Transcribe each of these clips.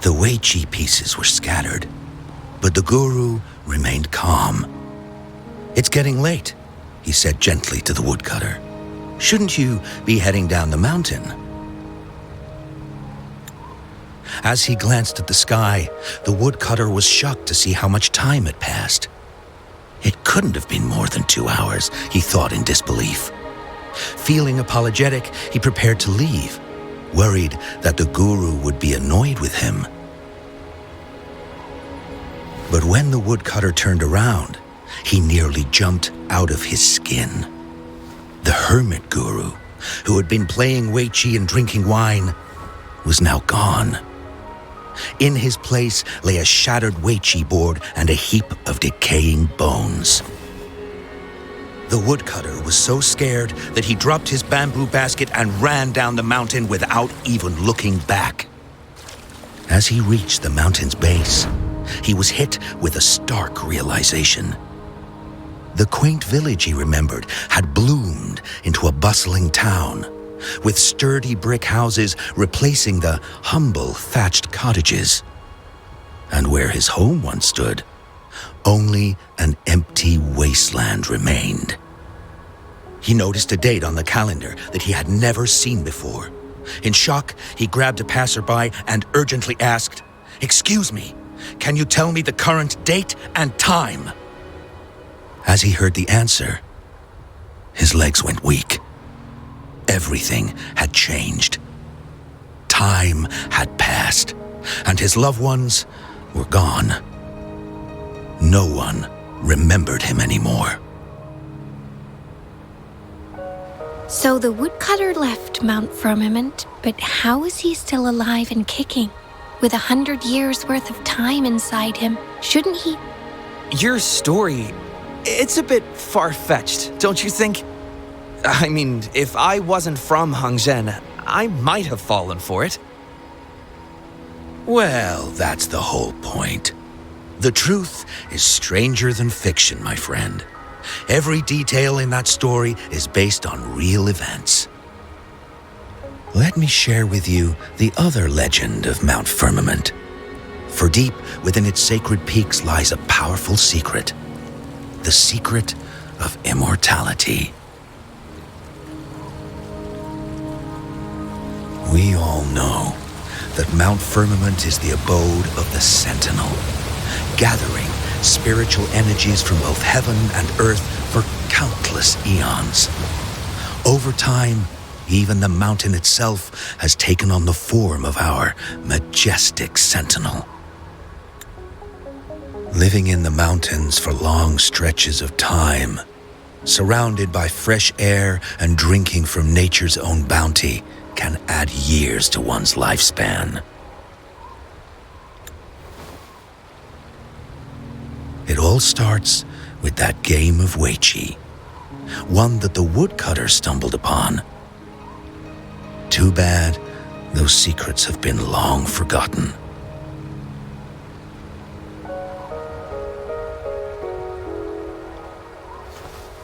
The Weiqi pieces were scattered, but the guru remained calm. "It's getting late," he said gently to the woodcutter. "Shouldn't you be heading down the mountain?" As he glanced at the sky, the woodcutter was shocked to see how much time had passed. It couldn't have been more than 2 hours, he thought in disbelief. Feeling apologetic, he prepared to leave, worried that the guru would be annoyed with him. But when the woodcutter turned around, he nearly jumped out of his skin. The hermit guru, who had been playing Weiqi and drinking wine, was now gone. In his place lay a shattered Weiqi board and a heap of decaying bones. The woodcutter was so scared that he dropped his bamboo basket and ran down the mountain without even looking back. As he reached the mountain's base, he was hit with a stark realization. The quaint village, he remembered, had bloomed into a bustling town, with sturdy brick houses replacing the humble thatched cottages. And where his home once stood, only an empty wasteland remained. He noticed a date on the calendar that he had never seen before. In shock, he grabbed a passerby and urgently asked, "Excuse me, can you tell me the current date and time?" As he heard the answer, his legs went weak. Everything had changed. Time had passed, and his loved ones were gone. No one remembered him anymore. So the woodcutter left Mount Firmament, but how is he still alive and kicking? With 100 years worth of time inside him, shouldn't he? Your story, it's a bit far-fetched, don't you think? I mean, if I wasn't from Hongzhen, I might have fallen for it. Well, that's the whole point. The truth is stranger than fiction, my friend. Every detail in that story is based on real events. Let me share with you the other legend of Mount Firmament. For deep within its sacred peaks lies a powerful secret. The secret of immortality. We all know that Mount Firmament is the abode of the Sentinel, gathering spiritual energies from both heaven and earth for countless eons. Over time, even the mountain itself has taken on the form of our majestic Sentinel. Living in the mountains for long stretches of time, surrounded by fresh air and drinking from nature's own bounty, can add years to one's lifespan. It all starts with that game of Weiqi, one that the woodcutter stumbled upon. Too bad those secrets have been long forgotten.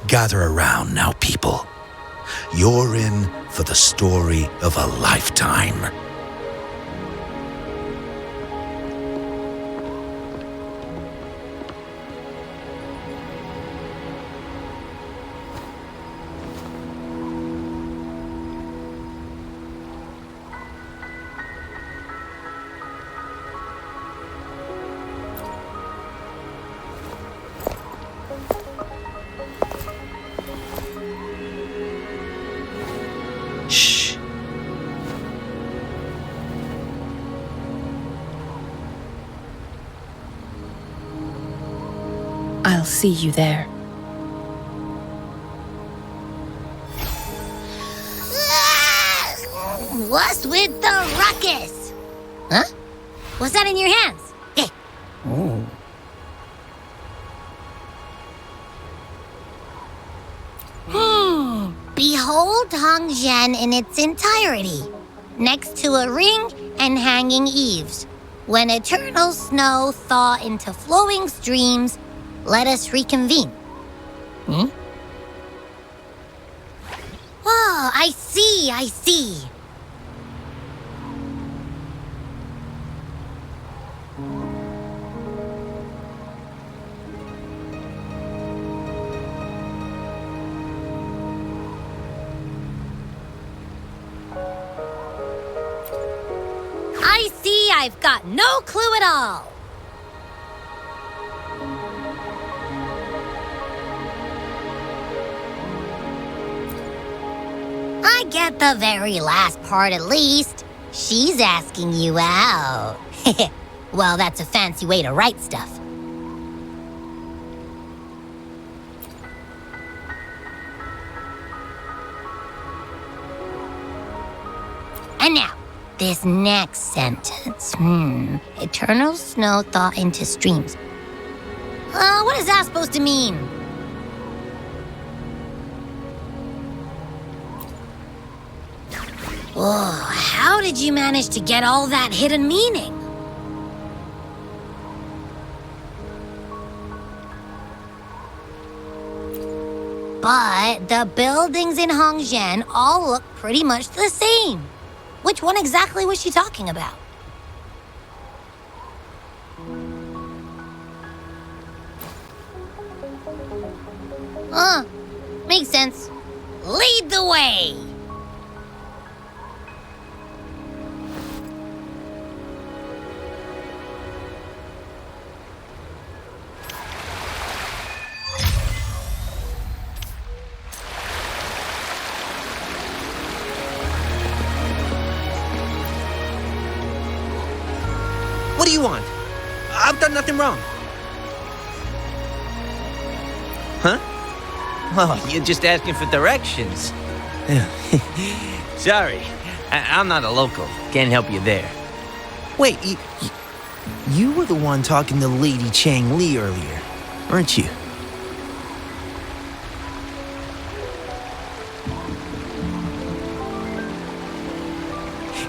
Gather around now, people. You're in for the story of a lifetime. Shh. I'll see you there. What's with the ruckus? Huh? What's that in your hands? Hey. Behold Hongzhen in its entirety, next to a ring and hanging eaves. When eternal snow thaw into flowing streams, let us reconvene. Oh, I see. I see I've got no clue at all. I get the very last part at least. She's asking you out. Well, that's a fancy way to write stuff. And now, this next sentence. Eternal snow thaw into streams. What is that supposed to mean? Whoa, how did you manage to get all that hidden meaning? But the buildings in Hongzhen all look pretty much the same. Which one exactly was she talking about? Makes sense. Lead the way! What do you want? I've done nothing wrong. Huh? Oh, you're just asking for directions. Sorry, I'm not a local. Can't help you there. Wait, you were the one talking to Lady Chang Li earlier, weren't you?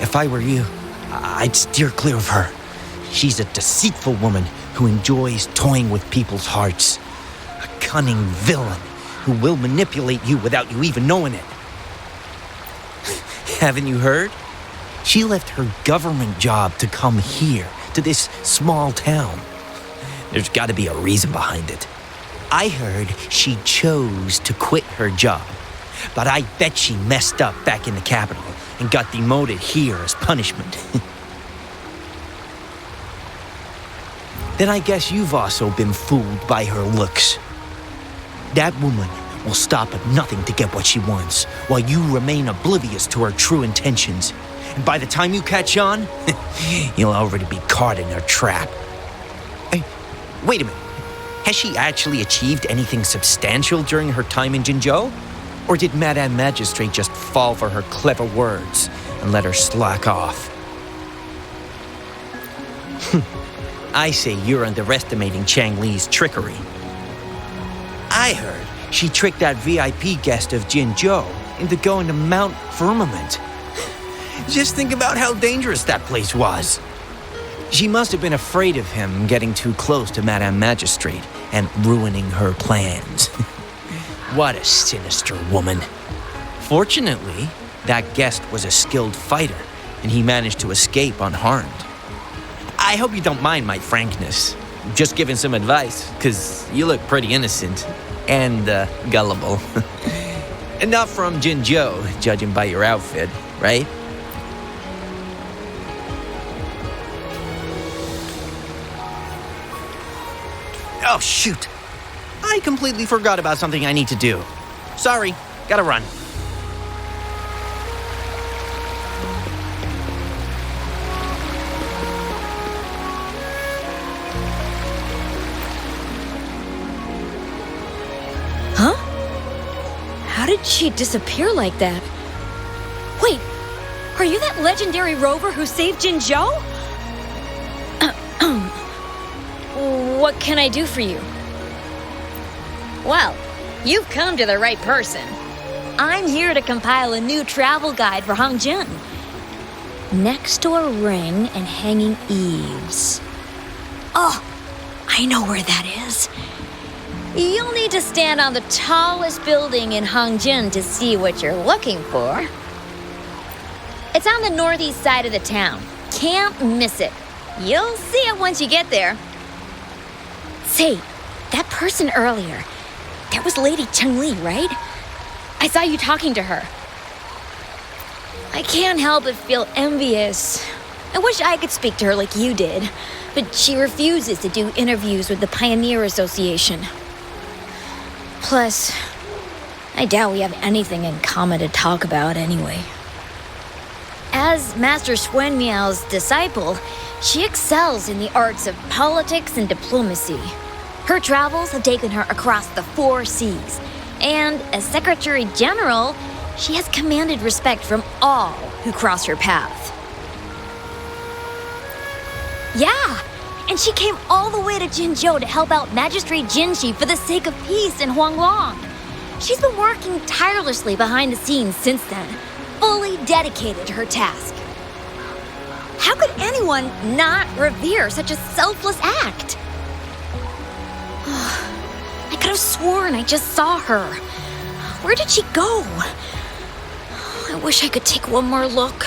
If I were you, I'd steer clear of her. She's a deceitful woman who enjoys toying with people's hearts. A cunning villain who will manipulate you without you even knowing it. Haven't you heard? She left her government job to come here, to this small town. There's got to be a reason behind it. I heard she chose to quit her job, but I bet she messed up back in the capital and got demoted here as punishment. Then I guess you've also been fooled by her looks. That woman will stop at nothing to get what she wants, while you remain oblivious to her true intentions. And by the time you catch on, you'll already be caught in her trap. Hey, wait a minute. Has she actually achieved anything substantial during her time in Jinzhou? Or did Madame Magistrate just fall for her clever words and let her slack off? I say you're underestimating Chang Li's trickery. I heard she tricked that VIP guest of Jinzhou into going to Mount Firmament. Just think about how dangerous that place was. She must have been afraid of him getting too close to Madame Magistrate and ruining her plans. What a sinister woman. Fortunately, that guest was a skilled fighter, and he managed to escape unharmed. I hope you don't mind my frankness. Just giving some advice, because you look pretty innocent and gullible. And not from Jinzhou, judging by your outfit, right? Oh, shoot. I completely forgot about something I need to do. Sorry, gotta run. Huh? How did she disappear like that? Wait, are you that legendary rover who saved Jinzhou? What can I do for you? Well, you've come to the right person. I'm here to compile a new travel guide for Hongzhen. Next door ring and hanging eaves. Oh, I know where that is. You'll need to stand on the tallest building in Hongzhen to see what you're looking for. It's on the northeast side of the town. Can't miss it. You'll see it once you get there. Say, that person earlier, that was Lady Cheng-Li, right? I saw you talking to her. I can't help but feel envious. I wish I could speak to her like you did, but she refuses to do interviews with the Pioneer Association. Plus, I doubt we have anything in common to talk about anyway. As Master Xuan Miao's disciple, she excels in the arts of politics and diplomacy. Her travels have taken her across the 4 seas, and as Secretary General, she has commanded respect from all who cross her path. Yeah, and she came all the way to Jinzhou to help out Magistrate Jinxi for the sake of peace in Huanglong. She's been working tirelessly behind the scenes since then, fully dedicated to her task. How could anyone not revere such a selfless act? I could have sworn I just saw her. Where did she go? I wish I could take one more look.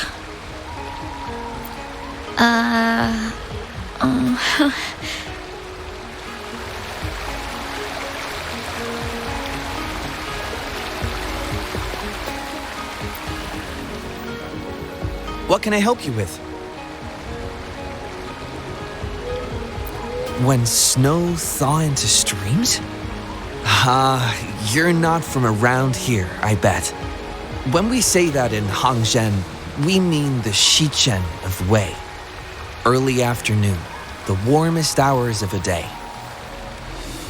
What can I help you with? When snow thaw into streams? You're not from around here, I bet. When we say that in Hangzhen, we mean the Shichen of Wei. Early afternoon, the warmest hours of a day.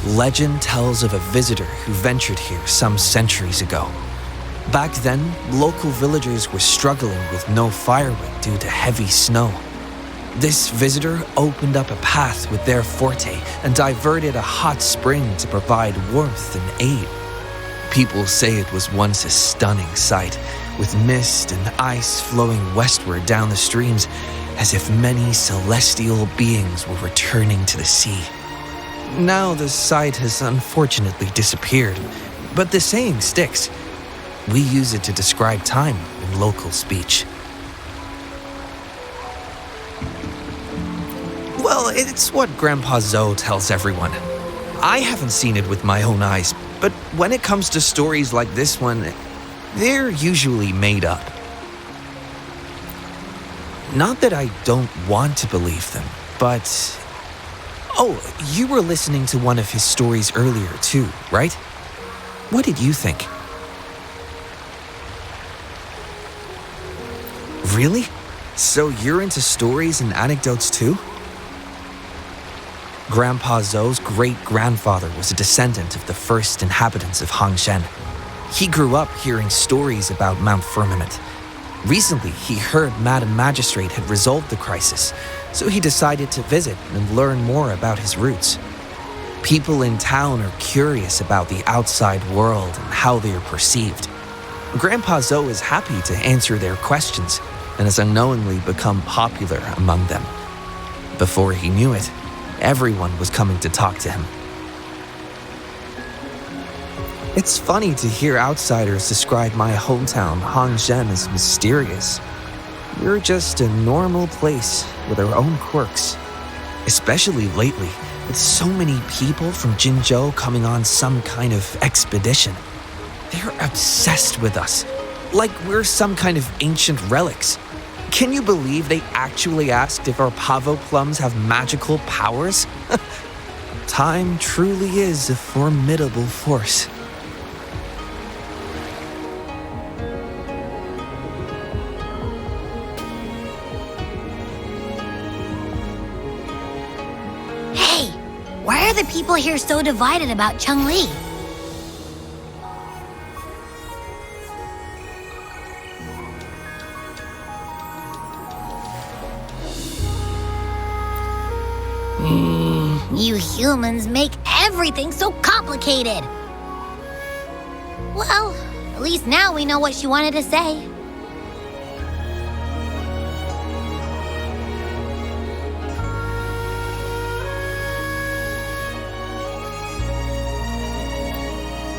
Legend tells of a visitor who ventured here some centuries ago. Back then, local villagers were struggling with no firewood due to heavy snow. This visitor opened up a path with their forte and diverted a hot spring to provide warmth and aid. People say it was once a stunning sight, with mist and ice flowing westward down the streams, as if many celestial beings were returning to the sea. Now the sight has unfortunately disappeared, but the saying sticks. We use it to describe time in local speech. Well, it's what Grandpa Zoe tells everyone. I haven't seen it with my own eyes, but when it comes to stories like this one, they're usually made up. Not that I don't want to believe them, but... Oh, you were listening to one of his stories earlier too, right? What did you think? Really? So you're into stories and anecdotes too? Grandpa Zhou's great-grandfather was a descendant of the first inhabitants of Hangzhen. He grew up hearing stories about Mount Firmament. Recently, he heard Madam Magistrate had resolved the crisis, so he decided to visit and learn more about his roots. People in town are curious about the outside world and how they are perceived. Grandpa Zhou is happy to answer their questions and has unknowingly become popular among them. Before he knew it, everyone was coming to talk to him. It's funny to hear outsiders describe my hometown, Hangzhen, as mysterious. We're just a normal place with our own quirks. Especially lately, with so many people from Jinzhou coming on some kind of expedition. They're obsessed with us, like we're some kind of ancient relics. Can you believe they actually asked if our pavo plums have magical powers? Time truly is a formidable force. Hey, why are the people here so divided about Cheng-Li? You humans make everything so complicated. Well, at least now we know what she wanted to say.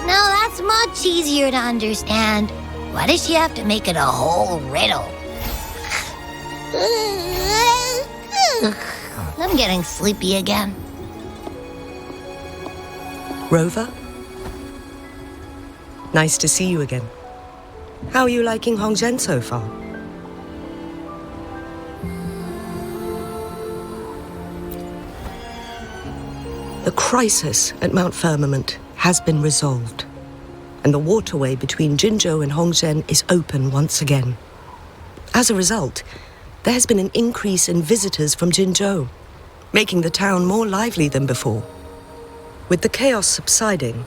No, that's much easier to understand. Why does she have to make it a whole riddle? I'm getting sleepy again. Rover? Nice to see you again. How are you liking Hongzhen so far? The crisis at Mount Firmament has been resolved, and the waterway between Jinzhou and Hongzhen is open once again. As a result, there has been an increase in visitors from Jinzhou, making the town more lively than before. With the chaos subsiding,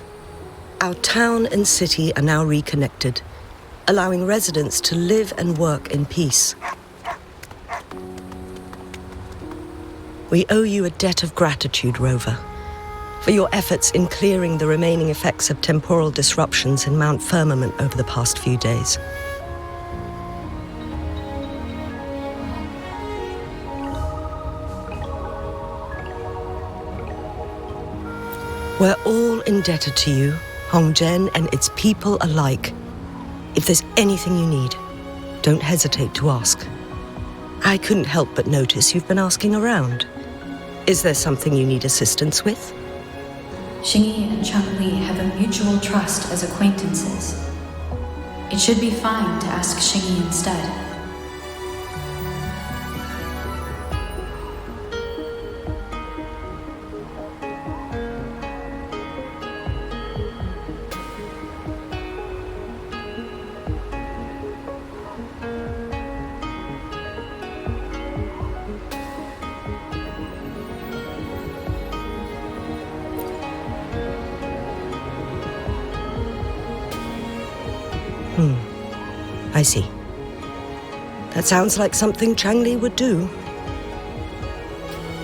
our town and city are now reconnected, allowing residents to live and work in peace. We owe you a debt of gratitude, Rover, for your efforts in clearing the remaining effects of temporal disruptions in Mount Firmament over the past few days. We're all indebted to you, Hongzhen and its people alike. If there's anything you need, don't hesitate to ask. I couldn't help but notice you've been asking around. Is there something you need assistance with? Xingyi and Changli have a mutual trust as acquaintances. It should be fine to ask Xingyi instead. I see. That sounds like something Changli would do.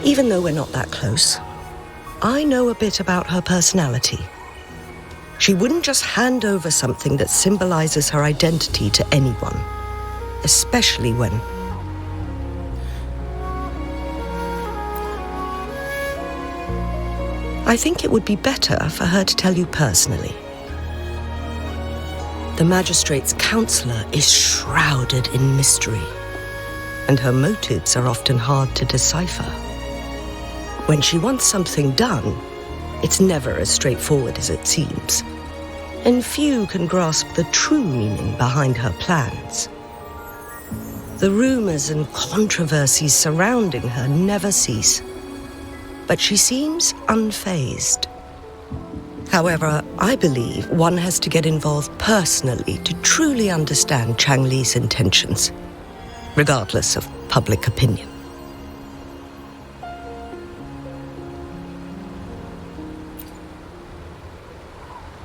Even though we're not that close, I know a bit about her personality. She wouldn't just hand over something that symbolizes her identity to anyone, especially when... I think it would be better for her to tell you personally. The magistrate's counselor is shrouded in mystery, and her motives are often hard to decipher. When she wants something done, it's never as straightforward as it seems, and few can grasp the true meaning behind her plans. The rumors and controversies surrounding her never cease, but she seems unfazed. However, I believe one has to get involved personally to truly understand Changli's intentions, regardless of public opinion.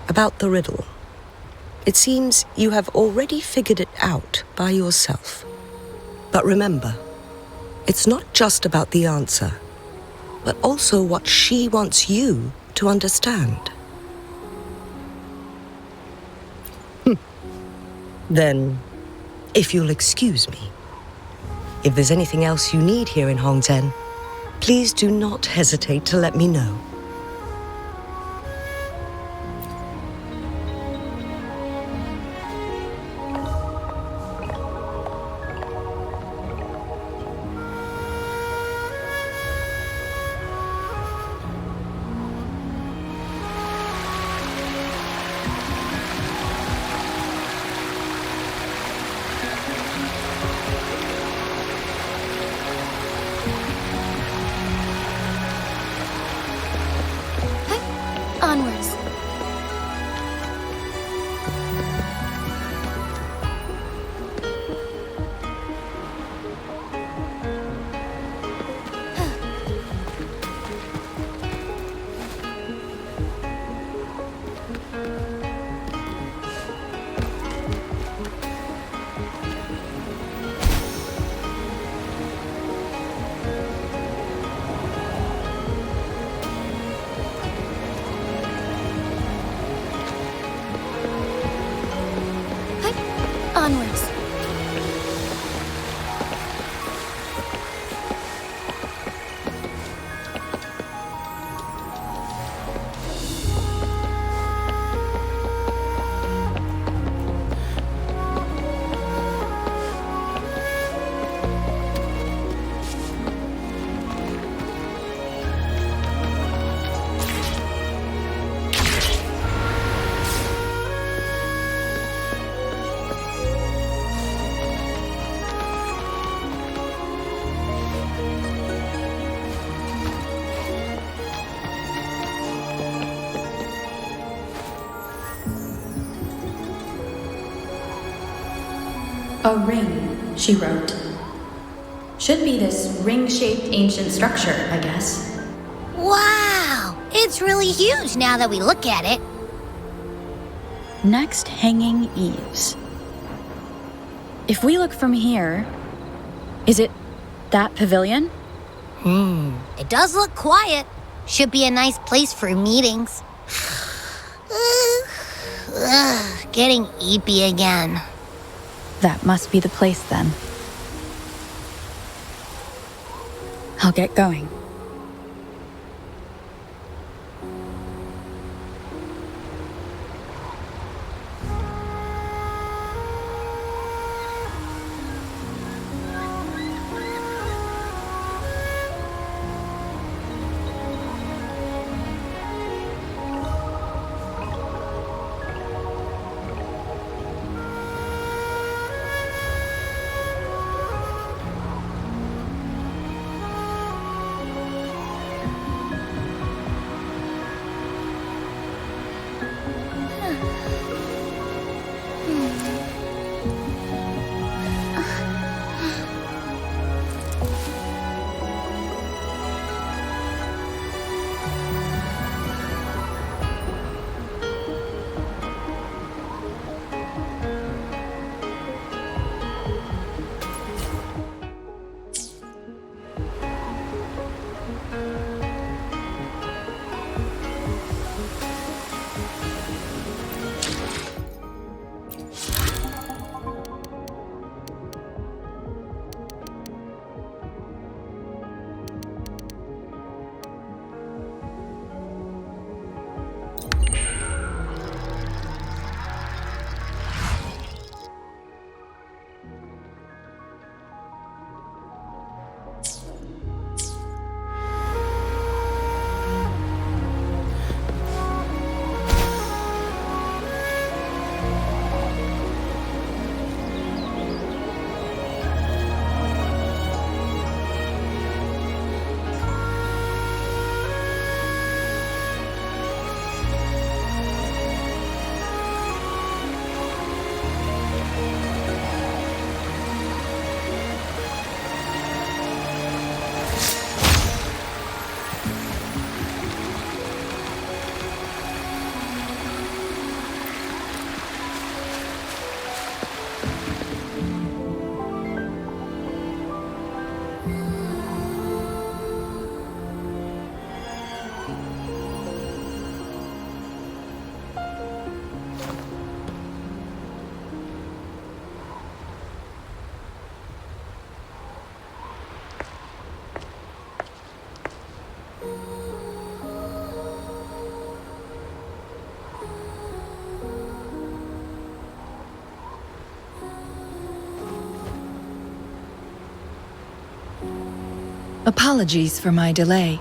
About the riddle. It seems you have already figured it out by yourself. But remember, it's not just about the answer, but also what she wants you to understand. Then, if you'll excuse me, if there's anything else you need here in Hongzhen, please do not hesitate to let me know. Onwards. Onwards. A ring, she wrote. Should be this ring-shaped ancient structure, I guess. Wow! It's really huge now that we look at it. Next, hanging eaves. If we look from here, is it that pavilion? It does look quiet. Should be a nice place for meetings. Getting eepy again. That must be the place then. I'll get going. Apologies for my delay.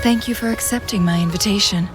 Thank you for accepting my invitation.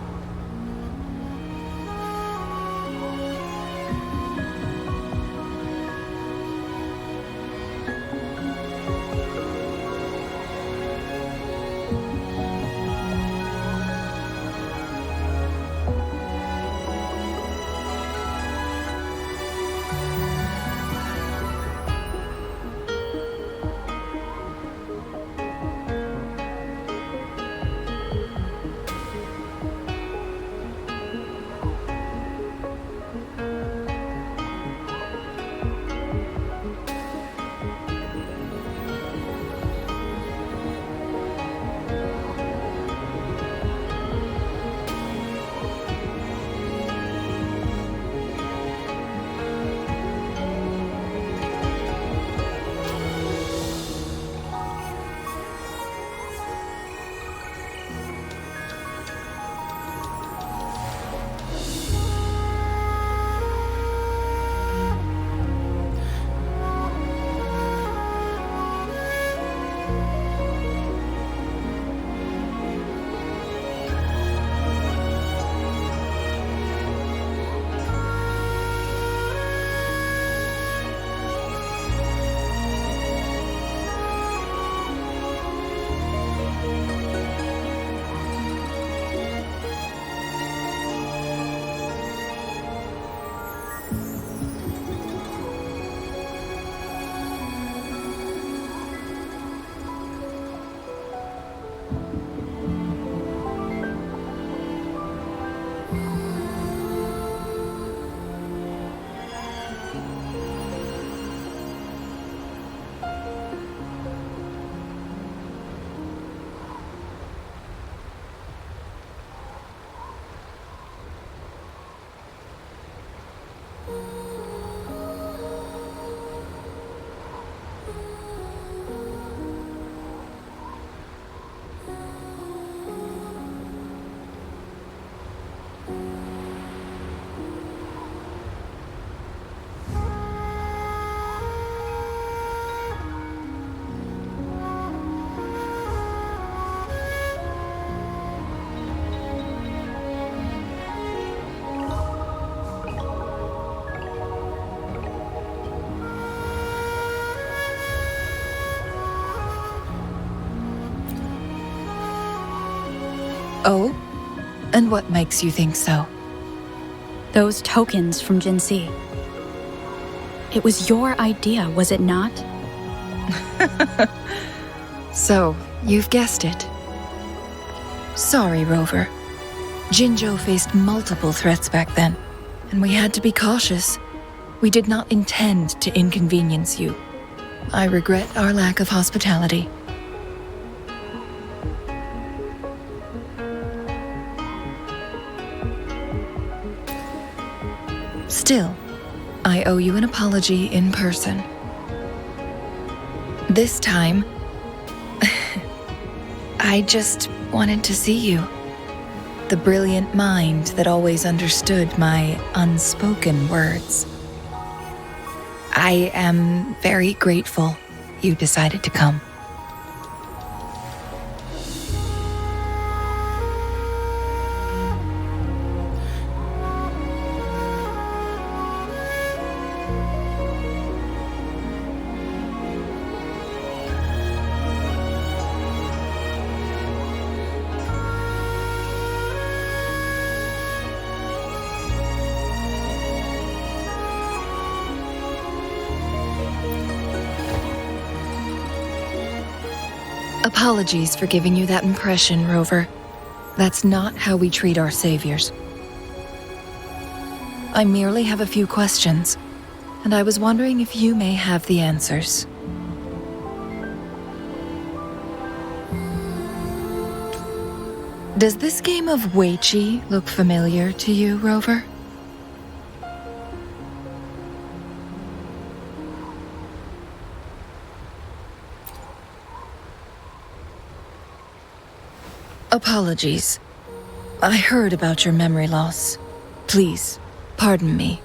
Oh? And what makes you think so? Those tokens from Jinxi. It was your idea, was it not? So, you've guessed it. Sorry, Rover. Jinzhou faced multiple threats back then, and we had to be cautious. We did not intend to inconvenience you. I regret our lack of hospitality. Still, I owe you an apology in person. This time, I just wanted to see you. The brilliant mind that always understood my unspoken words. I am very grateful you decided to come. Apologies for giving you that impression, Rover. That's not how we treat our saviors. I merely have a few questions, and I was wondering if you may have the answers. Does this game of Weiqi look familiar to you, Rover? Apologies. I heard about your memory loss. Please, pardon me.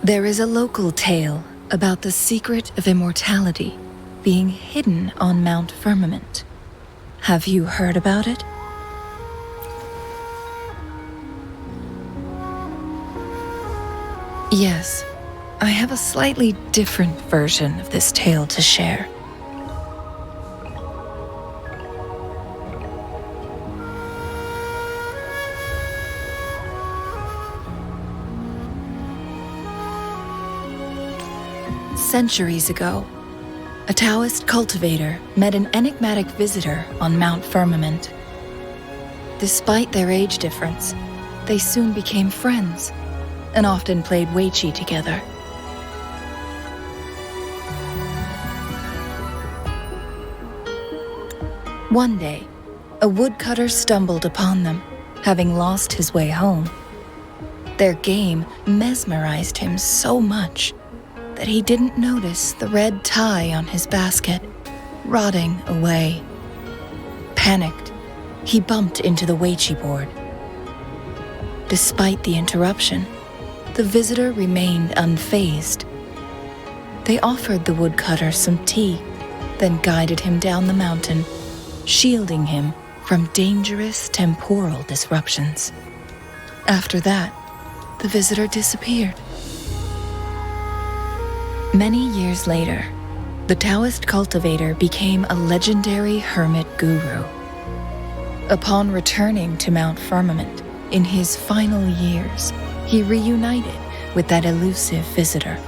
There is a local tale about the secret of immortality being hidden on Mount Firmament. Have you heard about it? Yes, I have a slightly different version of this tale to share. Centuries ago, a Taoist cultivator met an enigmatic visitor on Mount Firmament. Despite their age difference, they soon became friends and often played Weiqi together. One day, a woodcutter stumbled upon them, having lost his way home. Their game mesmerized him so much that he didn't notice the red tie on his basket, rotting away. Panicked, he bumped into the Weiqi board. Despite the interruption, the visitor remained unfazed. They offered the woodcutter some tea, then guided him down the mountain, shielding him from dangerous temporal disruptions. After that, the visitor disappeared. Many years later, the Taoist cultivator became a legendary hermit guru. Upon returning to Mount Firmament in his final years, he reunited with that elusive visitor.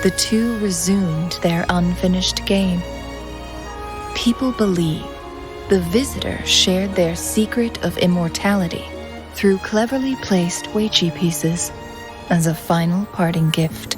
the two resumed their unfinished game. People believe the visitor shared their secret of immortality through cleverly placed Weiqi pieces as a final parting gift.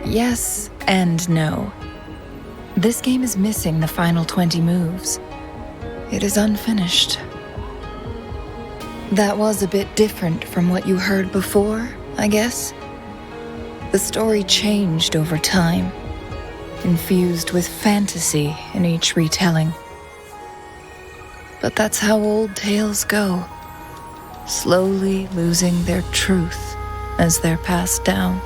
Yes and no. This game is missing the final 20 moves. It is unfinished. That was a bit different from what you heard before, I guess. The story changed over time, infused with fantasy in each retelling. But that's how old tales go. slowly losing their truth as they're passed down.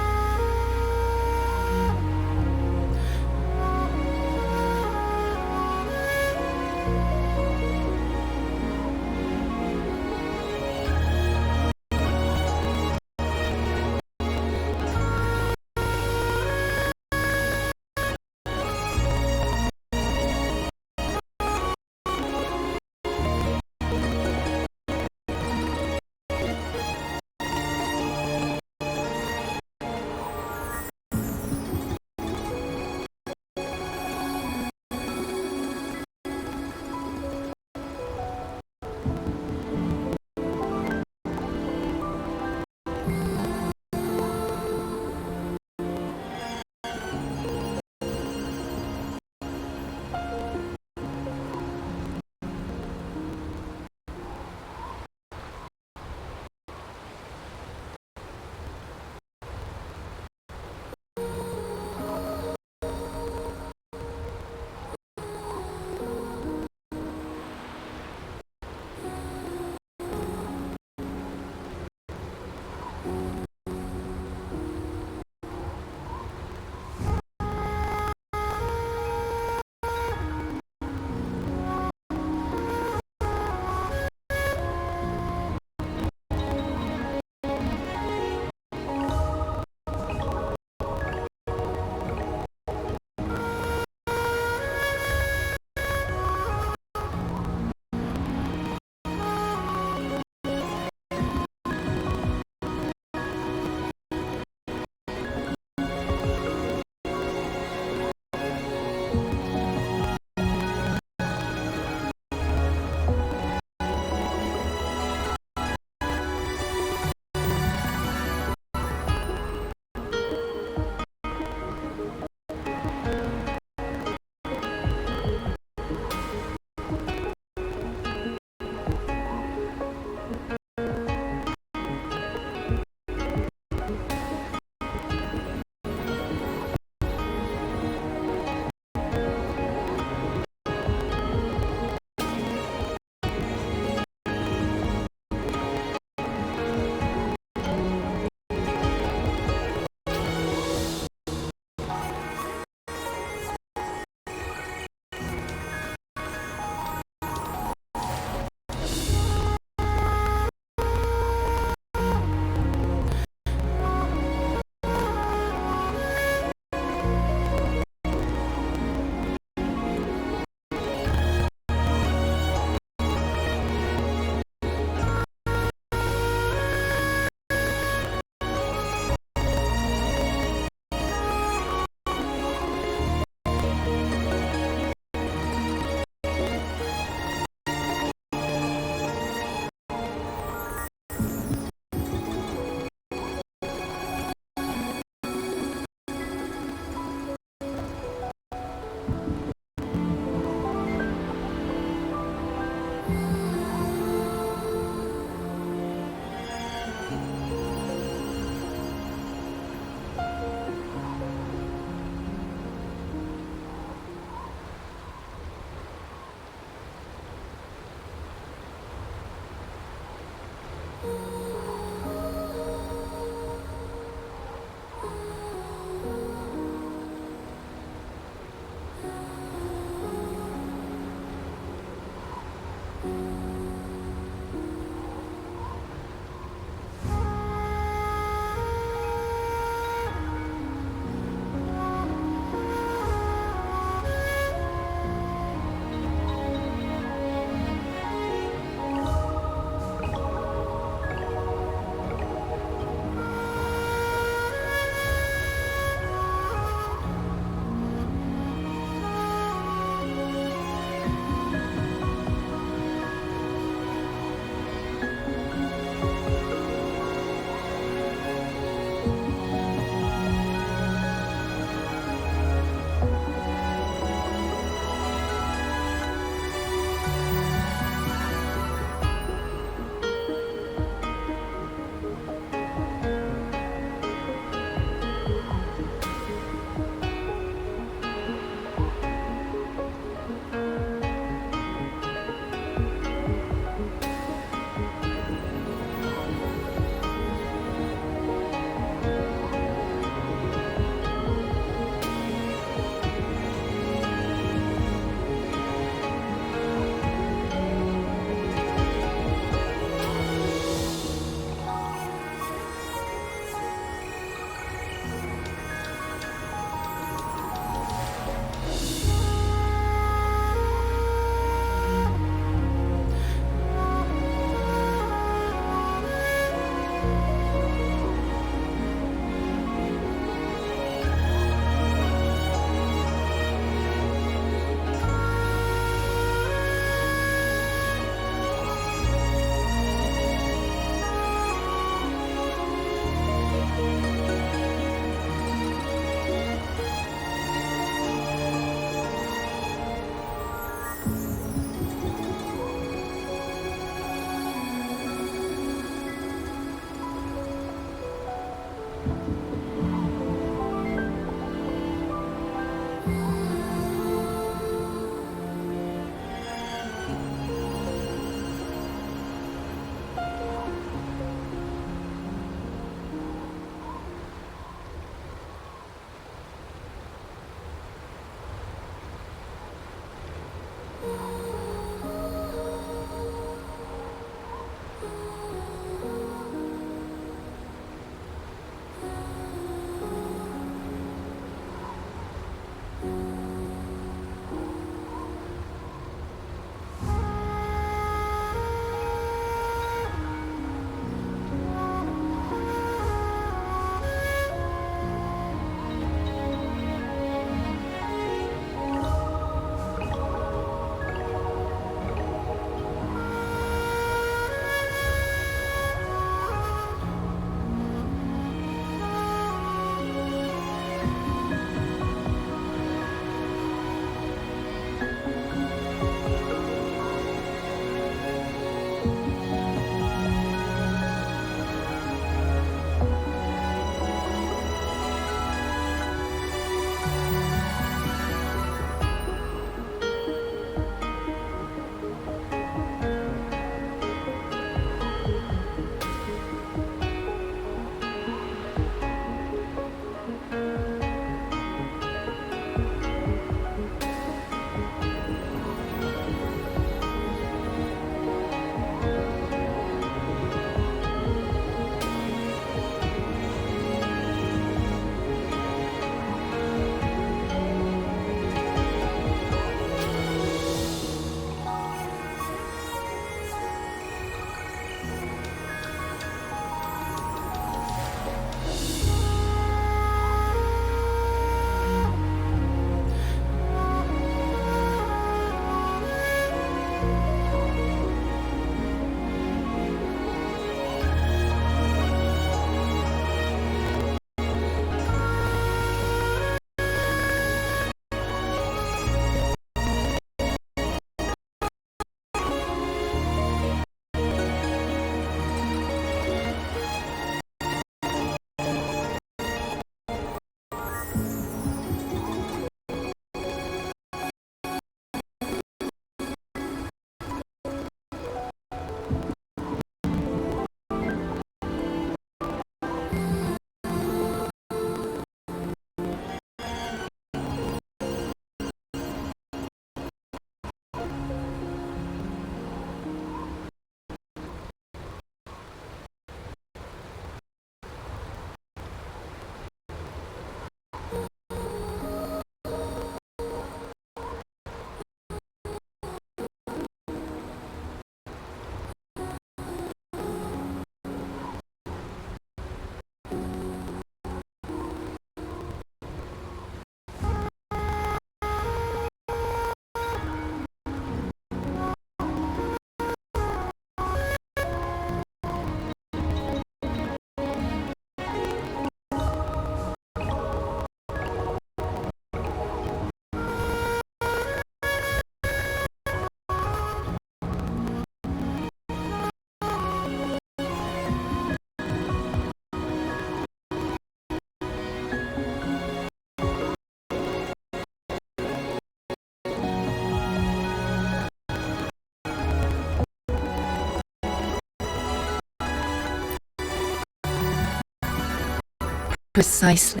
Precisely.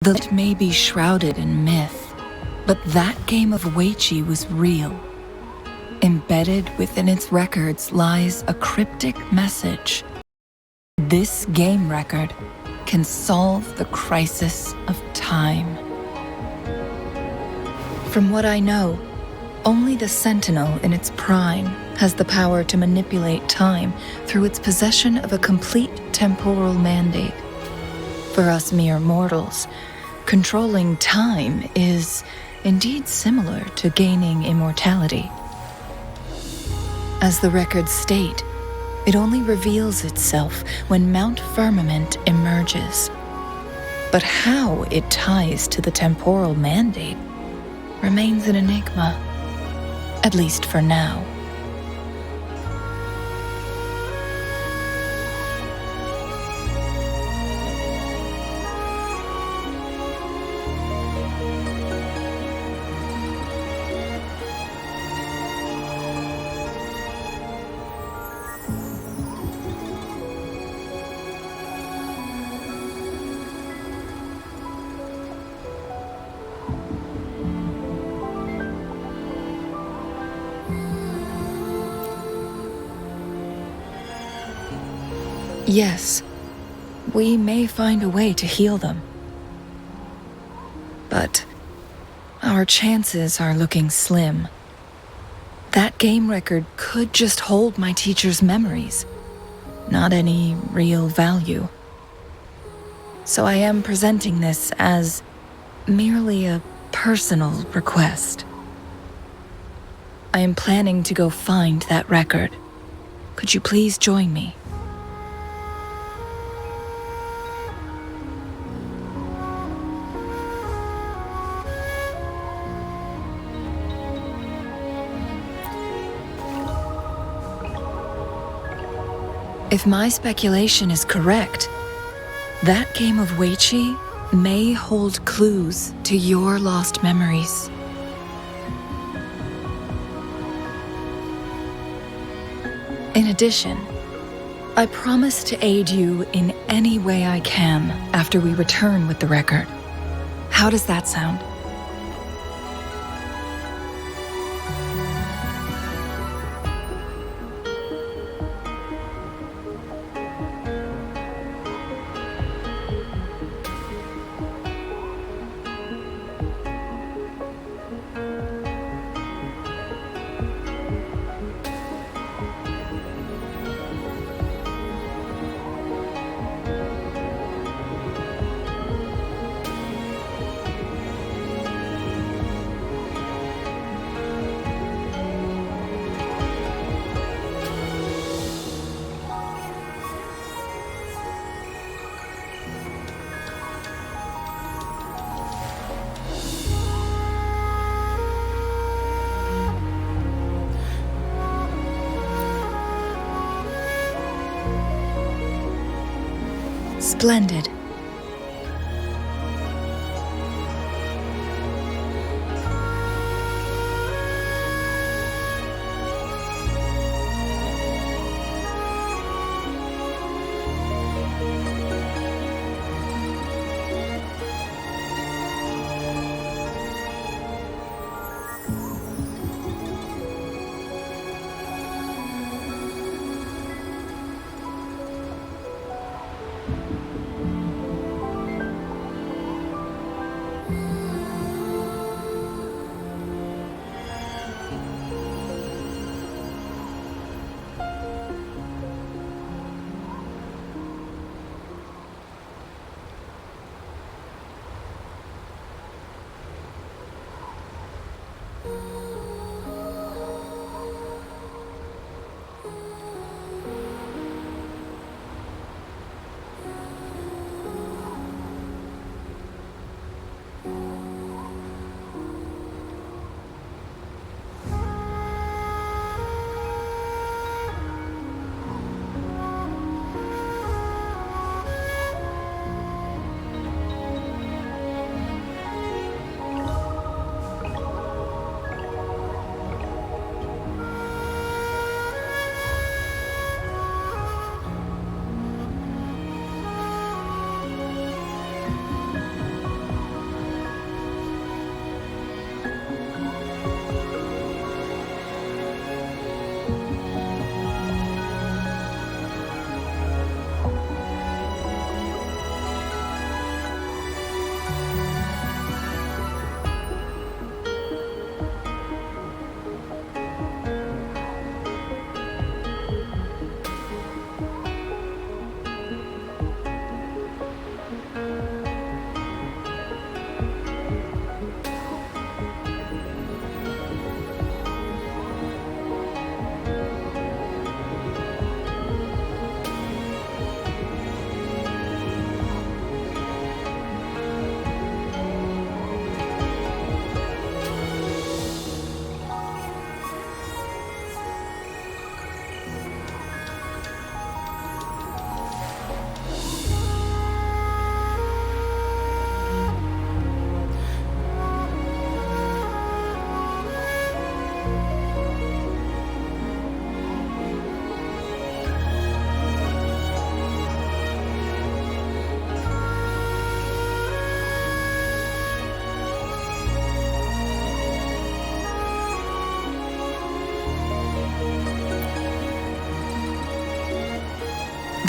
The it may be shrouded in myth, but that game of Weiqi was real. Embedded within its records lies a cryptic message. This game record can solve the crisis of time. From what I know, only the Sentinel in its prime has the power to manipulate time through its possession of a complete temporal mandate. For us mere mortals, controlling time is indeed similar to gaining immortality. As the records state, it only reveals itself when Mount Firmament emerges. But how it ties to the temporal mandate remains an enigma, at least for now. Yes, we may find a way to heal them. But our chances are looking slim. That game record could just hold my teacher's memories, not any real value. So I am presenting this as merely a personal request. I am planning to go find that record. Could you please join me? If my speculation is correct, that game of Weiqi may hold clues to your lost memories. In addition, I promise to aid you in any way I can after we return with the record. How does that sound? Splendid.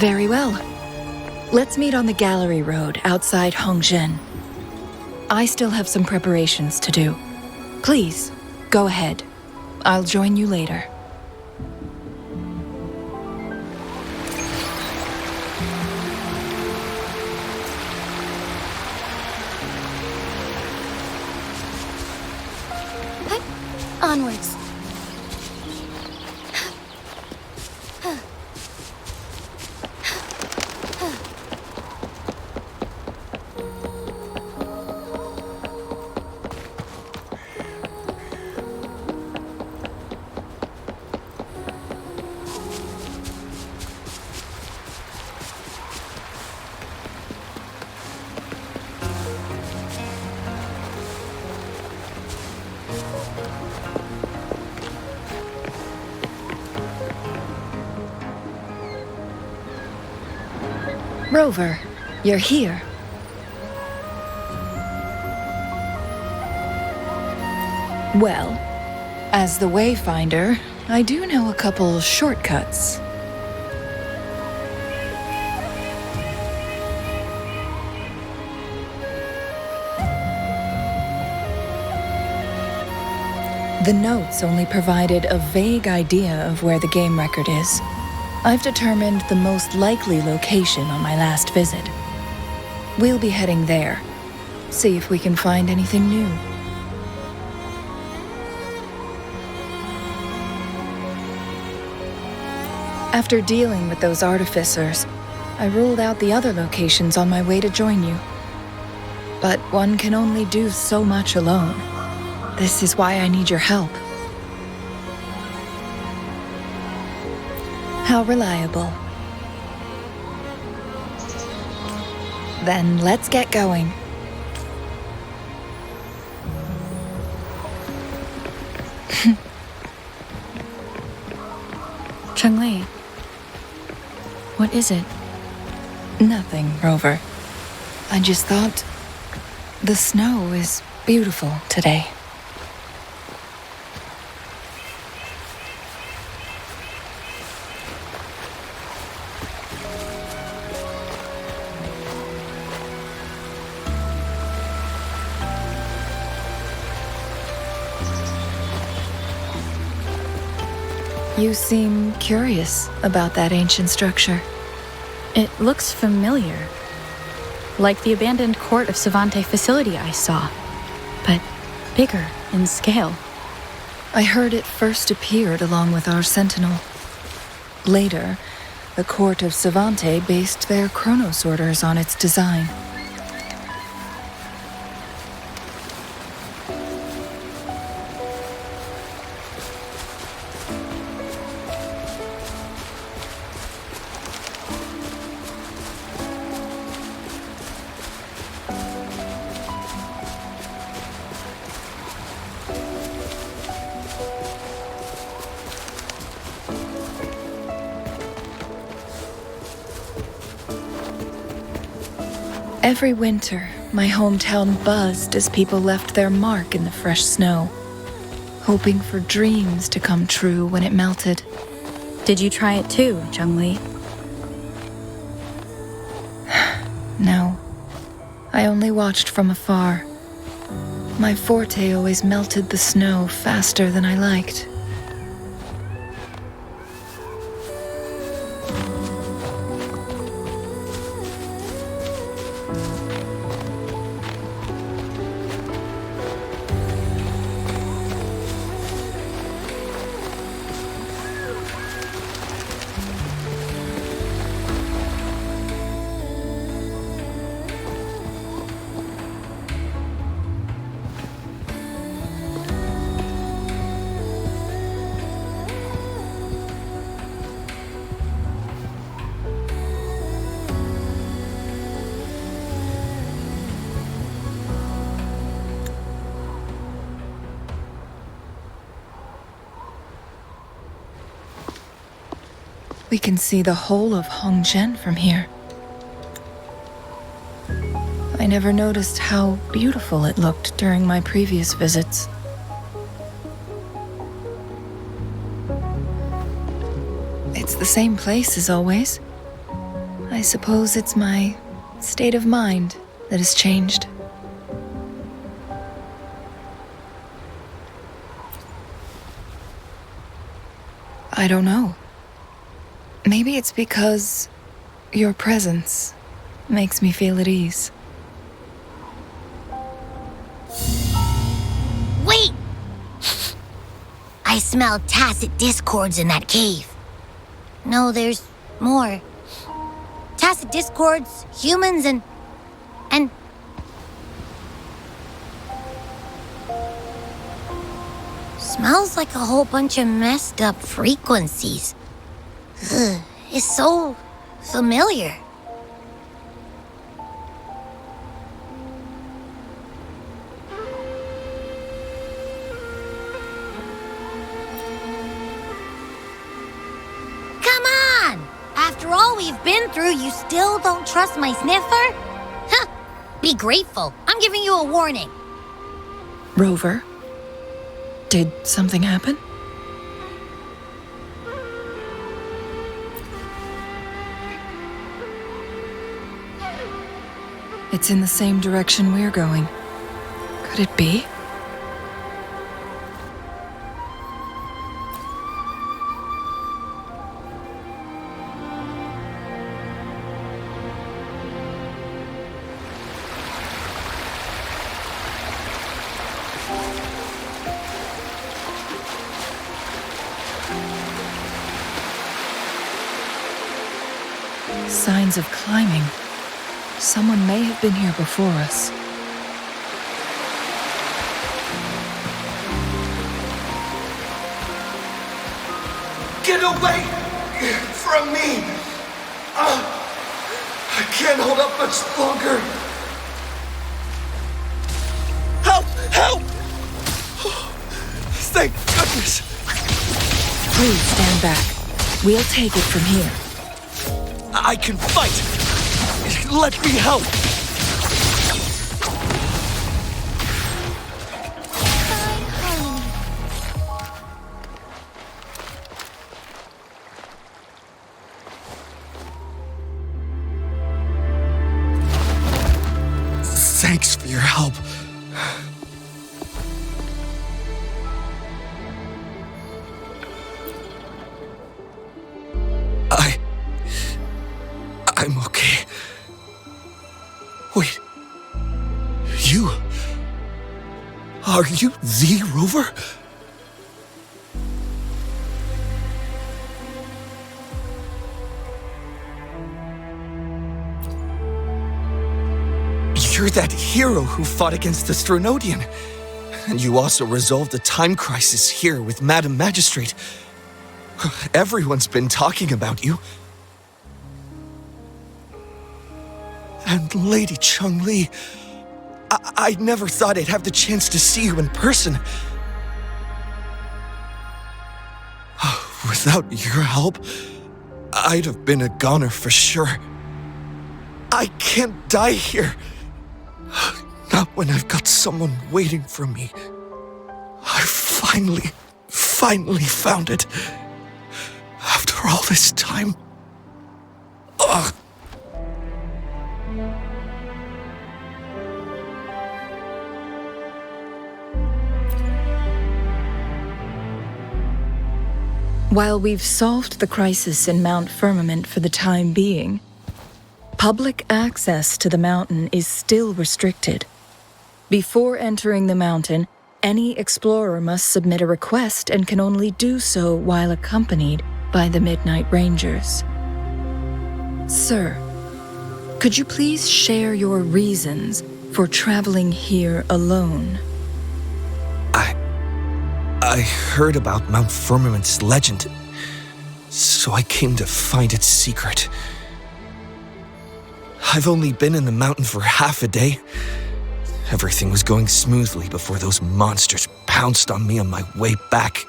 Very well. Let's meet on the Gallery Road outside Hongzhen. I still have some preparations to do. Please, go ahead. I'll join you later. Onwards. Rover, you're here. Well, as the Wayfinder, I do know a couple shortcuts. The notes only provided a vague idea of where the game record is. I've determined the most likely location on my last visit. We'll be heading there. See if we can find anything new. After dealing with those artificers, I ruled out the other locations on my way to join you. But one can only do so much alone. This is why I need your help. How reliable. Then let's get going. Cheng-Li, what is it? Nothing, Rover. I just thought the snow is beautiful today. You seem curious about that ancient structure. It looks familiar. Like the abandoned court of Savante facility I saw, but bigger in scale. I heard it first appeared along with our Sentinel. Later, the court of Savante based their Chronos orders on its design. Every winter, my hometown buzzed as people left their mark in the fresh snow, hoping for dreams to come true when it melted. Did you try it too, Cheng-Li? No, I only watched from afar. My forte always melted the snow faster than I liked. We can see the whole of Hongzhen from here. I never noticed how beautiful it looked during my previous visits. It's the same place as always. I suppose it's my state of mind that has changed. I don't know. Maybe it's because your presence makes me feel at ease. Wait! I smell tacit discords in that cave. No, there's more. Tacit discords, humans, and... Smells like a whole bunch of messed up frequencies. Ugh, it's so familiar. Come on! After all we've been through, you still don't trust my sniffer? Huh! Be grateful. I'm giving you a warning. Rover, did something happen? It's in the same direction we're going. Could it be? Signs of climbing. Someone may have been here before us. Get away from me! I can't hold up much longer. Help! Help! Thank goodness! Please stand back. We'll take it from here. I can fight! Let me help! Thanks for your help. I'm okay. Wait. You? Are you the Rover? You're that hero who fought against the Stronodian. And you also resolved a time crisis here with Madam Magistrate. Everyone's been talking about you. And Lady Chun-Li, I never thought I'd have the chance to see you in person. Without your help, I'd have been a goner for sure. I can't die here. Not when I've got someone waiting for me. I finally found it. After all this time. Ugh. While we've solved the crisis in Mount Firmament for the time being, public access to the mountain is still restricted. Before entering the mountain, any explorer must submit a request and can only do so while accompanied by the Midnight Rangers. Sir, could you please share your reasons for traveling here alone? I heard about Mount Firmament's legend, so I came to find its secret. I've only been in the mountain for half a day. Everything was going smoothly before those monsters pounced on me on my way back.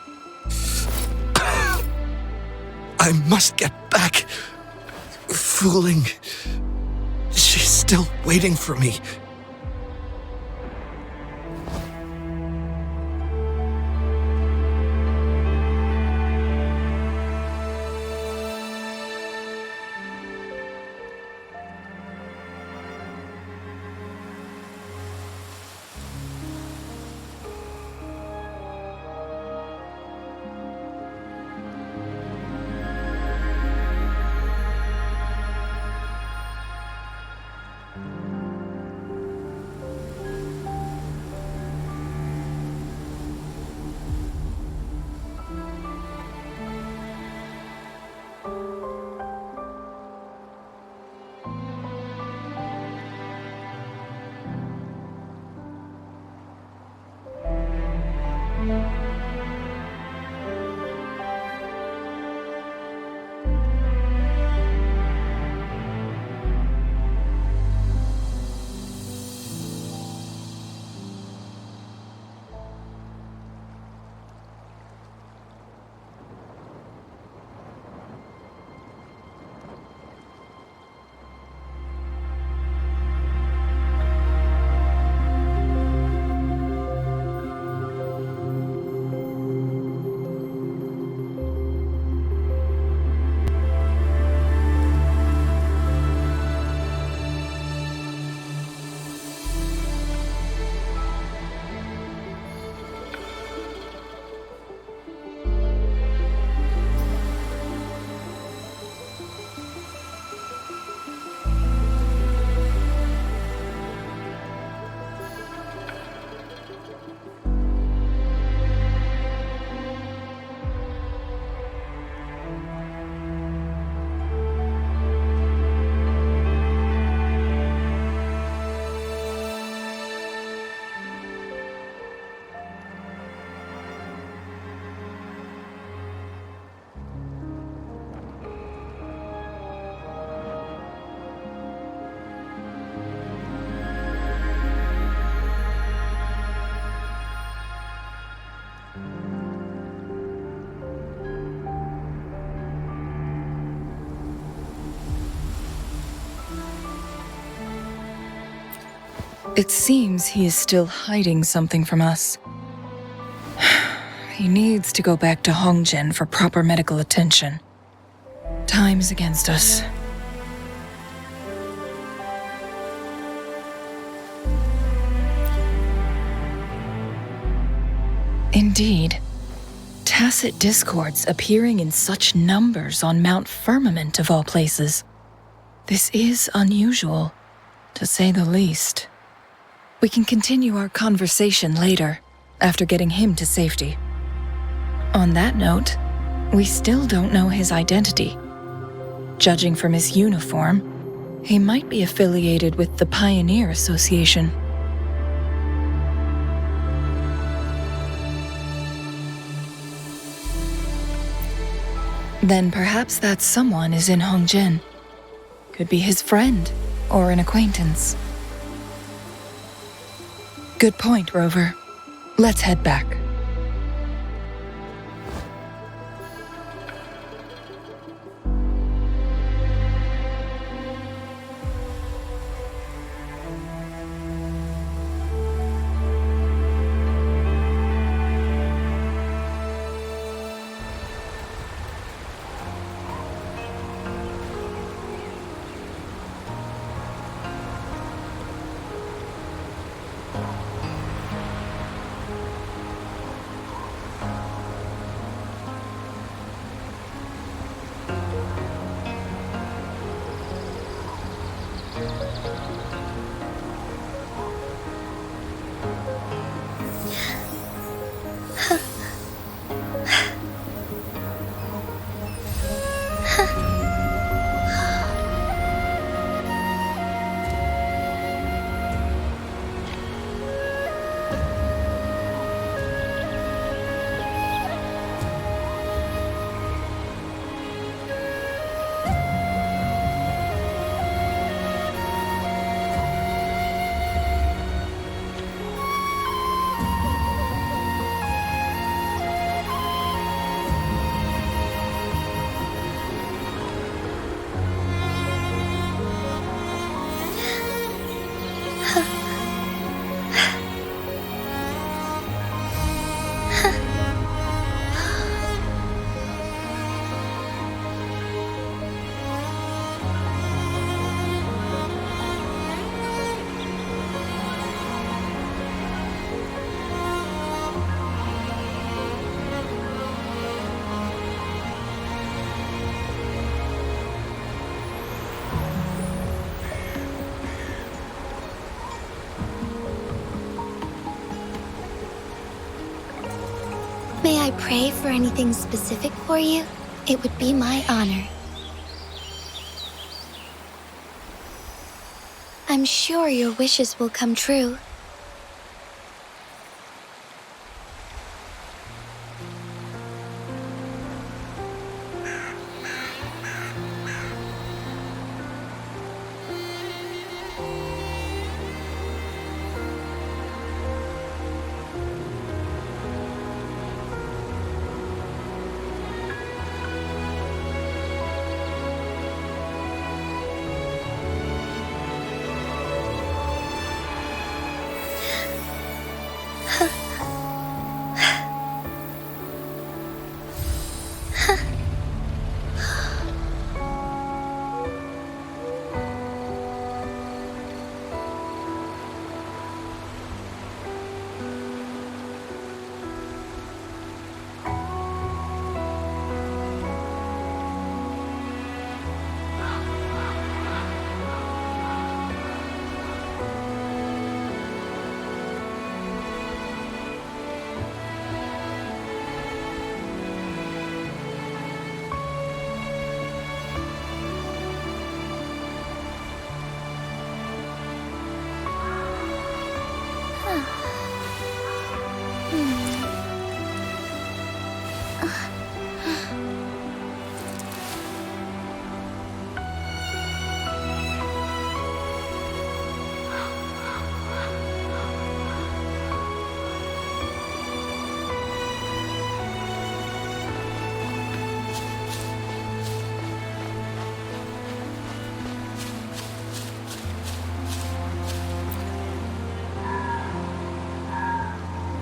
I must get back. Fooling. She's still waiting for me. It seems he is still hiding something from us. He needs to go back to Hongjian for proper medical attention. Time is against us. Indeed. Tacit discords appearing in such numbers on Mount Firmament of all places. This is unusual, to say the least. We can continue our conversation later, after getting him to safety. On that note, we still don't know his identity. Judging from his uniform, he might be affiliated with the Pioneer Association. Then perhaps that someone is in Hongjian. Could be his friend, or an acquaintance. Good point, Rover. Let's head back. May I pray for anything specific for you? It would be my honor. I'm sure your wishes will come true.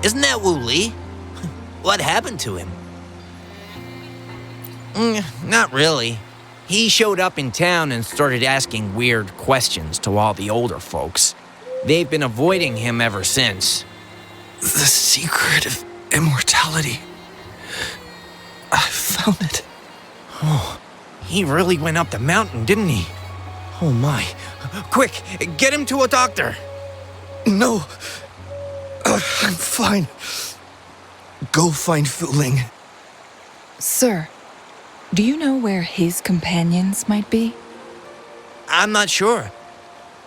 Isn't that Wu Li? What happened to him? Not really. He showed up in town and started asking weird questions to all the older folks. They've been avoiding him ever since. The secret of immortality. I found it. Oh, he really went up the mountain, didn't he? Oh my. Quick, get him to a doctor. No. I'm fine. Go find Fu Ling. Sir, do you know where his companions might be? I'm not sure.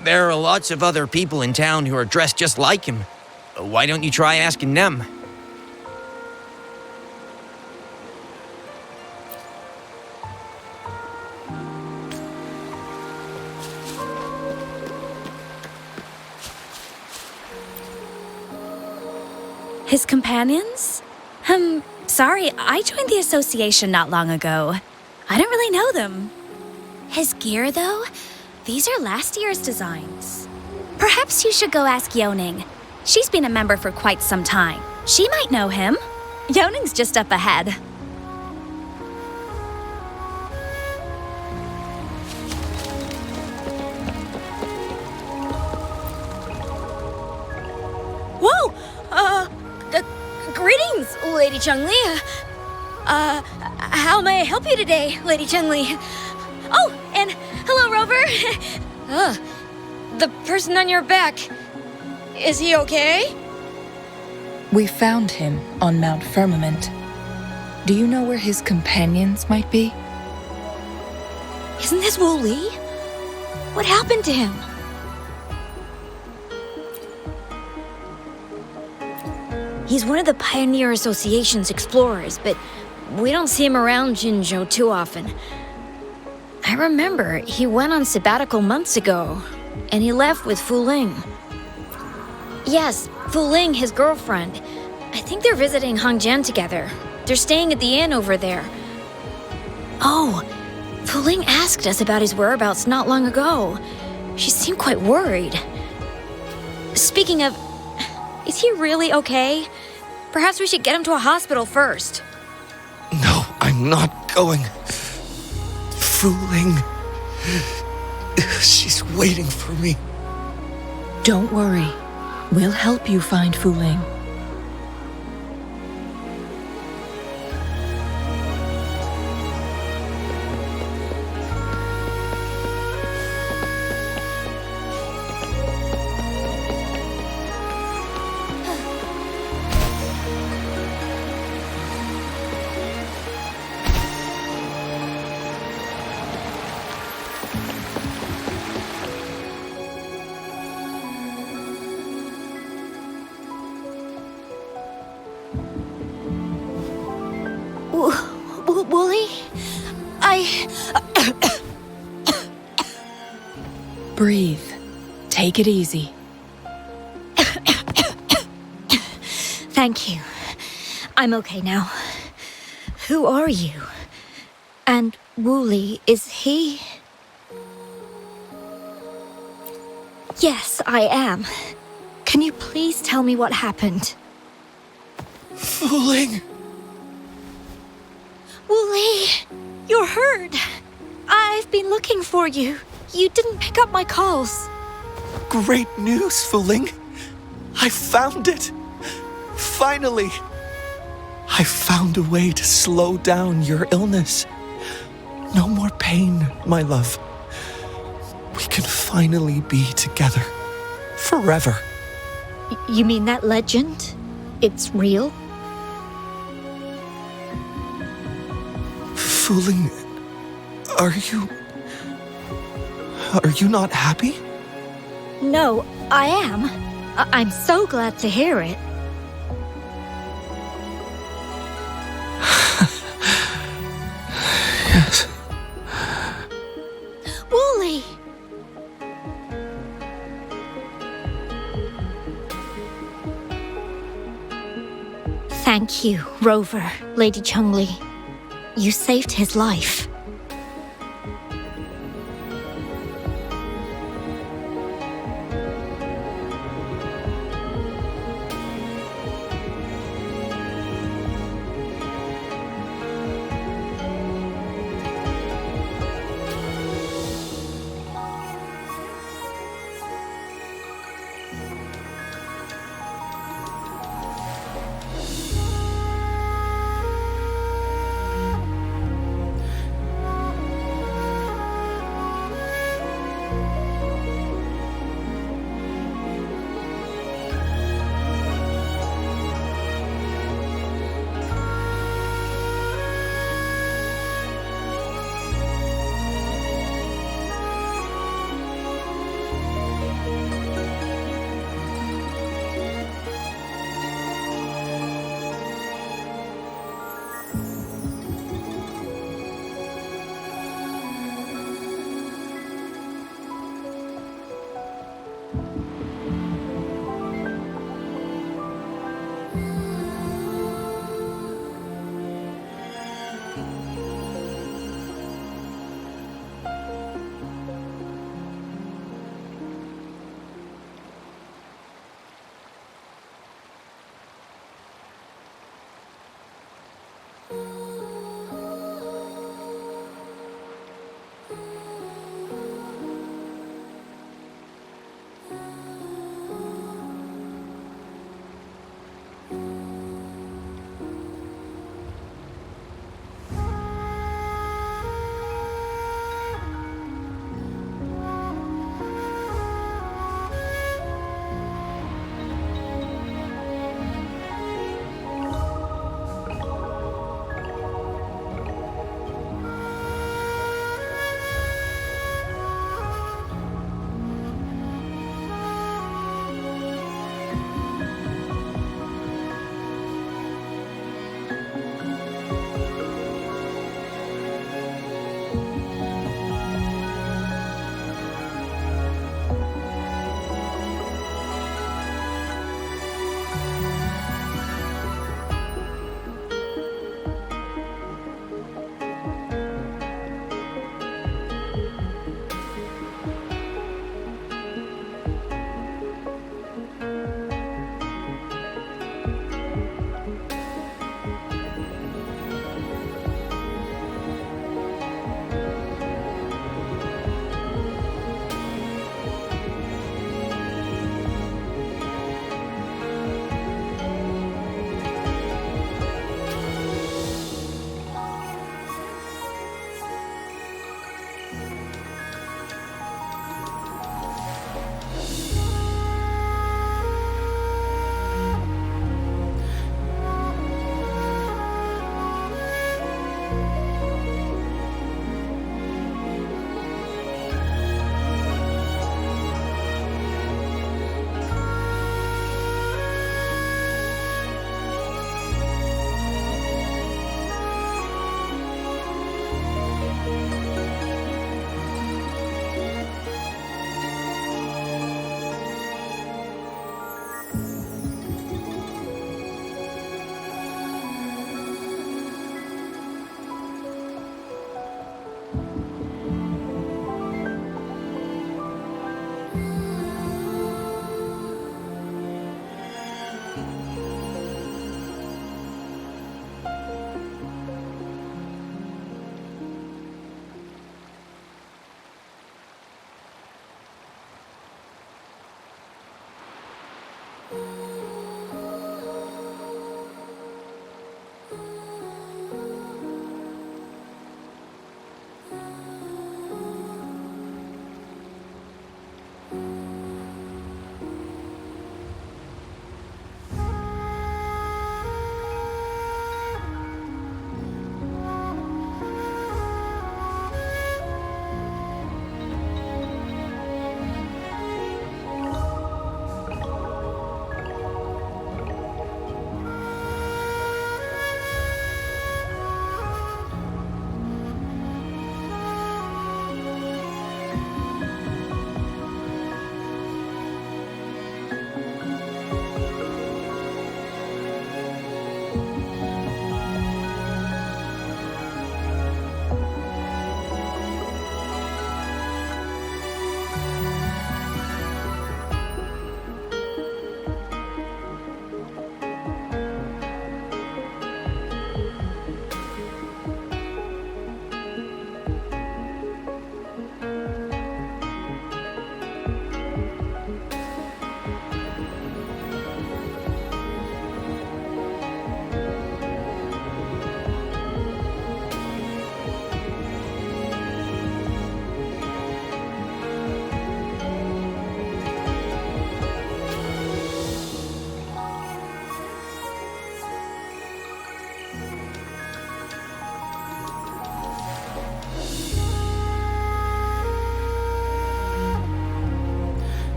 There are lots of other people in town who are dressed just like him. Why don't you try asking them? His companions? Sorry, I joined the association not long ago. I don't really know them. His gear, though? These are last year's designs. Perhaps you should go ask Yoning. She's been a member for quite some time. She might know him. Yoning's just up ahead. Whoa! Greetings, Lady Chungli. How may I help you today, Lady Chungli? Oh, and hello, Rover. The person on your back. Is he okay? We found him on Mount Firmament. Do you know where his companions might be? Isn't this Wu Li? What happened to him? He's one of the Pioneer Association's explorers, but we don't see him around Jinzhou too often. I remember he went on sabbatical months ago, and he left with Fu Ling. Yes, Fu Ling, his girlfriend. I think they're visiting Hongjian together. They're staying at the inn over there. Oh, Fu Ling asked us about his whereabouts not long ago. She seemed quite worried. Speaking of, is he really okay? Perhaps we should get him to a hospital first. No, I'm not going. Fu Ling. She's waiting for me. Don't worry. We'll help you find Fu Ling. Wooly, Breathe. Take it easy. Thank you. I'm okay now. Who are you? And Wooly, is he? Yes, I am. Can you please tell me what happened? Fooling! Wooly, you're hurt. I've been looking for you. You didn't pick up my calls. Great news, Fooling! I found it! Finally! I found a way to slow down your illness. No more pain, my love. We can finally be together. Forever. You mean that legend? It's real? Fooling, are you not happy? No, I am. I'm so glad to hear it. Yes. Wooly! Thank you, Rover, Lady Chungli. You saved his life.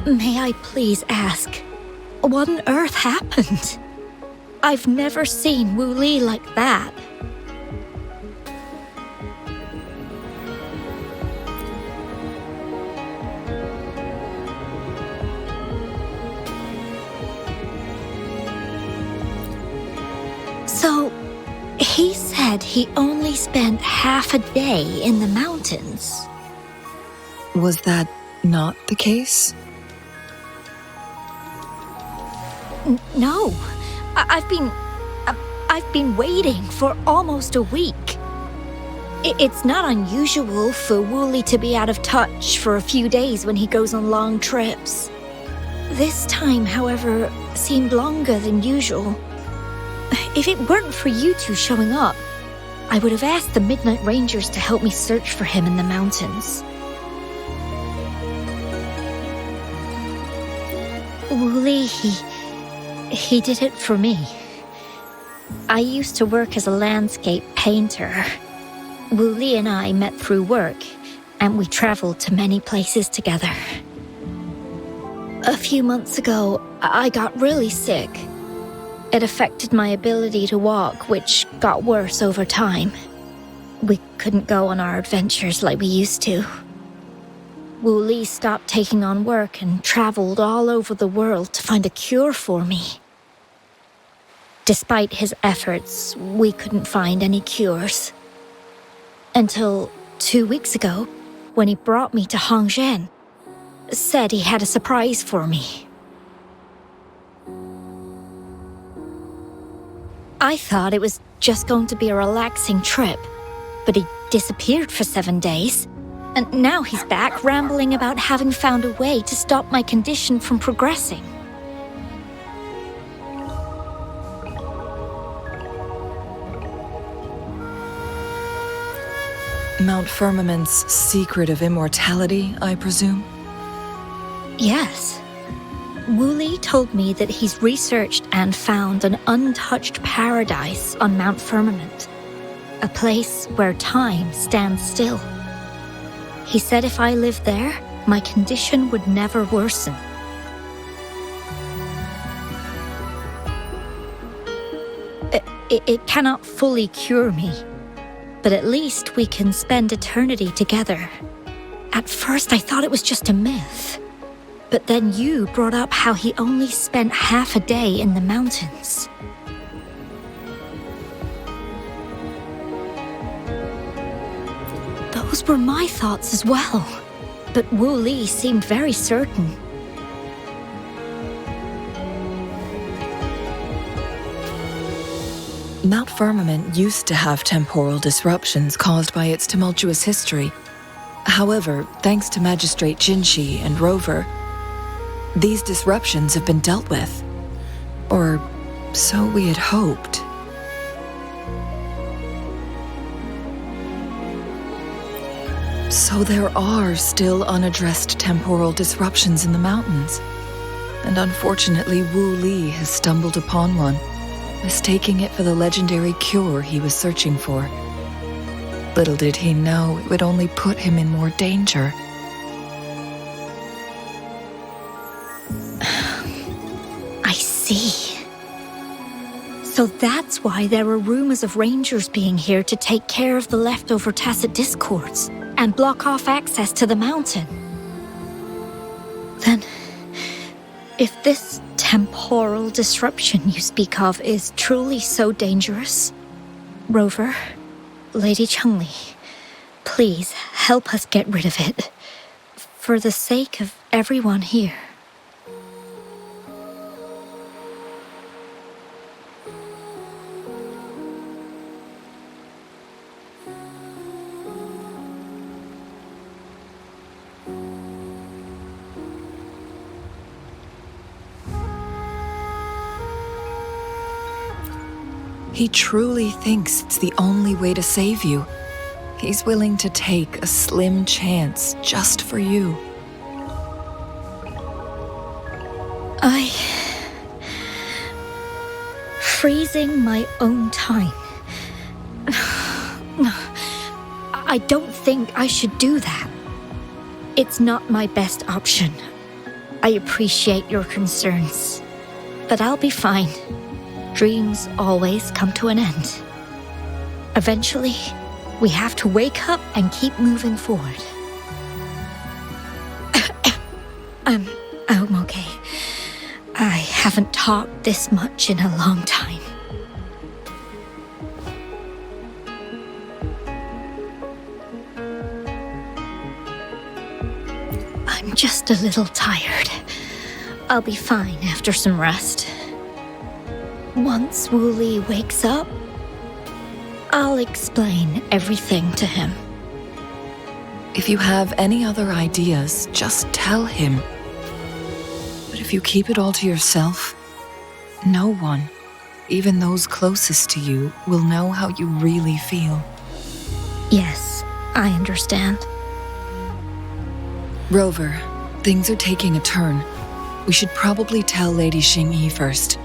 May I please ask, what on earth happened? I've never seen Wu Li like that. So, he said he only spent half a day in the mountains. Was that not the case? No, I've been waiting for almost a week. It's not unusual for Wu Li to be out of touch for a few days when he goes on long trips. This time, however, seemed longer than usual. If it weren't for you two showing up, I would have asked the Midnight Rangers to help me search for him in the mountains. Wu Li, he did it for me. I used to work as a landscape painter. Wu Li and I met through work, and we traveled to many places together. A few months ago, I got really sick. It affected my ability to walk, which got worse over time. We couldn't go on our adventures like we used to. Wu Li stopped taking on work and traveled all over the world to find a cure for me. Despite his efforts, we couldn't find any cures. Until 2 weeks ago, when he brought me to Hongzhen, said he had a surprise for me. I thought it was just going to be a relaxing trip, but he disappeared for 7 days. And now he's back rambling about having found a way to stop my condition from progressing. Mount Firmament's secret of immortality, I presume? Yes. Wu Li told me that he's researched and found an untouched paradise on Mount Firmament, a place where time stands still. He said if I lived there, my condition would never worsen. It cannot fully cure me, but at least we can spend eternity together. At first, I thought it was just a myth. But then you brought up how he only spent half a day in the mountains. Those were my thoughts as well. But Wu Li seemed very certain. Mount Firmament used to have temporal disruptions caused by its tumultuous history. However, thanks to Magistrate Jinshi and Rover, these disruptions have been dealt with. Or so we had hoped. So there are still unaddressed temporal disruptions in the mountains. And unfortunately, Wu Li has stumbled upon one, mistaking it for the legendary cure he was searching for. Little did he know it would only put him in more danger. I see. So that's why there are rumors of rangers being here to take care of the leftover tacit discords and block off access to the mountain. Then, if this temporal disruption you speak of is truly so dangerous, Rover, Lady Chengli, please help us get rid of it, for the sake of everyone here. He truly thinks it's the only way to save you. He's willing to take a slim chance just for you. Freezing my own time. I don't think I should do that. It's not my best option. I appreciate your concerns, but I'll be fine. Dreams always come to an end. Eventually, we have to wake up and keep moving forward. I'm okay. I haven't talked this much in a long time. I'm just a little tired. I'll be fine after some rest. Once Wooly wakes up, I'll explain everything to him. If you have any other ideas, just tell him. But if you keep it all to yourself, no one, even those closest to you, will know how you really feel. Yes, I understand. Rover, things are taking a turn. We should probably tell Lady Xingyi first.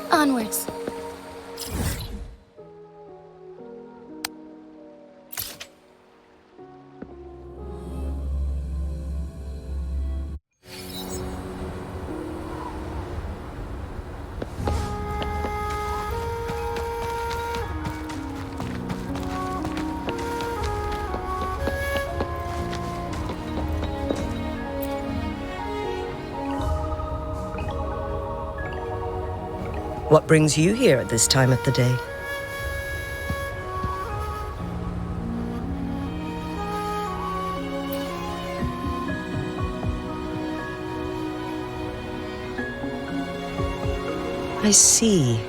Onwards. What brings you here at this time of the day? I see.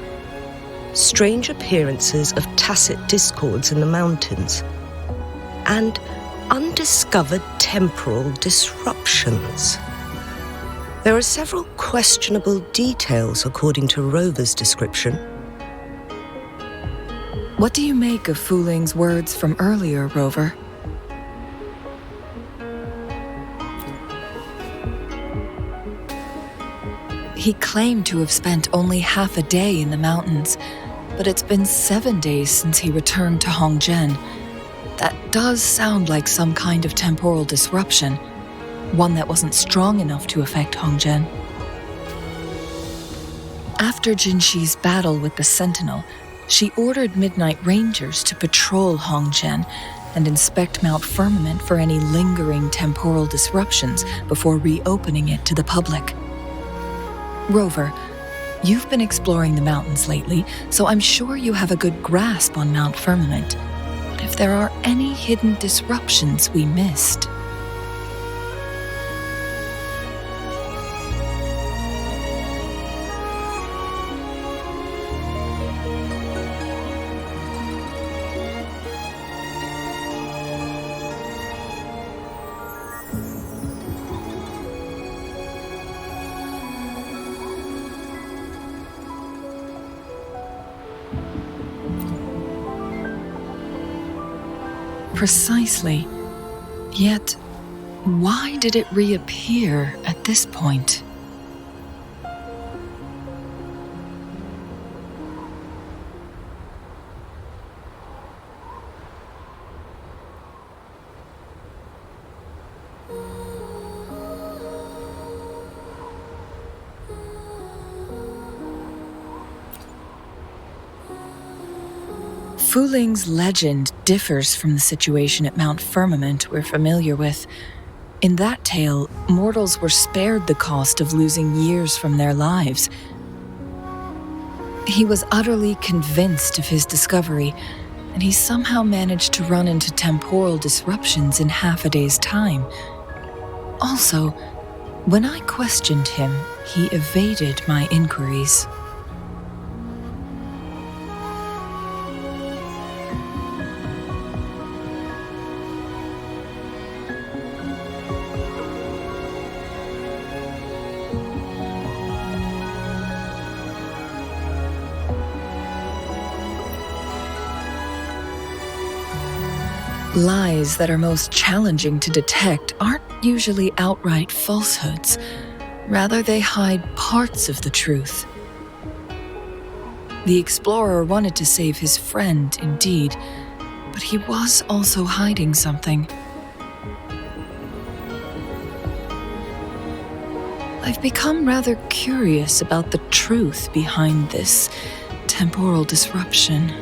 Strange appearances of tacit discords in the mountains, and undiscovered temporal disruptions. There are several questionable details according to Rover's description. What do you make of Fuling's words from earlier, Rover? He claimed to have spent only half a day in the mountains, but it's been 7 days since he returned to Hongzhen. That does sound like some kind of temporal disruption, one that wasn't strong enough to affect Hongzhen. After Jinxi's battle with the Sentinel, she ordered Midnight Rangers to patrol Hongzhen and inspect Mount Firmament for any lingering temporal disruptions before reopening it to the public. Rover, you've been exploring the mountains lately, so I'm sure you have a good grasp on Mount Firmament. But if there are any hidden disruptions we missed... Precisely. Yet, why did it reappear at this point? Fuling's legend differs from the situation at Mount Firmament we're familiar with. In that tale, mortals were spared the cost of losing years from their lives. He was utterly convinced of his discovery, and he somehow managed to run into temporal disruptions in half a day's time. Also, when I questioned him, he evaded my inquiries. Lies that are most challenging to detect aren't usually outright falsehoods. Rather, they hide parts of the truth. The explorer wanted to save his friend, indeed, but he was also hiding something. I've become rather curious about the truth behind this temporal disruption.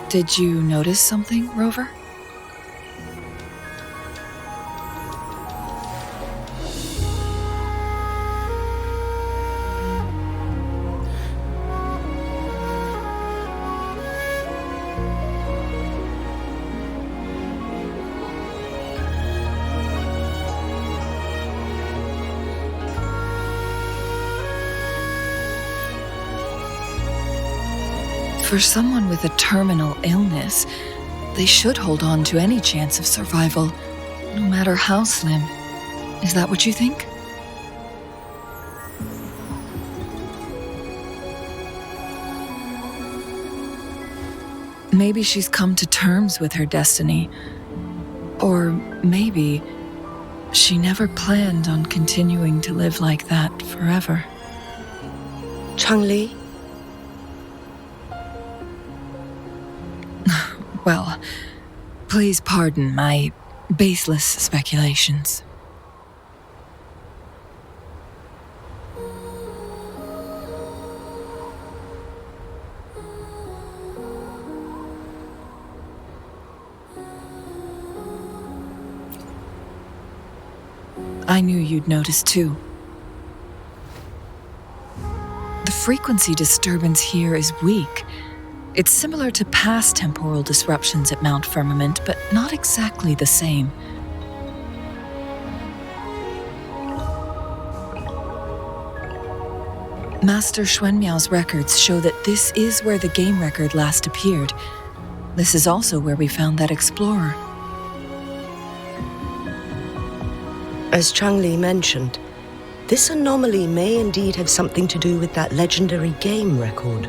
Did you notice something, Rover? For someone with a terminal illness, they should hold on to any chance of survival, no matter how slim. Is that what you think? Maybe she's come to terms with her destiny. Or maybe she never planned on continuing to live like that forever. Changli? Well, please pardon my baseless speculations. I knew you'd notice too. The frequency disturbance here is weak. It's similar to past temporal disruptions at Mount Firmament, but not exactly the same. Master Xuanmiao's records show that this is where the game record last appeared. This is also where we found that explorer. As Changli mentioned, this anomaly may indeed have something to do with that legendary game record.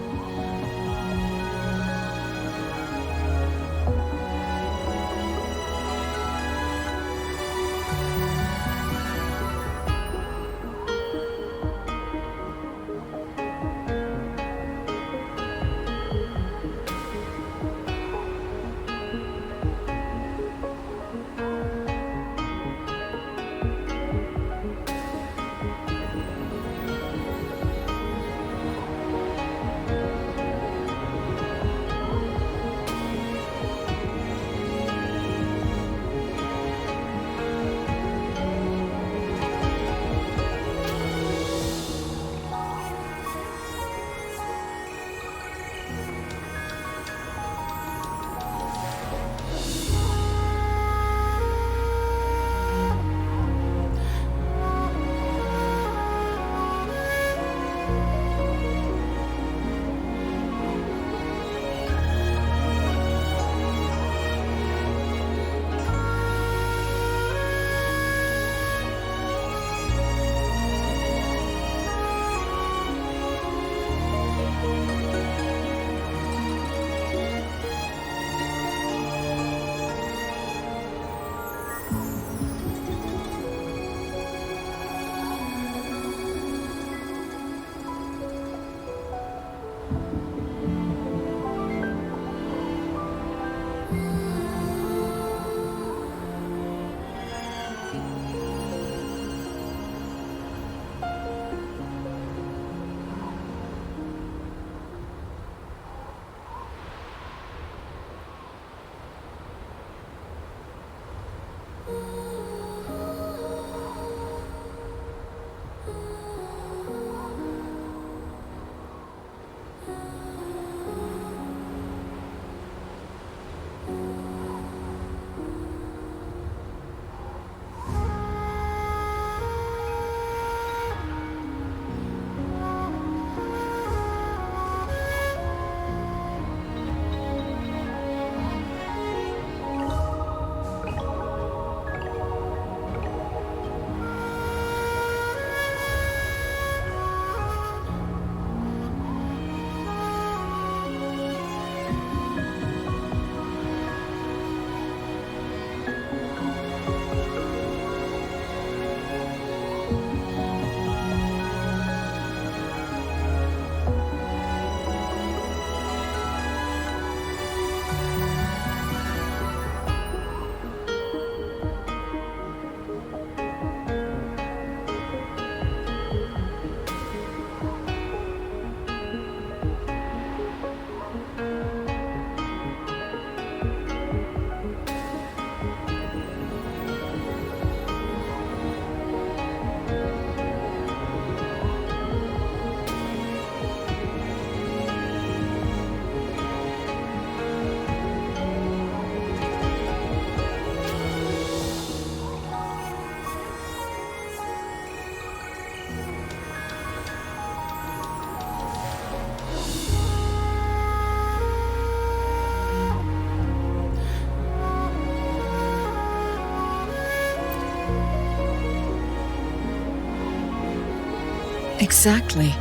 Exactly.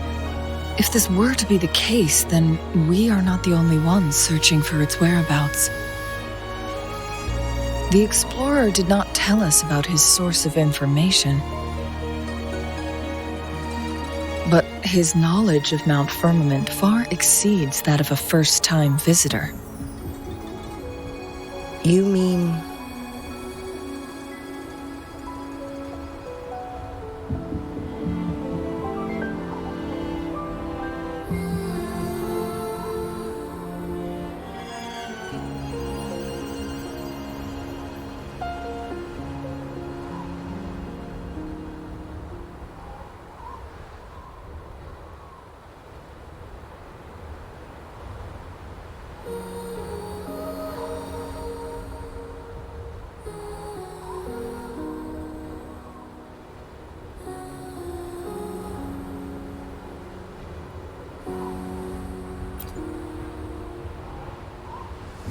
If this were to be the case, then we are not the only ones searching for its whereabouts. The explorer did not tell us about his source of information, but his knowledge of Mount Firmament far exceeds that of a first-time visitor. You mean...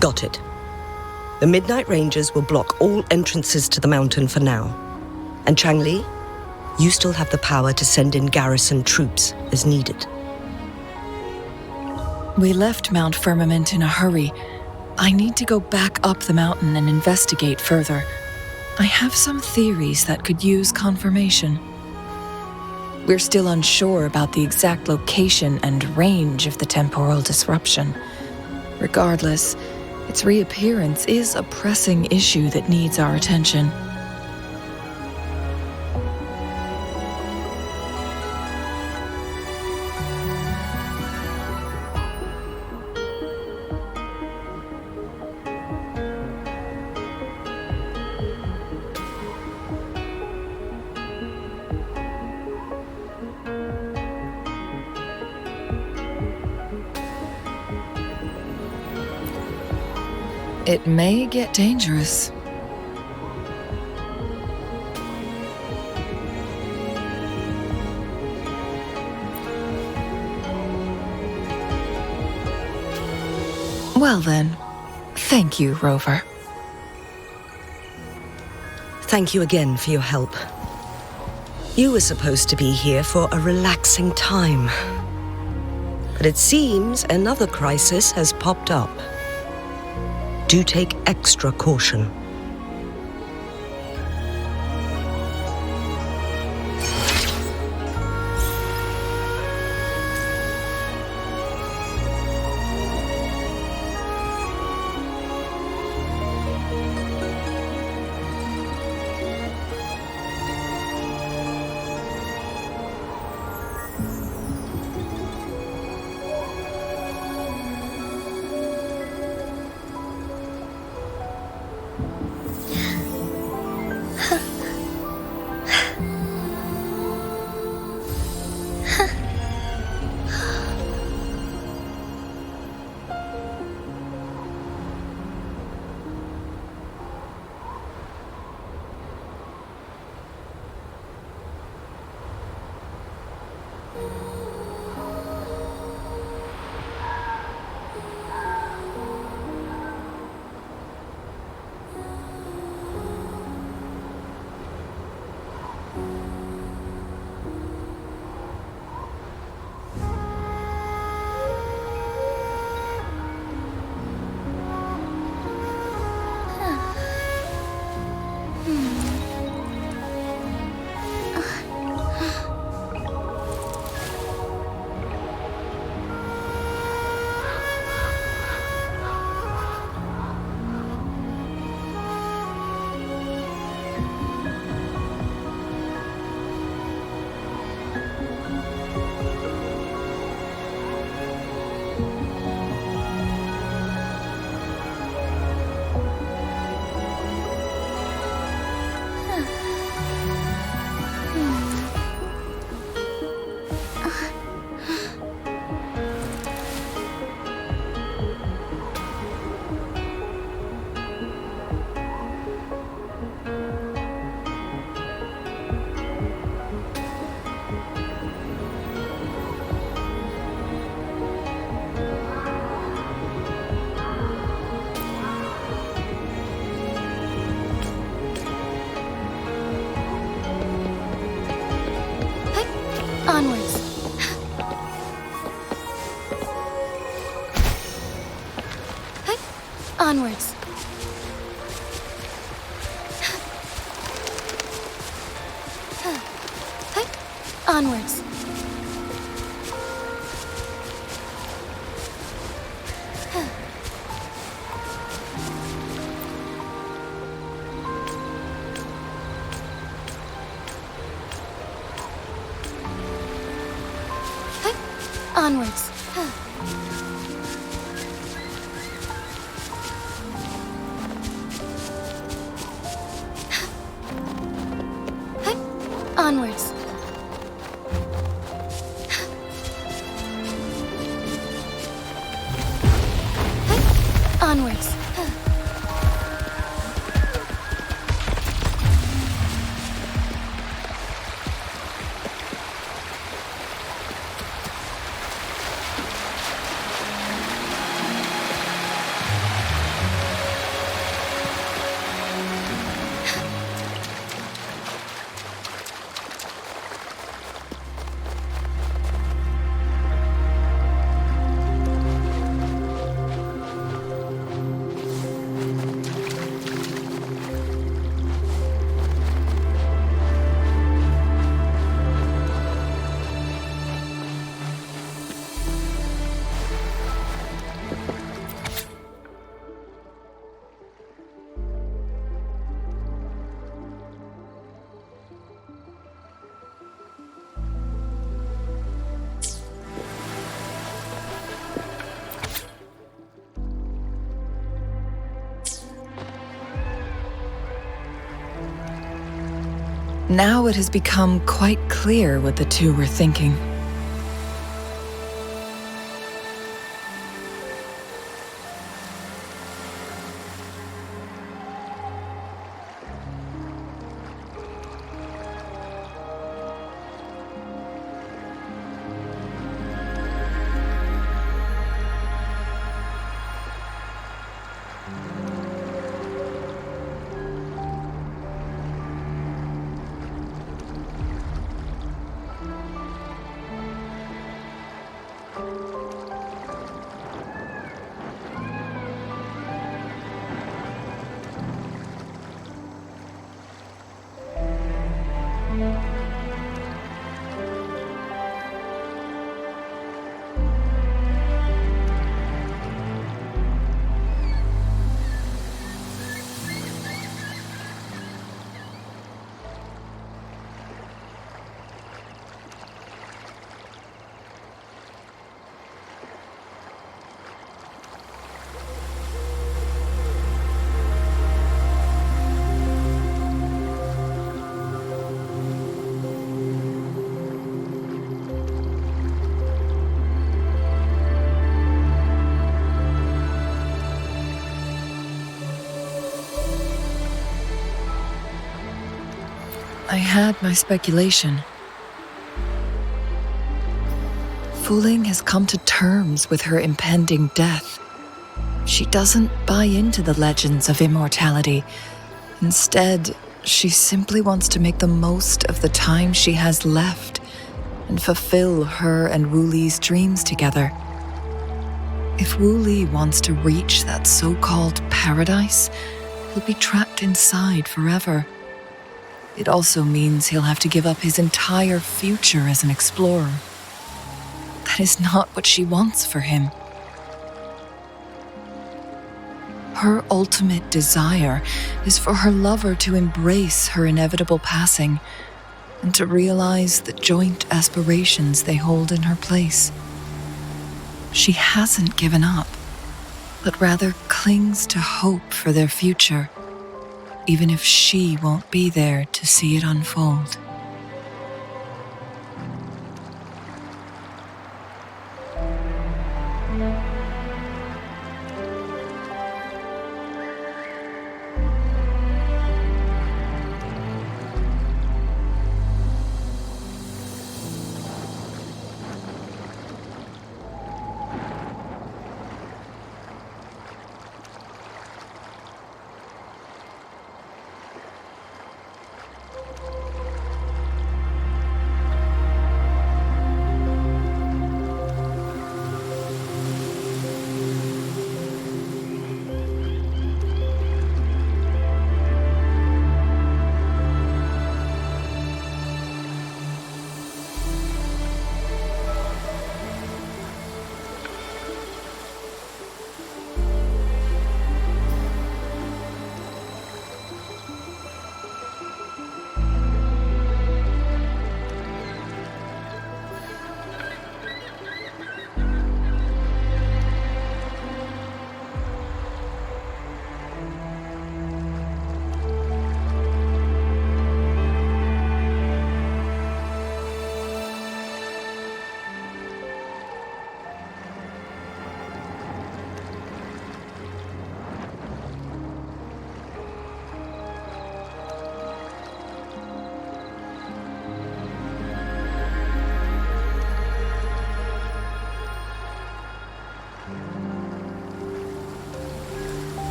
Got it. The Midnight Rangers will block all entrances to the mountain for now. And Changli, you still have the power to send in garrison troops as needed. We left Mount Firmament in a hurry. I need to go back up the mountain and investigate further. I have some theories that could use confirmation. We're still unsure about the exact location and range of the temporal disruption. Regardless, its reappearance is a pressing issue that needs our attention. It may get dangerous. Well then, thank you, Rover. Thank you again for your help. You were supposed to be here for a relaxing time. But it seems another crisis has popped up. Do take extra caution. Onwards. Onwards. Onwards. Onwards. Onwards. Now it has become quite clear what the two were thinking. I had my speculation. Fu Ling has come to terms with her impending death. She doesn't buy into the legends of immortality. Instead, she simply wants to make the most of the time she has left and fulfill her and Wu Li's dreams together. If Wu Li wants to reach that so-called paradise, he'll be trapped inside forever. It also means he'll have to give up his entire future as an explorer. That is not what she wants for him. Her ultimate desire is for her lover to embrace her inevitable passing and to realize the joint aspirations they hold in her place. She hasn't given up, but rather clings to hope for their future, even if she won't be there to see it unfold.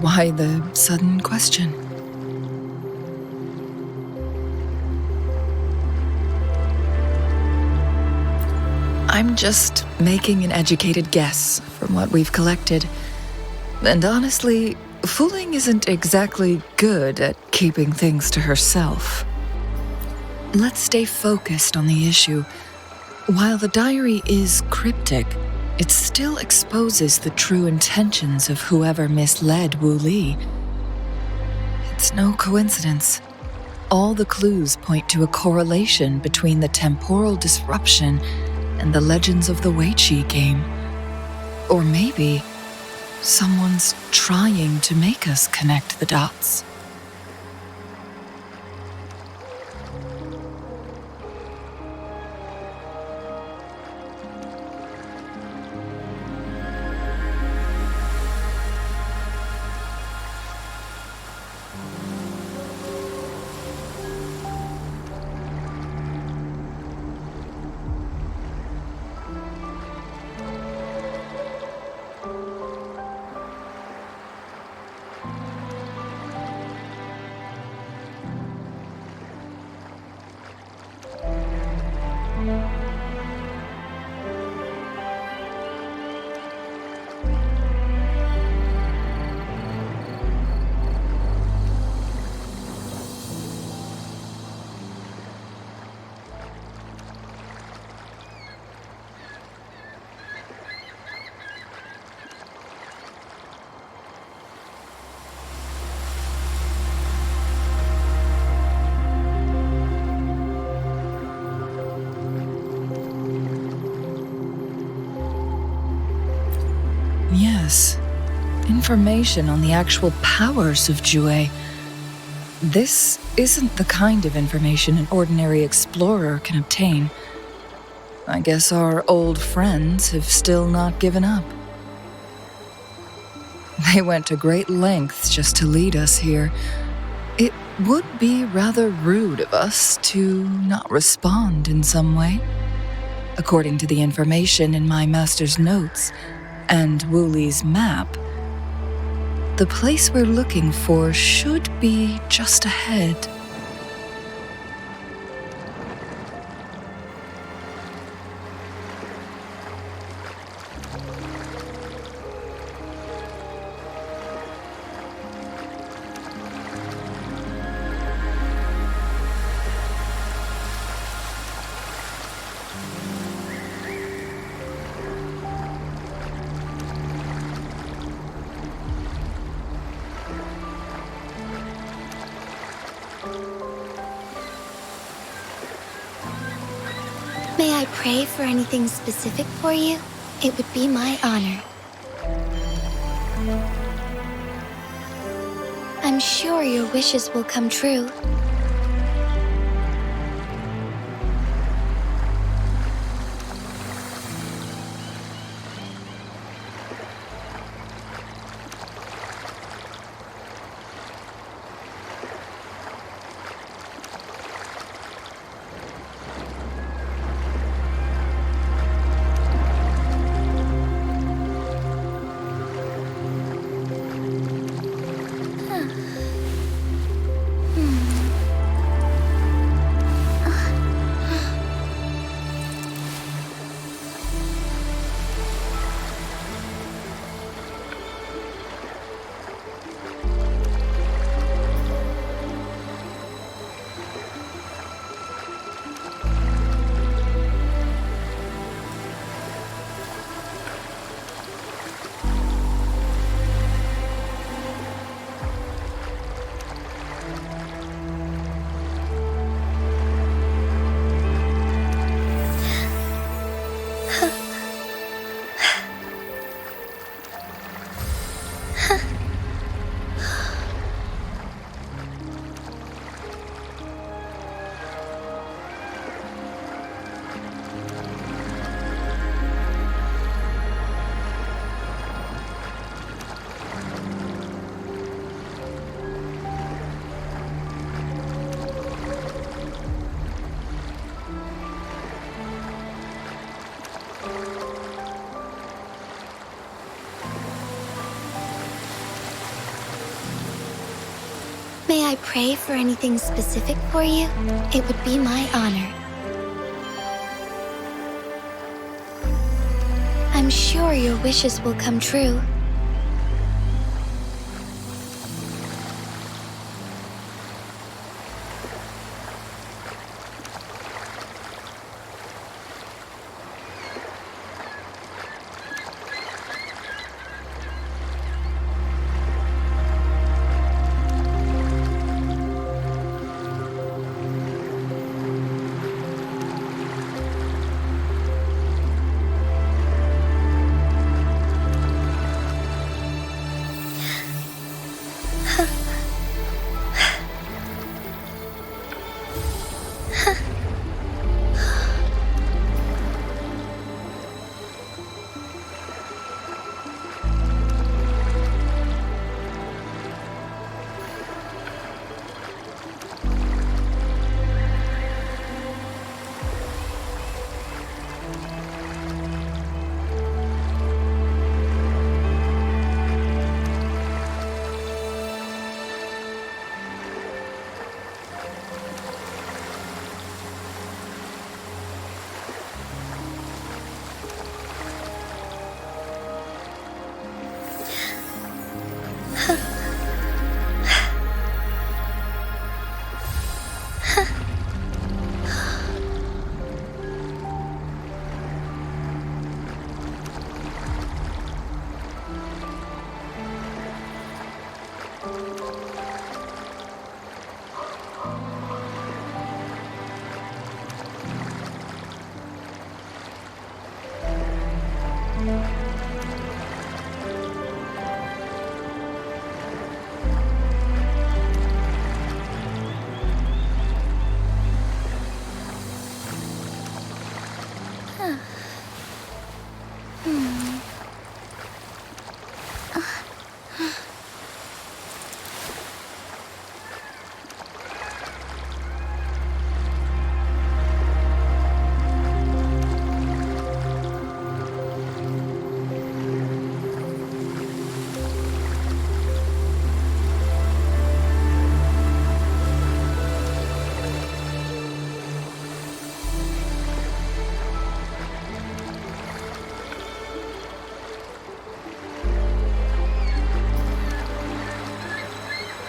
Why the sudden question? I'm just making an educated guess from what we've collected. And honestly, Fooling isn't exactly good at keeping things to herself. Let's stay focused on the issue. While the diary is cryptic, it still exposes the true intentions of whoever misled Wu Li. It's no coincidence. All the clues point to a correlation between the temporal disruption and the legends of the Weiqi game. Or maybe someone's trying to make us connect the dots. Yes, information on the actual powers of Jue. This isn't the kind of information an ordinary explorer can obtain. I guess our old friends have still not given up. They went to great lengths just to lead us here. It would be rather rude of us to not respond in some way. According to the information in my master's notes, and Wu Li's map, the place we're looking for should be just ahead. May I pray for anything specific for you? It would be my honor. I'm sure your wishes will come true. pray for anything specific for you, it would be my honor. I'm sure your wishes will come true.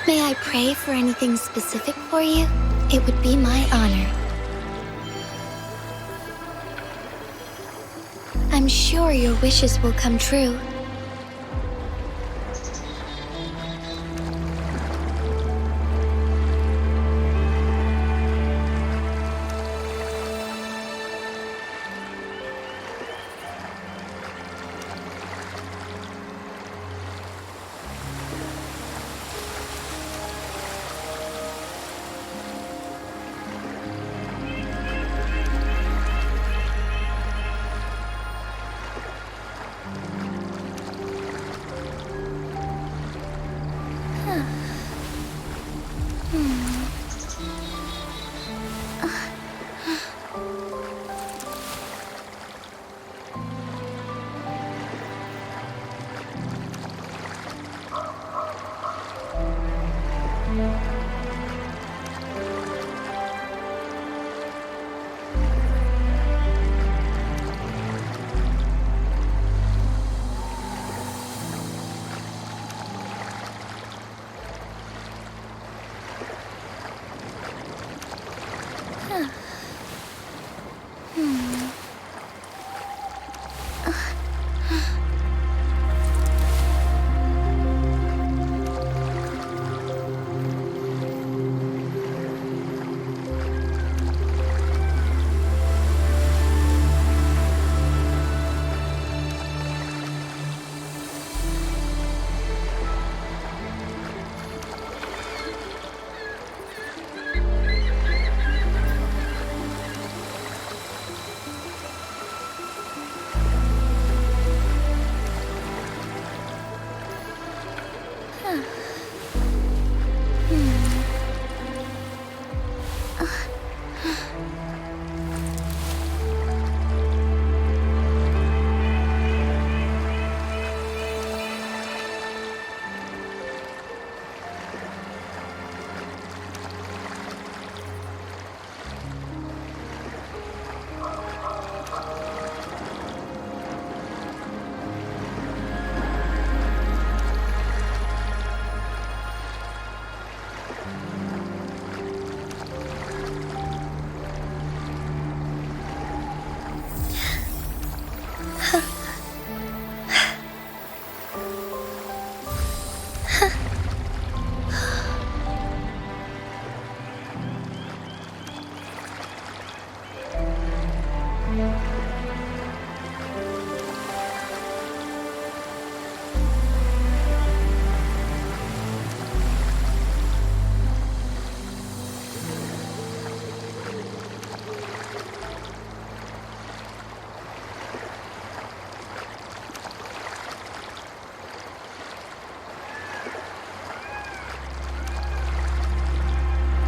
May I pray for anything specific for you? It would be my honor. I'm sure your wishes will come true.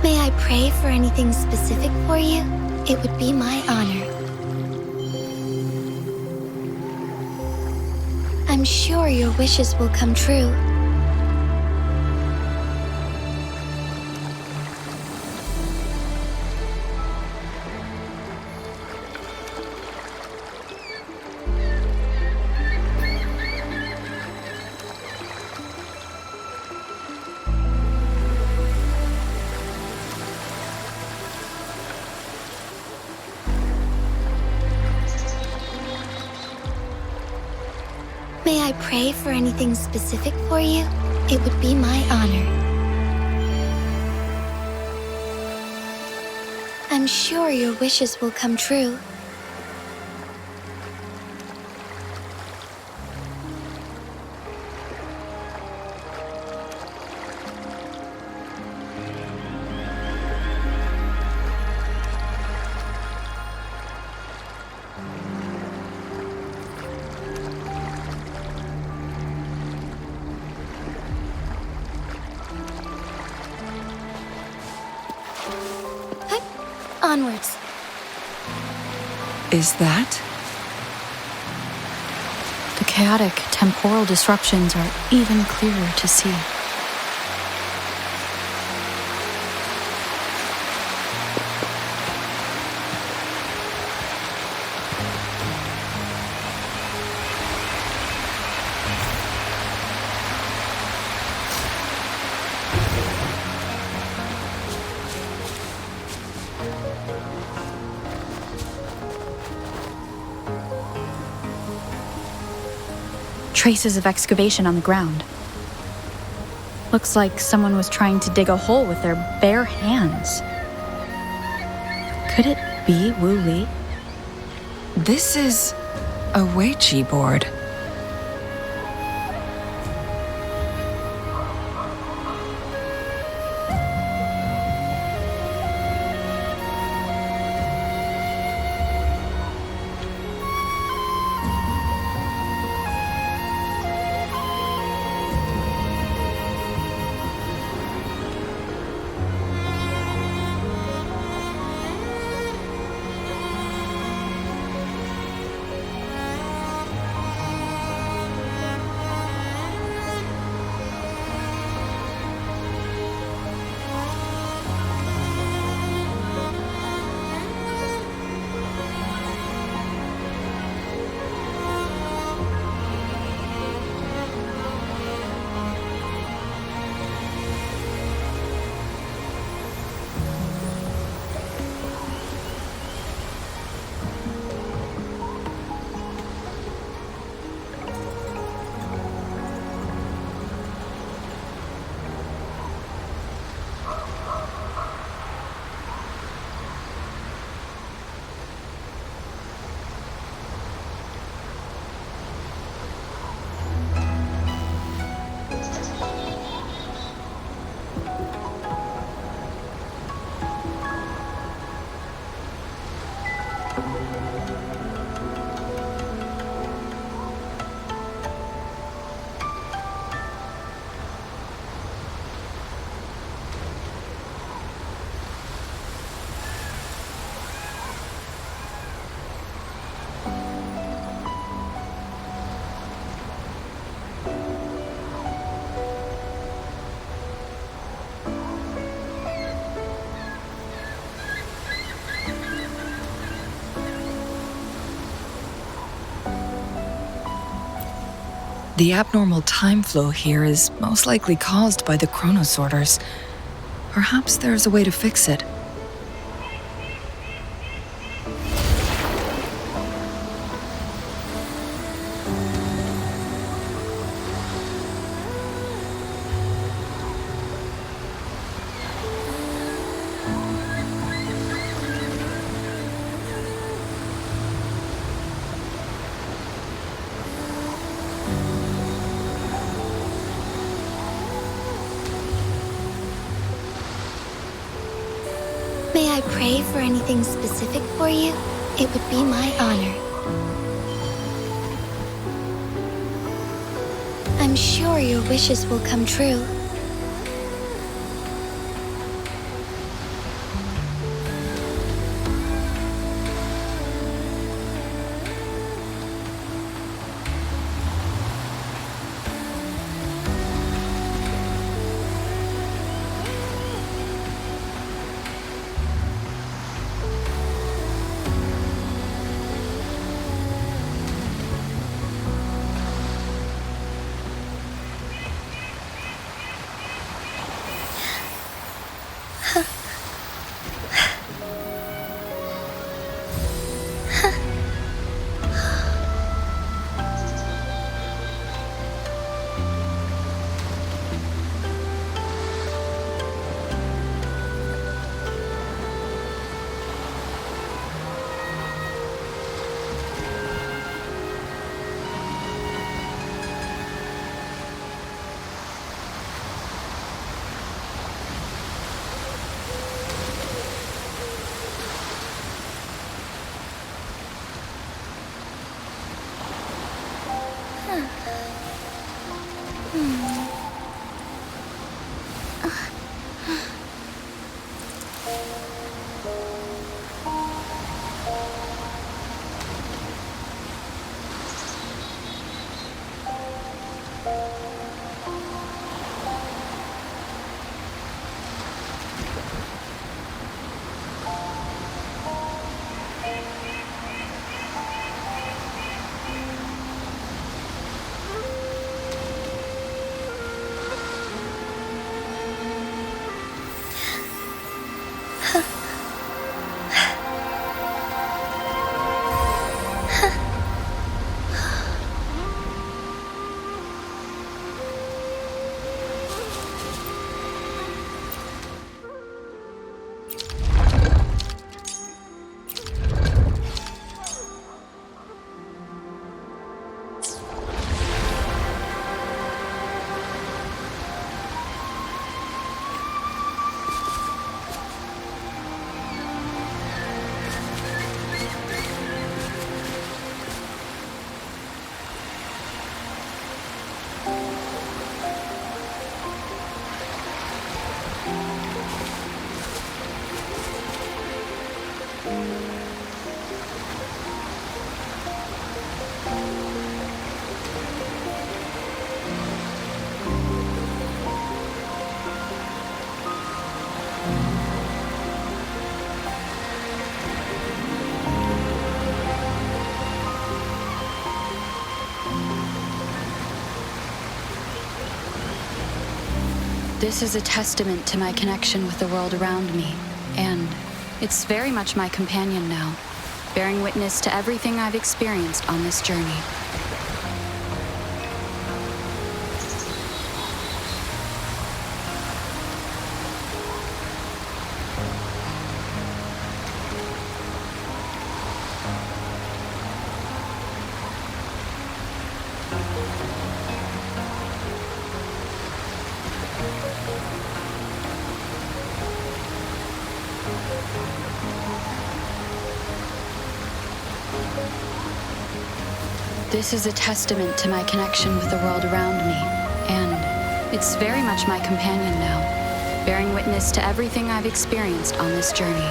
May I pray for anything specific for you? It would be my honor. I'm sure your wishes will come true. May I pray for anything specific for you? It would be my honor. I'm sure your wishes will come true. Onwards. Is that? The chaotic temporal disruptions are even clearer to see. Traces of excavation on the ground. Looks like someone was trying to dig a hole with their bare hands. Could it be Wu Li? This is a Weiqi board. The abnormal time flow here is most likely caused by the chronosorters. Perhaps there's a way to fix it. pray for anything specific for you, it would be my honor. I'm sure your wishes will come true. This is a testament to my connection with the world around me, and it's very much my companion now, bearing witness to everything I've experienced on this journey. This is a testament to my connection with the world around me, and it's very much my companion now, bearing witness to everything I've experienced on this journey.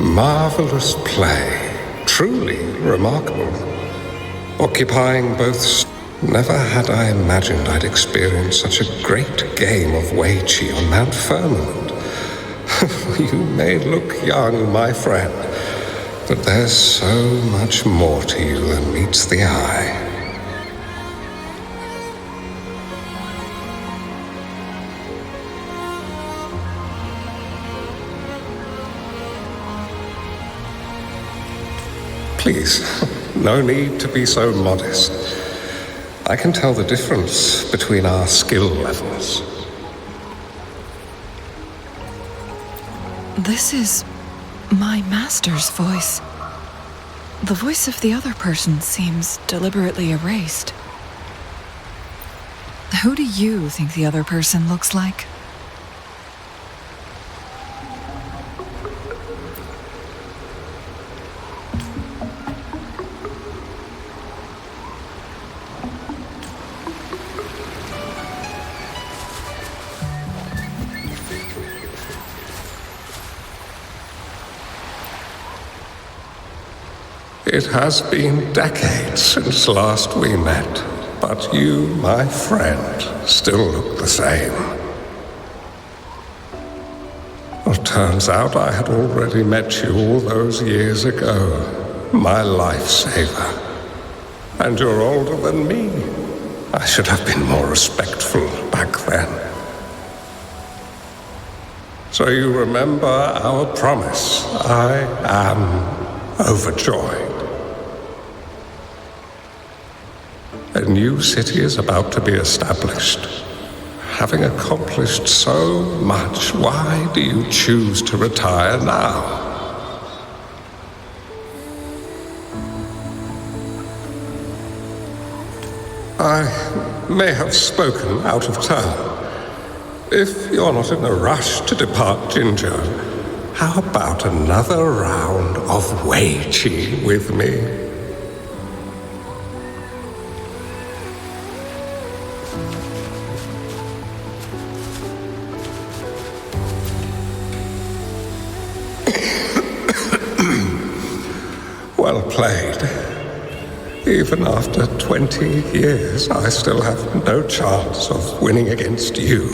Marvelous play, truly remarkable. Occupying both. Never had I imagined I'd experience such a great game of Wei Qi on Mount Firmament. You may look young, my friend, but there's so much more to you than meets the eye. Please, no need to be so modest. I can tell the difference between our skill levels. This is my master's voice. The voice of the other person seems deliberately erased. Who do you think the other person looks like? It has been decades since last we met, but you, my friend, still look the same. Well, turns out I had already met you all those years ago, my lifesaver. And you're older than me. I should have been more respectful back then. So you remember our promise. I am overjoyed. A new city is about to be established. Having accomplished so much, why do you choose to retire now? I may have spoken out of turn. If you're not in a rush to depart Jinzhou, how about another round of Wei Qi with me? Well played. Even after 20 years, I still have no chance of winning against you.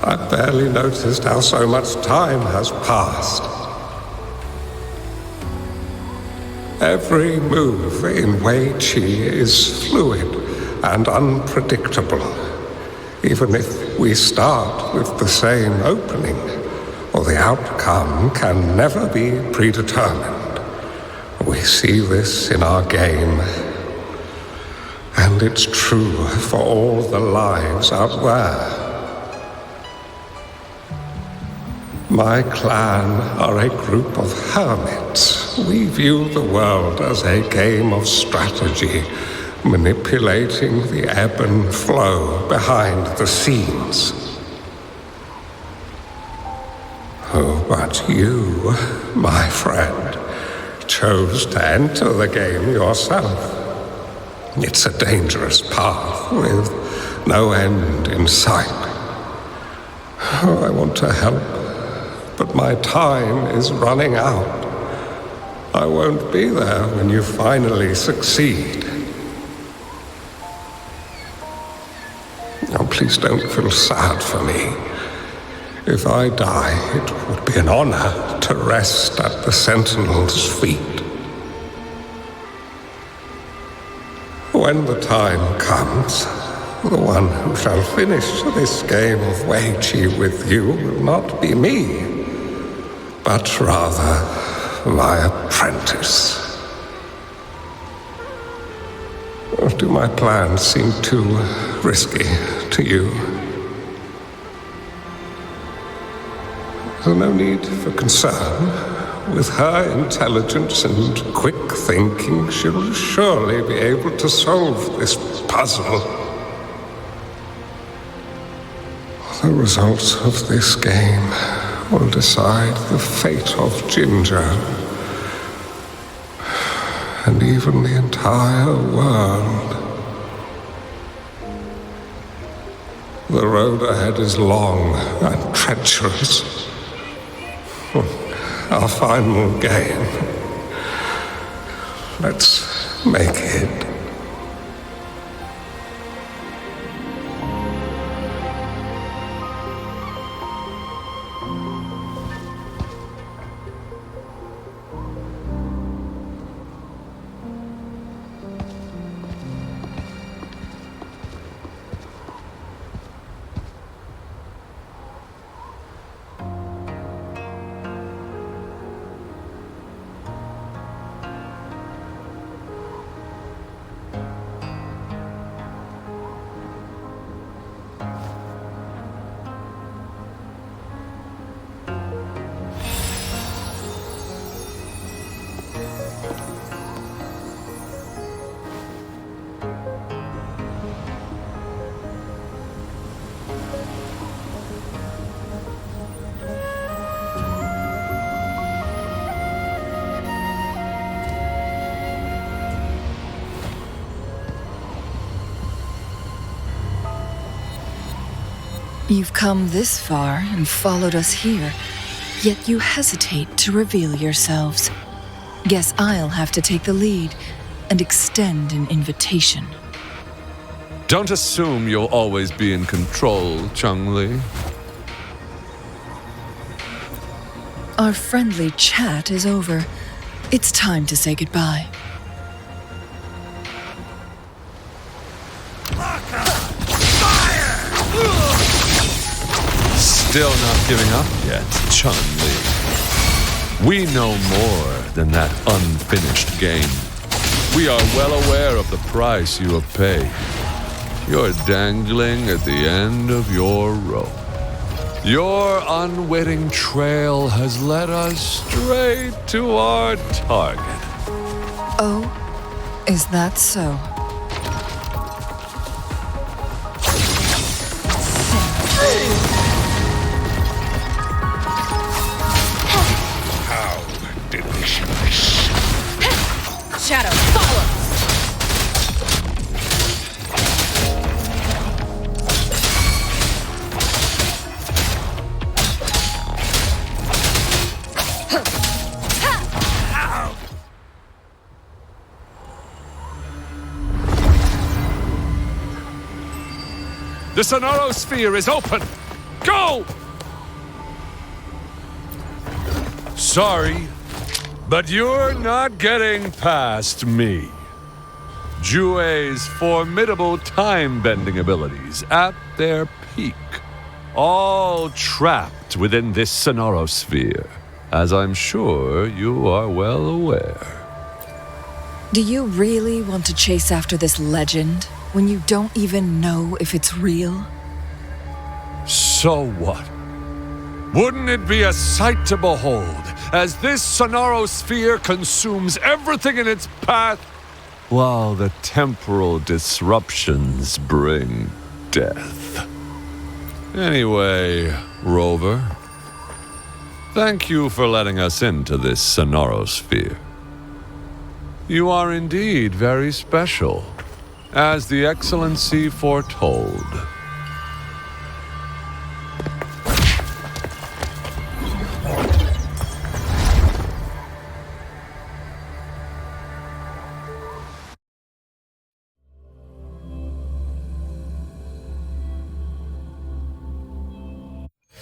I barely noticed how so much time has passed. Every move in Wei Qi is fluid and unpredictable. Even if we start with the same opening, or the outcome can never be predetermined. We see this in our game, and it's true for all the lives out there. My clan are a group of hermits. We view the world as a game of strategy, manipulating the ebb and flow behind the scenes. Oh, but you, my friend, chose to enter the game yourself. It's a dangerous path with no end in sight. Oh, I want to help, but my time is running out. I won't be there when you finally succeed. Oh, please don't feel sad for me. If I die, it would be an honor to rest at the Sentinel's feet. When the time comes, the one who shall finish this game of Wei Qi with you will not be me, but rather my apprentice. Or do my plans seem too risky to you? There's no need for concern. With her intelligence and quick thinking, she'll surely be able to solve this puzzle. The results of this game will decide the fate of Jinzhou, and even the entire world. The road ahead is long and treacherous. Our final game. Let's make it. You've come this far and followed us here, yet you hesitate to reveal yourselves. Guess I'll have to take the lead and extend an invitation. Don't assume you'll always be in control, Chung-Li. Our friendly chat is over. It's time to say goodbye. Still not giving up yet, Chung-Li. We know more than that unfinished game. We are well aware of the price you have paid. You're dangling at the end of your rope. Your unwitting trail has led us straight to our target. Oh, is that so? How delicious. Shadow, follow! The Sonoro Sphere is open! Go! Sorry, but you're not getting past me. Jue's formidable time-bending abilities at their peak, all trapped within this Sonoro Sphere, as I'm sure you are well aware. Do you really want to chase after this legend when you don't even know if it's real? So what? Wouldn't it be a sight to behold as this Sonoro Sphere consumes everything in its path while the temporal disruptions bring death? Anyway, Rover, thank you for letting us into this Sonoro Sphere. You are indeed very special, as the Excellency foretold.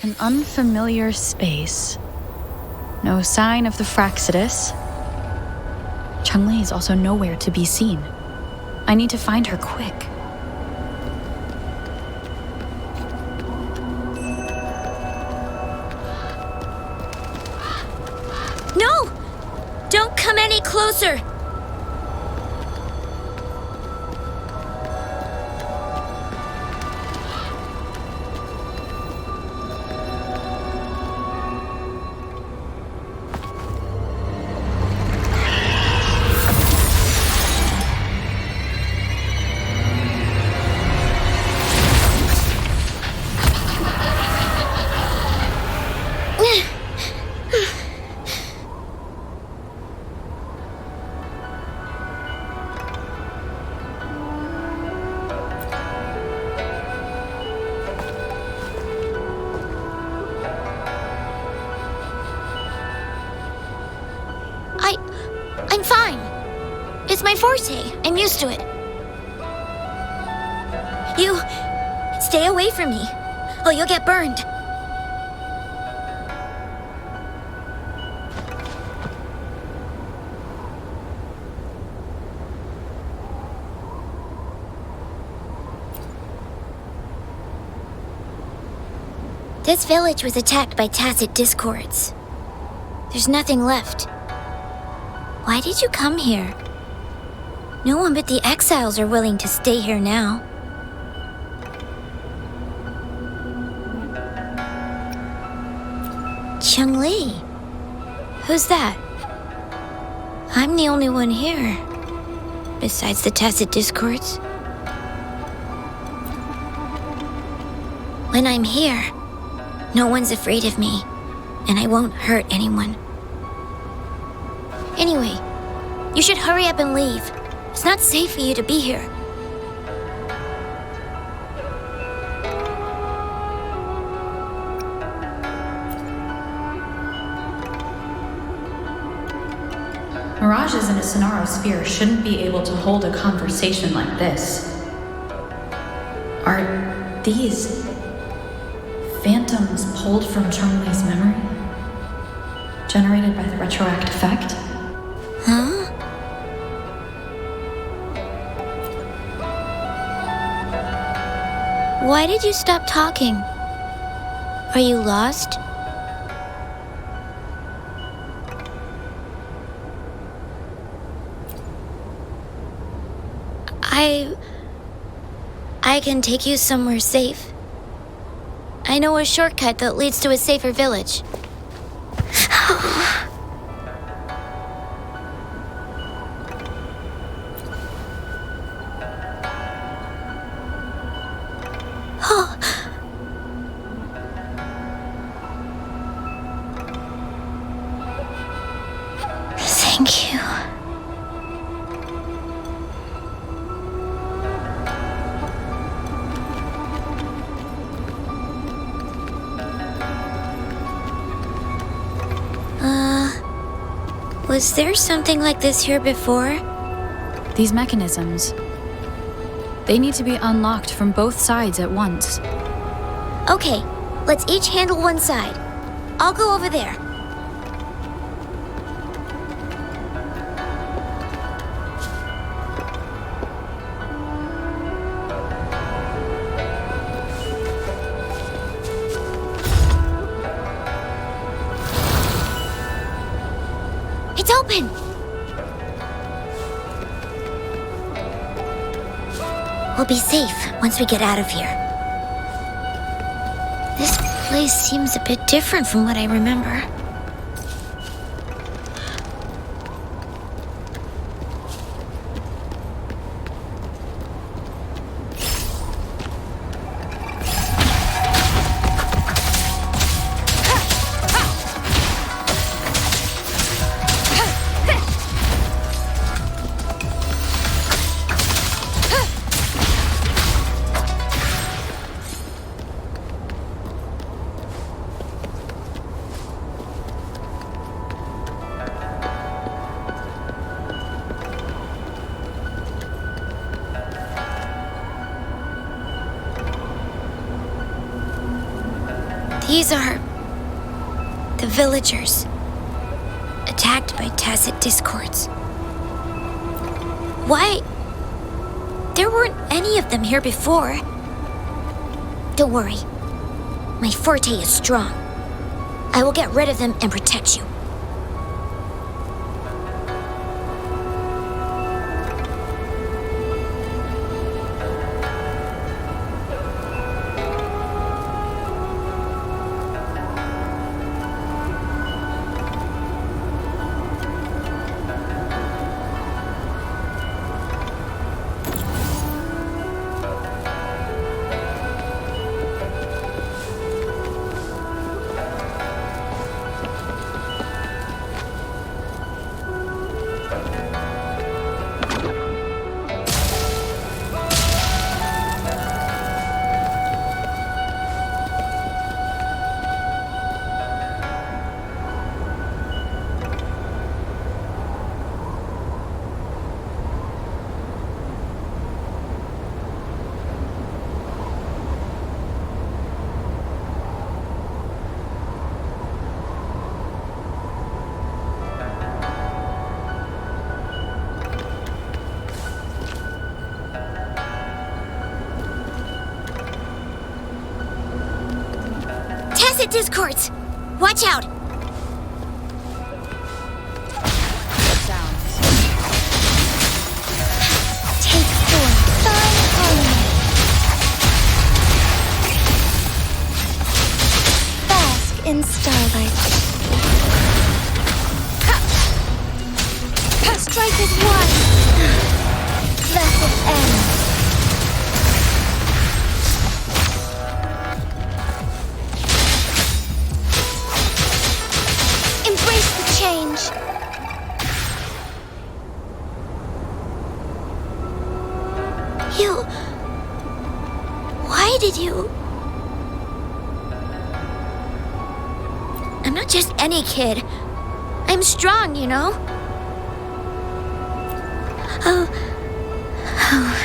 An unfamiliar space. No sign of the Fraxidus. Chung-Li is also nowhere to be seen. I need to find her quick. No! Don't come any closer! I'm fine. It's my forte. I'm used to it. You stay away from me, or you'll get burned. This village was attacked by tacit discords. There's nothing left. Why did you come here? No one but the exiles are willing to stay here now. Chung-Li? Who's that? I'm the only one here, besides the tacit discords. When I'm here, no one's afraid of me, and I won't hurt anyone. Anyway, you should hurry up and leave. It's not safe for you to be here. Mirages in a Sonaro sphere shouldn't be able to hold a conversation like this. Are these phantoms pulled from Chong-Li's memory? Generated by the retroact effect? Huh? Why did you stop talking? Are you lost? I can take you somewhere safe. I know a shortcut that leads to a safer village. Oh. Thank you. Was there something like this here before? These mechanisms. They need to be unlocked from both sides at once. Okay, let's each handle one side. I'll go over there. It's open! We'll be safe once we get out of here. This place seems a bit different from what I remember. These are the villagers, attacked by tacit discords. Why? There weren't any of them here before. Don't worry. My forte is strong. I will get rid of them and protect you. Tacit discords! Watch out! Take form, fine harmony. Bask in starlight. Strike as one. Blessed end. Change. Why did you? I'm not just any kid. I'm strong, you know? Oh. Oh.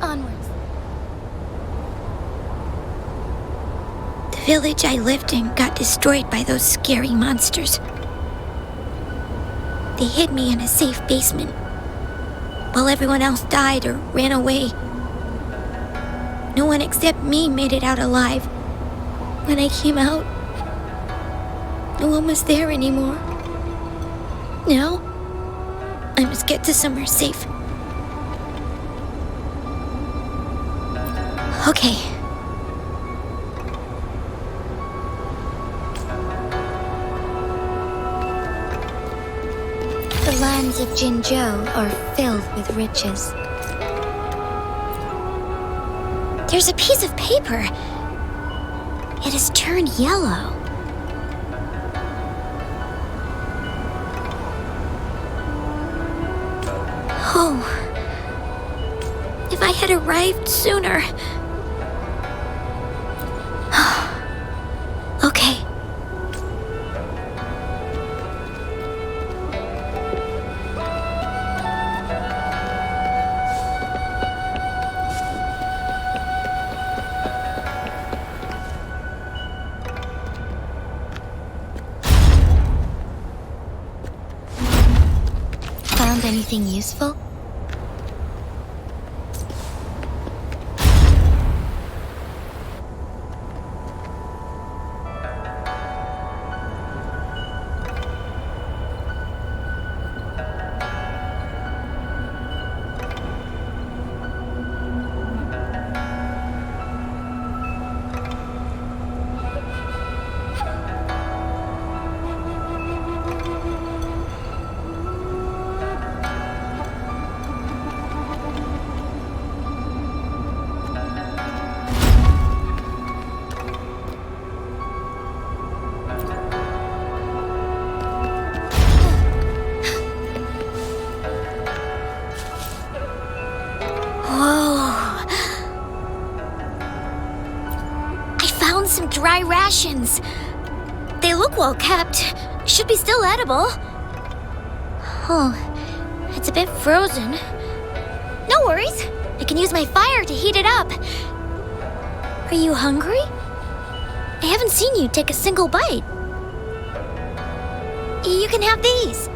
Onwards. The village I lived in got destroyed by those scary monsters. They hid me in a safe basement, while everyone else died or ran away. No one except me made it out alive. When I came out, no one was there anymore. Now, I must get to somewhere safe. Okay. The lands of Jinzhou are filled with riches. There's a piece of paper. It has turned yellow. Oh. If I had arrived sooner. Okay. Found anything useful? Some dry rations. They look well kept. Should be still edible. Oh, it's a bit frozen. No worries. I can use my fire to heat it up. Are you hungry? I haven't seen you take a single bite. You can have these.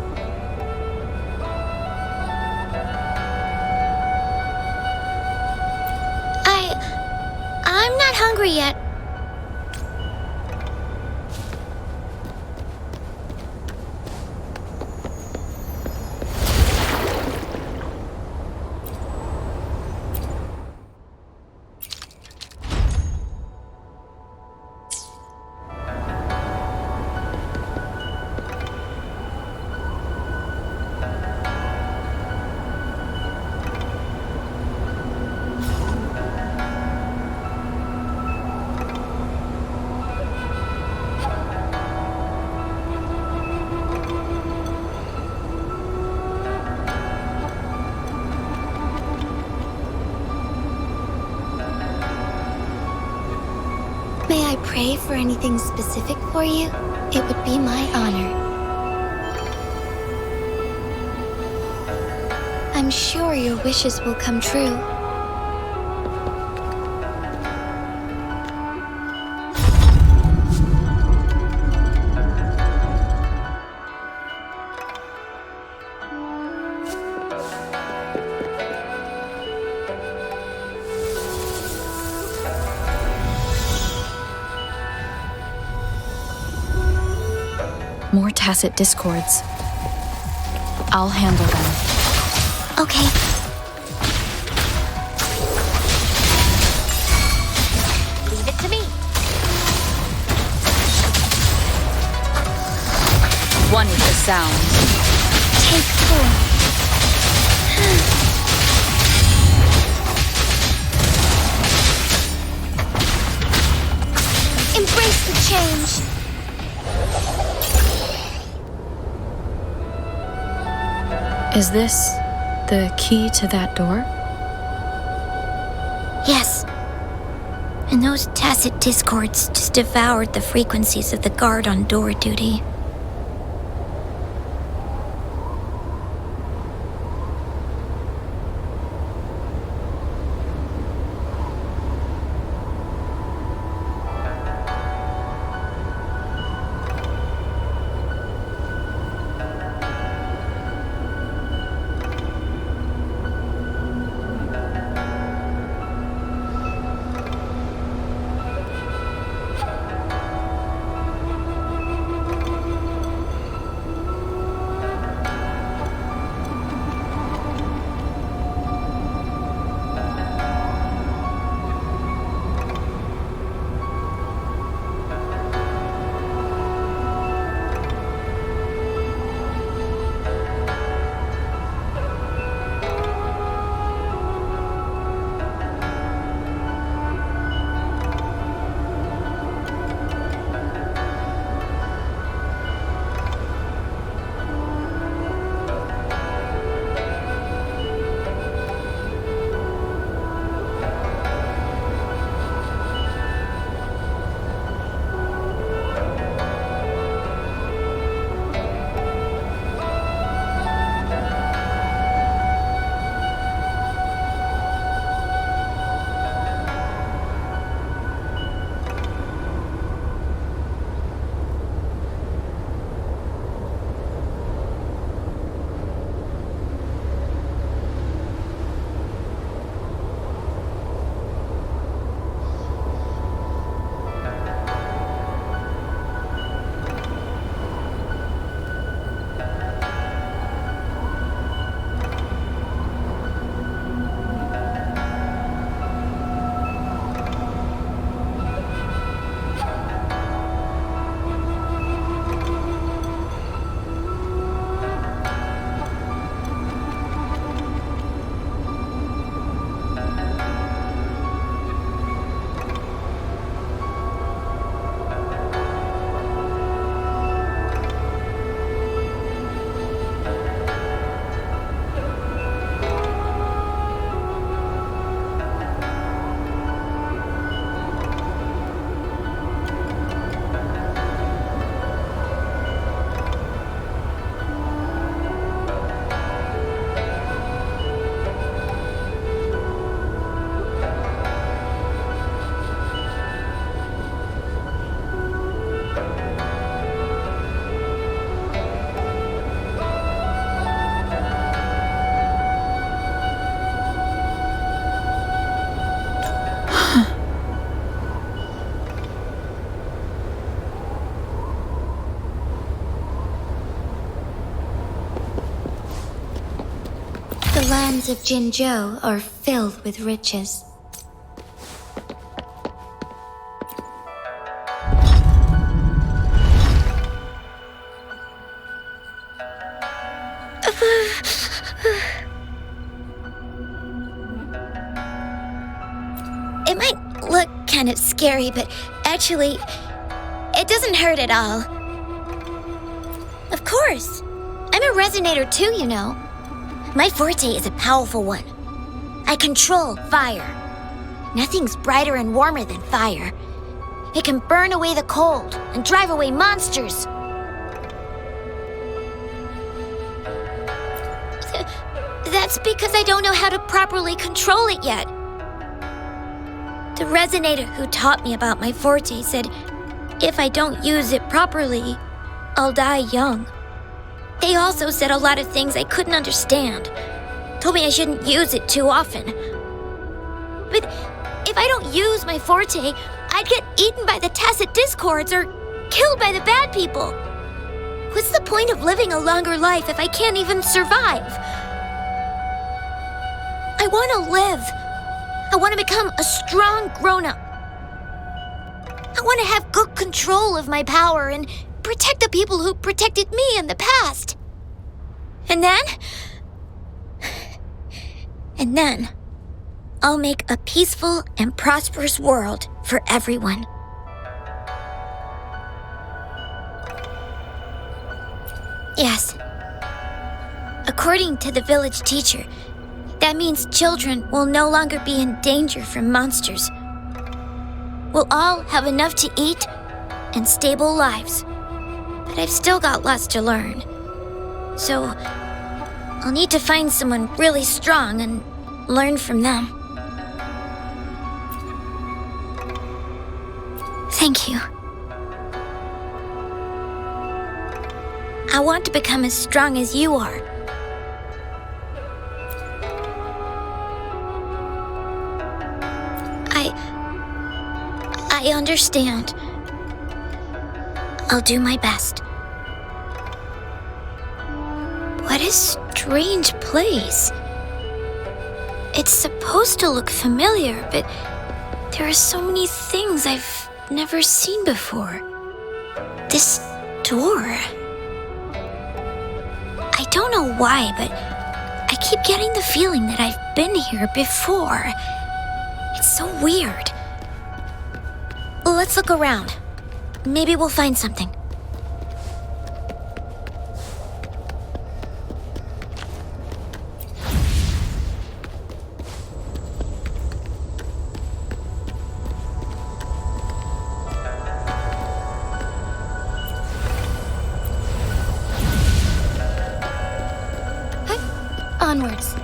I'm not hungry yet. May I pray for anything specific for you? It would be my honor. I'm sure your wishes will come true. More tacit discords. I'll handle them. Okay. Leave it to me. One with the sounds. Take 4. Embrace the change. Is this the key to that door? Yes. And those tacit discords just devoured the frequencies of the guard on door duty. The lands of Jinzhou are filled with riches. It might look kind of scary, but actually, it doesn't hurt at all. Of course. I'm a resonator too, you know. My forte is a powerful one. I control fire. Nothing's brighter and warmer than fire. It can burn away the cold and drive away monsters. That's because I don't know how to properly control it yet. The resonator who taught me about my forte said if I don't use it properly, I'll die young. They also said a lot of things I couldn't understand. Told me I shouldn't use it too often. But if I don't use my forte, I'd get eaten by the tacit discords or killed by the bad people. What's the point of living a longer life if I can't even survive? I want to live. I want to become a strong grown-up. I want to have good control of my power and protect the people who protected me in the past. And then, I'll make a peaceful and prosperous world for everyone. Yes. According to the village teacher, that means children will no longer be in danger from monsters. We'll all have enough to eat and stable lives. But I've still got lots to learn. So, I'll need to find someone really strong and learn from them. Thank you. I want to become as strong as you are. I understand. I'll do my best. What a strange place. It's supposed to look familiar, but there are so many things I've never seen before. This door. I don't know why, but I keep getting the feeling that I've been here before. It's so weird. Let's look around. Maybe we'll find something. Onwards.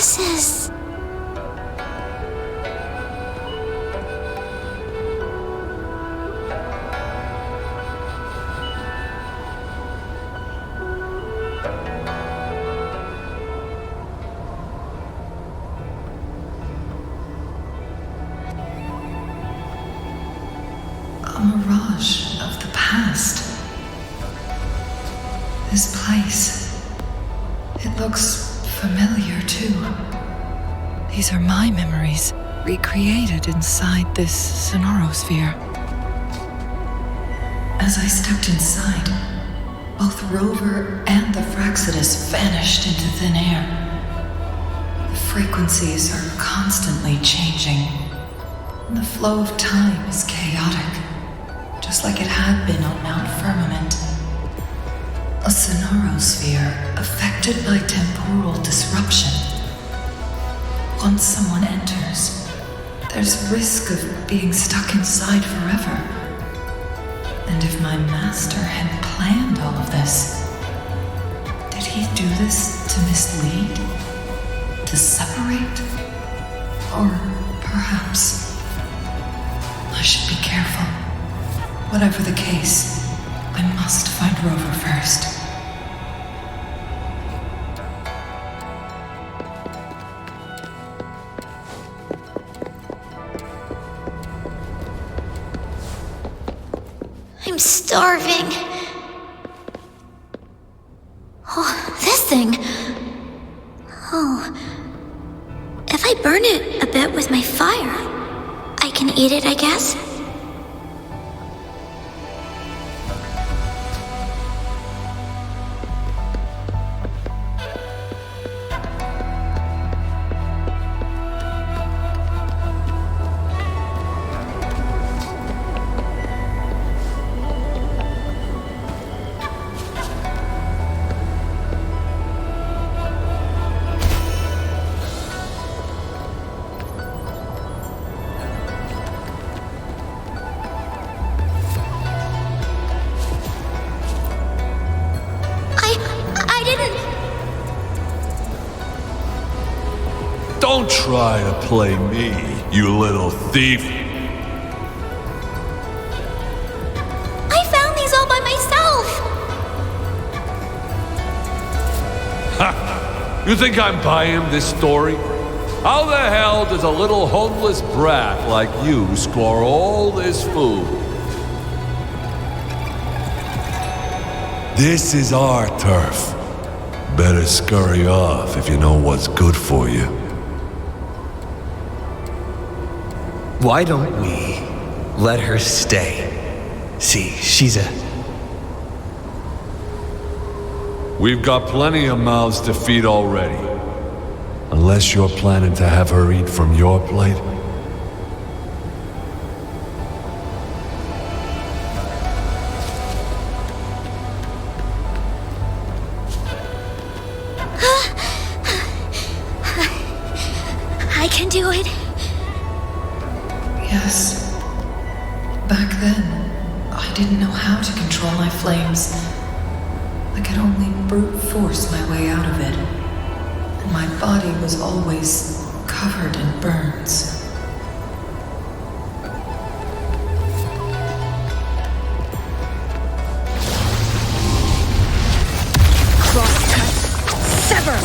This is... a mirage of the past. This place, it looks familiar too. These are my memories, recreated inside this sonorosphere. As I stepped inside, both Rover and the Fraxidus vanished into thin air. The frequencies are constantly changing, and the flow of time is chaotic, just like it had been on Mount Firmament. A sonorosphere affected by temporal disruption. Once someone enters, there's risk of being stuck inside forever. And if my master had planned all of this, did he do this to mislead? To separate? Or perhaps I should be careful. Whatever the case, I must find Rover first. I'm starving. Oh, this thing. Oh. If I burn it a bit with my fire, I can eat it, I guess? try to play me, you little thief. I found these all by myself! Ha! You think I'm buying this story? How the hell does a little homeless brat like you score all this food? This is our turf. Better scurry off if you know what's good for you. Why don't we let her stay? See, she's a... We've got plenty of mouths to feed already. Unless you're planning to have her eat from your plate. I can do it. Yes. Back then, I didn't know how to control my flames. I could only brute force my way out of it. And my body was always covered in burns. Crosscut. Sever!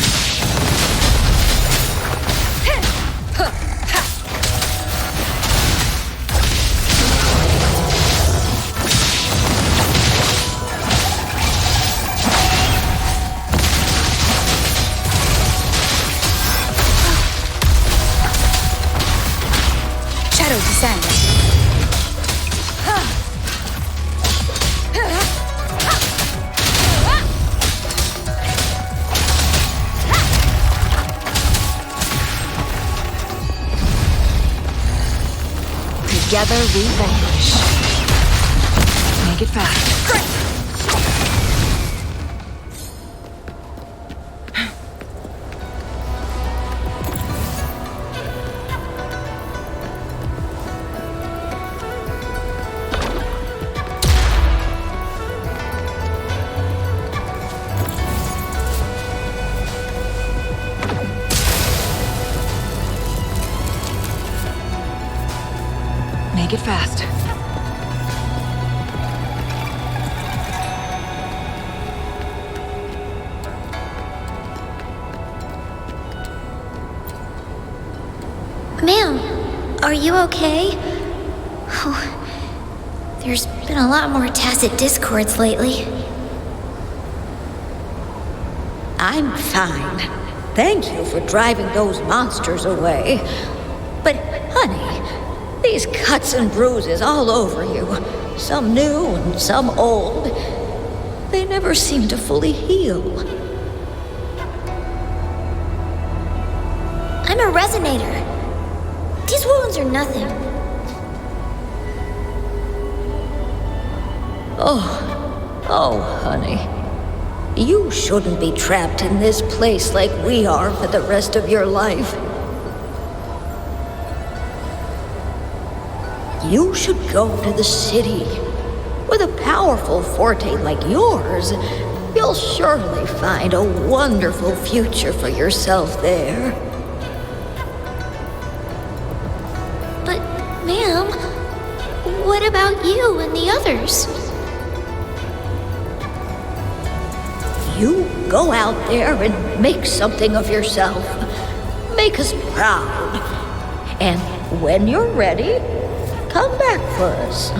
Shadow descend. Together we vanish. Make it fast. Great! Make it fast. Ma'am, are you okay? Oh, there's been a lot more tacit discords lately. I'm fine. Thank you for driving those monsters away. But, honey, these cuts and bruises all over you, some new and some old, they never seem to fully heal. I'm a resonator. These wounds are nothing. Oh, honey. You shouldn't be trapped in this place like we are for the rest of your life. You should go to the city. With a powerful forte like yours, you'll surely find a wonderful future for yourself there. But, ma'am, what about you and the others? You go out there and make something of yourself. Make us proud. And when you're ready, come back for us.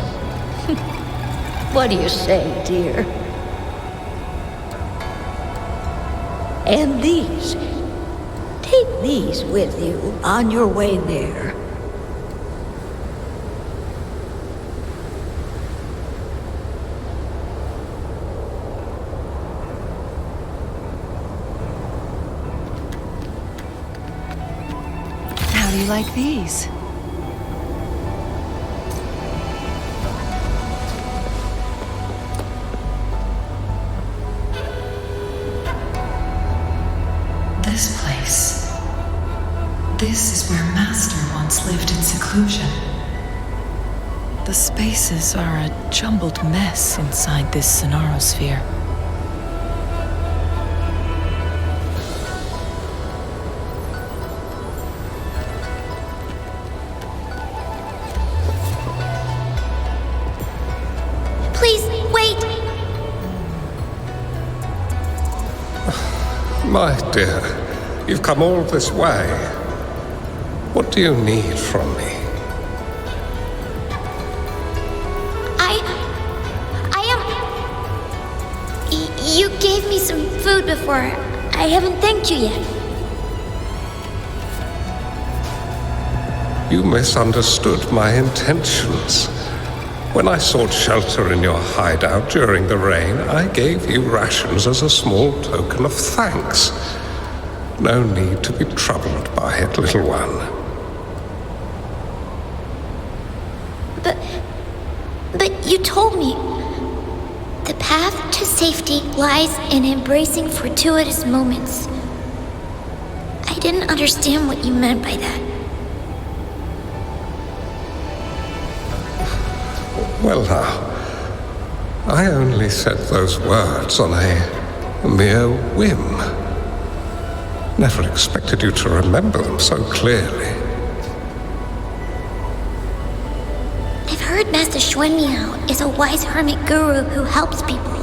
What do you say, dear? And these. Take these with you on your way there. How do you like these? This place. This is where Master once lived in seclusion. The spaces are a jumbled mess inside this Sonarosphere. My dear, you've come all this way. What do you need from me? You gave me some food before. I haven't thanked you yet. You misunderstood my intentions. When I sought shelter in your hideout during the rain, I gave you rations as a small token of thanks. No need to be troubled by it, little one. But you told me the path to safety lies in embracing fortuitous moments. I didn't understand what you meant by that. Well now, I only said those words on a mere whim. Never expected you to remember them so clearly. I've heard Master Xuanmiao is a wise hermit guru who helps people.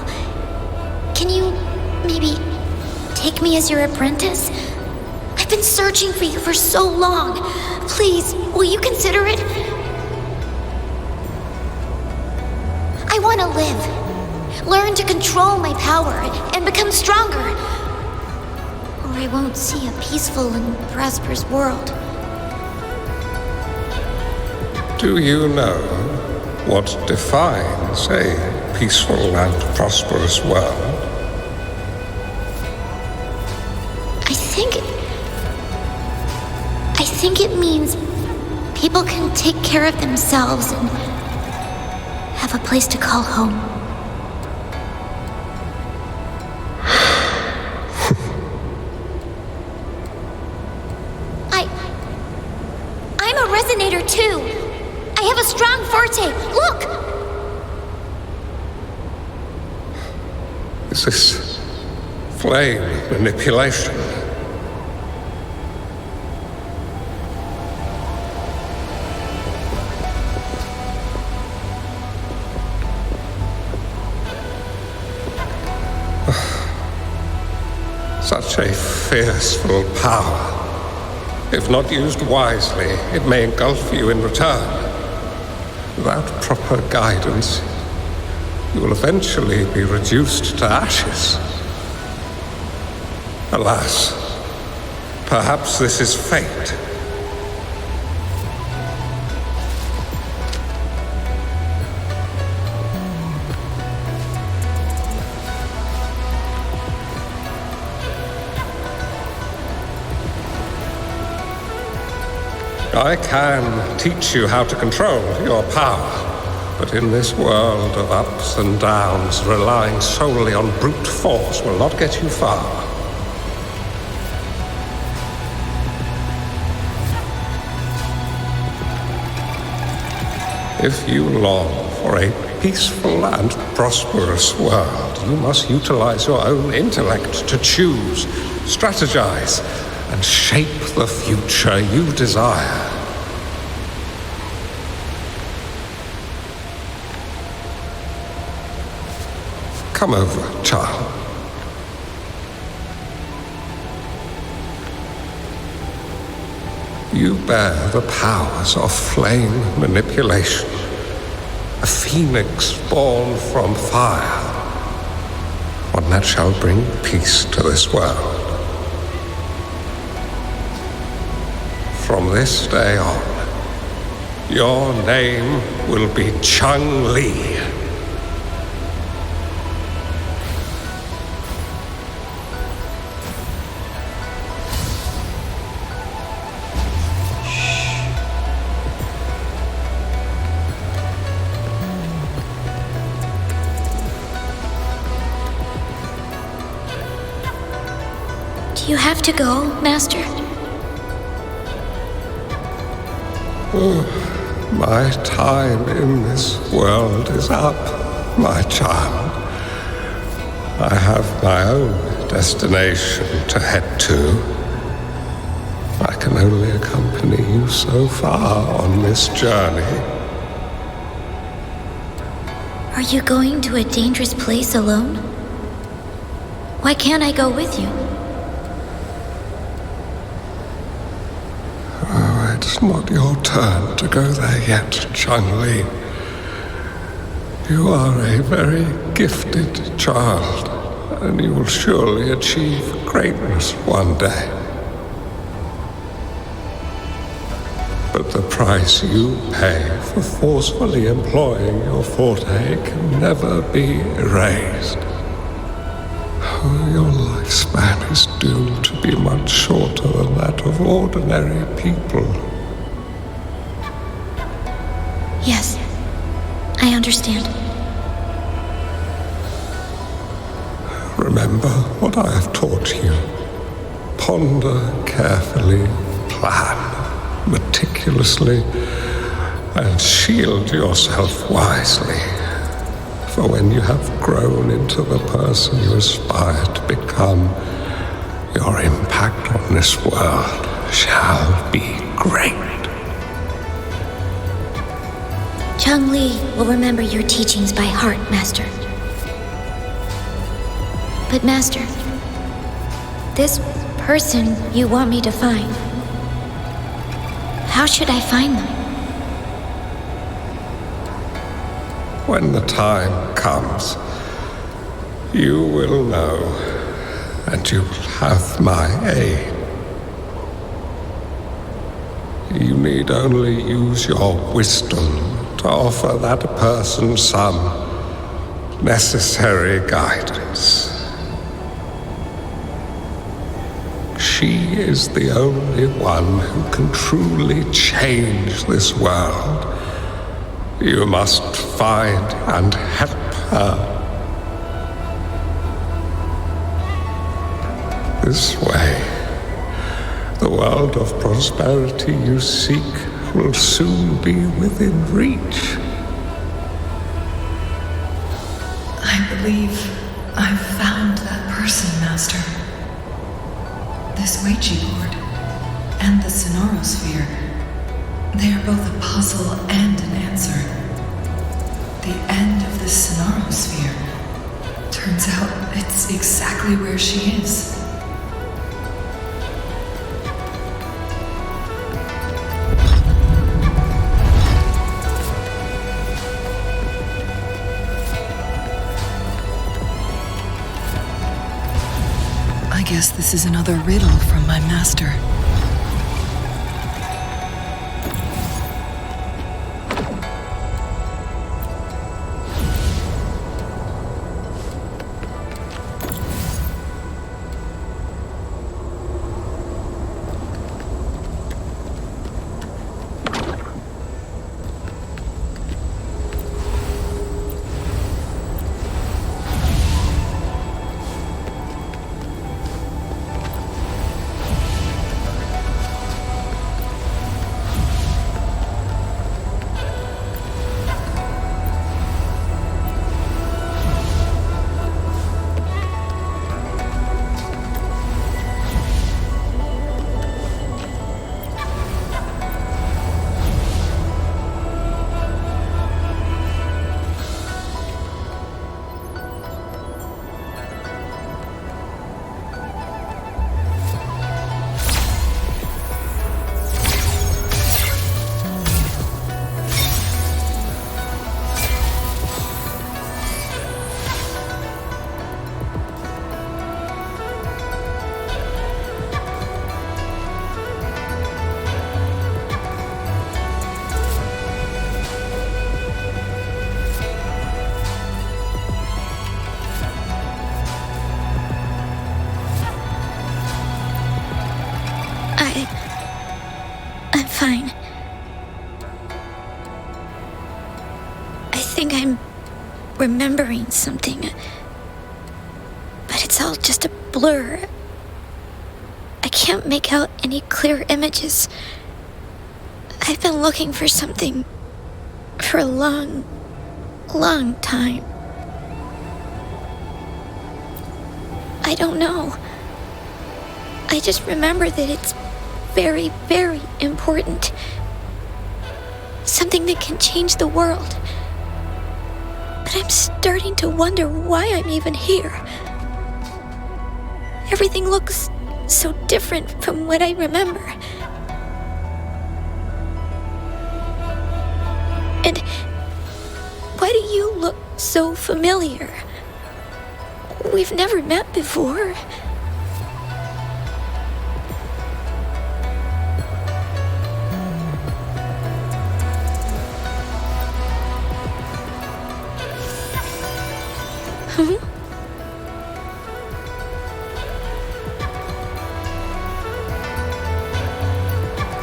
Can you maybe take me as your apprentice? I've been searching for you for so long. Please, will you consider it? I want to live, learn to control my power, and become stronger. Or I won't see a peaceful and prosperous world. Do you know what defines a peaceful and prosperous world? I think it means people can take care of themselves and have a place to call home. I'm a resonator too. I have a strong forte. Look! Is this flame manipulation? Such a fearful power. If not used wisely, it may engulf you in return. Without proper guidance, you will eventually be reduced to ashes. Alas, perhaps this is fate. I can teach you how to control your power, but in this world of ups and downs, relying solely on brute force will not get you far. If you long for a peaceful and prosperous world, you must utilize your own intellect to choose, strategize, and shape the future you desire. Come over, child. You bear the powers of flame manipulation, a phoenix born from fire, one that shall bring peace to this world. From this day on, your name will be Chung Li. Do you have to go, Master? My time in this world is up, my child. I have my own destination to head to. I can only accompany you so far on this journey. Are you going to a dangerous place alone? Why can't I go with you? not your turn to go there yet, Chung-Li. You are a very gifted child, and you will surely achieve greatness one day. But the price you pay for forcefully employing your forte can never be erased. Your lifespan is doomed to be much shorter than that of ordinary people. Yes, I understand. Remember what I have taught you. Ponder carefully, plan meticulously, and shield yourself wisely. For when you have grown into the person you aspire to become, your impact on this world shall be great. Chung-Li will remember your teachings by heart, Master. But Master, this person you want me to find, how should I find them? When the time comes, you will know, and you will have my aid. You need only use your wisdom to offer that person some necessary guidance. She is the only one who can truly change this world. You must find and help her. This way, the world of prosperity you seek will soon be within reach. I believe I've found that person, Master. This Weiqi board and the Sonorosphere, they are both a puzzle and an answer. The end of the Sonorosphere. Turns out it's exactly where she is. I guess this is another riddle from my master. I'm fine. I think I'm remembering something. But it's all just a blur. I can't make out any clear images. I've been looking for something for a long, long time. I don't know. I just remember that it's very, very important. Something that can change the world. But I'm starting to wonder why I'm even here. Everything looks so different from what I remember. And why do you look so familiar? We've never met before.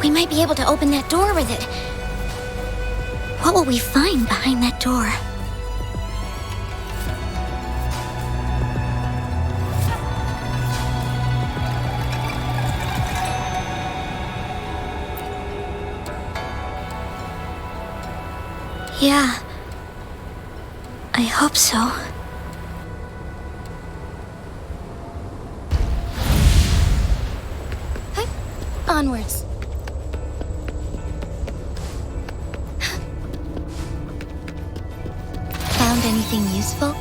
We might be able to open that door with it. What will we find behind that door? Yeah, I hope so. Onwards. Found anything useful?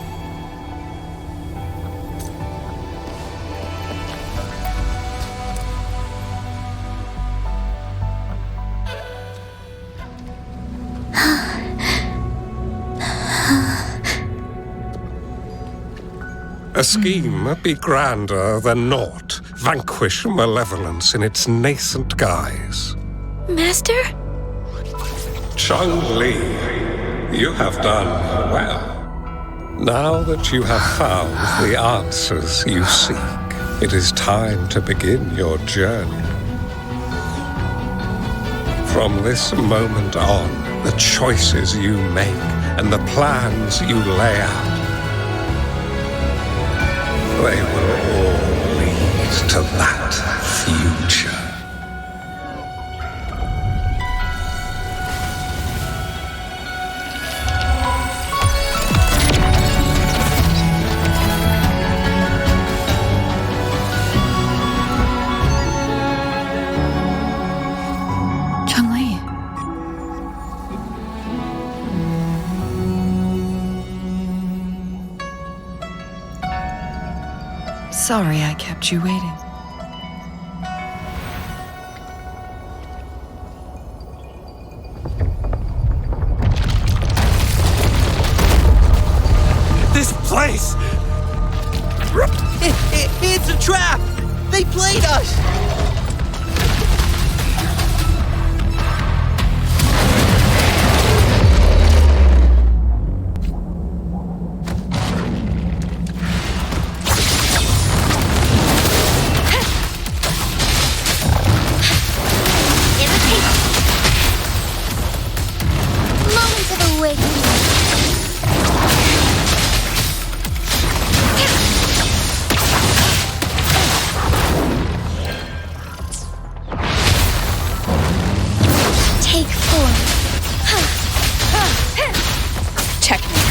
A scheme be grander than naught. Vanquish malevolence in its nascent guise. Master? Chung Li, you have done well. Now that you have found the answers you seek, it is time to begin your journey. From this moment on, the choices you make and the plans you lay out, they will all lead to that future. Changli. Sorry I kept you waiting. This place! It's a trap! They played us! Moment of awakening. Take form. Technique.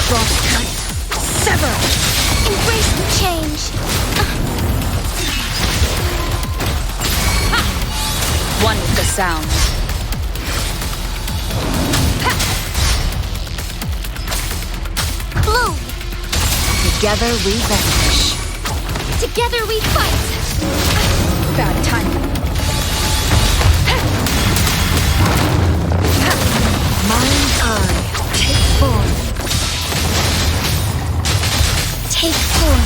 Crosscut. Sever. Embrace the change. One with the sound. Bloom. Together we vanquish. Together we fight. Bad timing. Mind eye. Take form. Take form.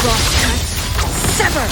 Crosscut. Sever.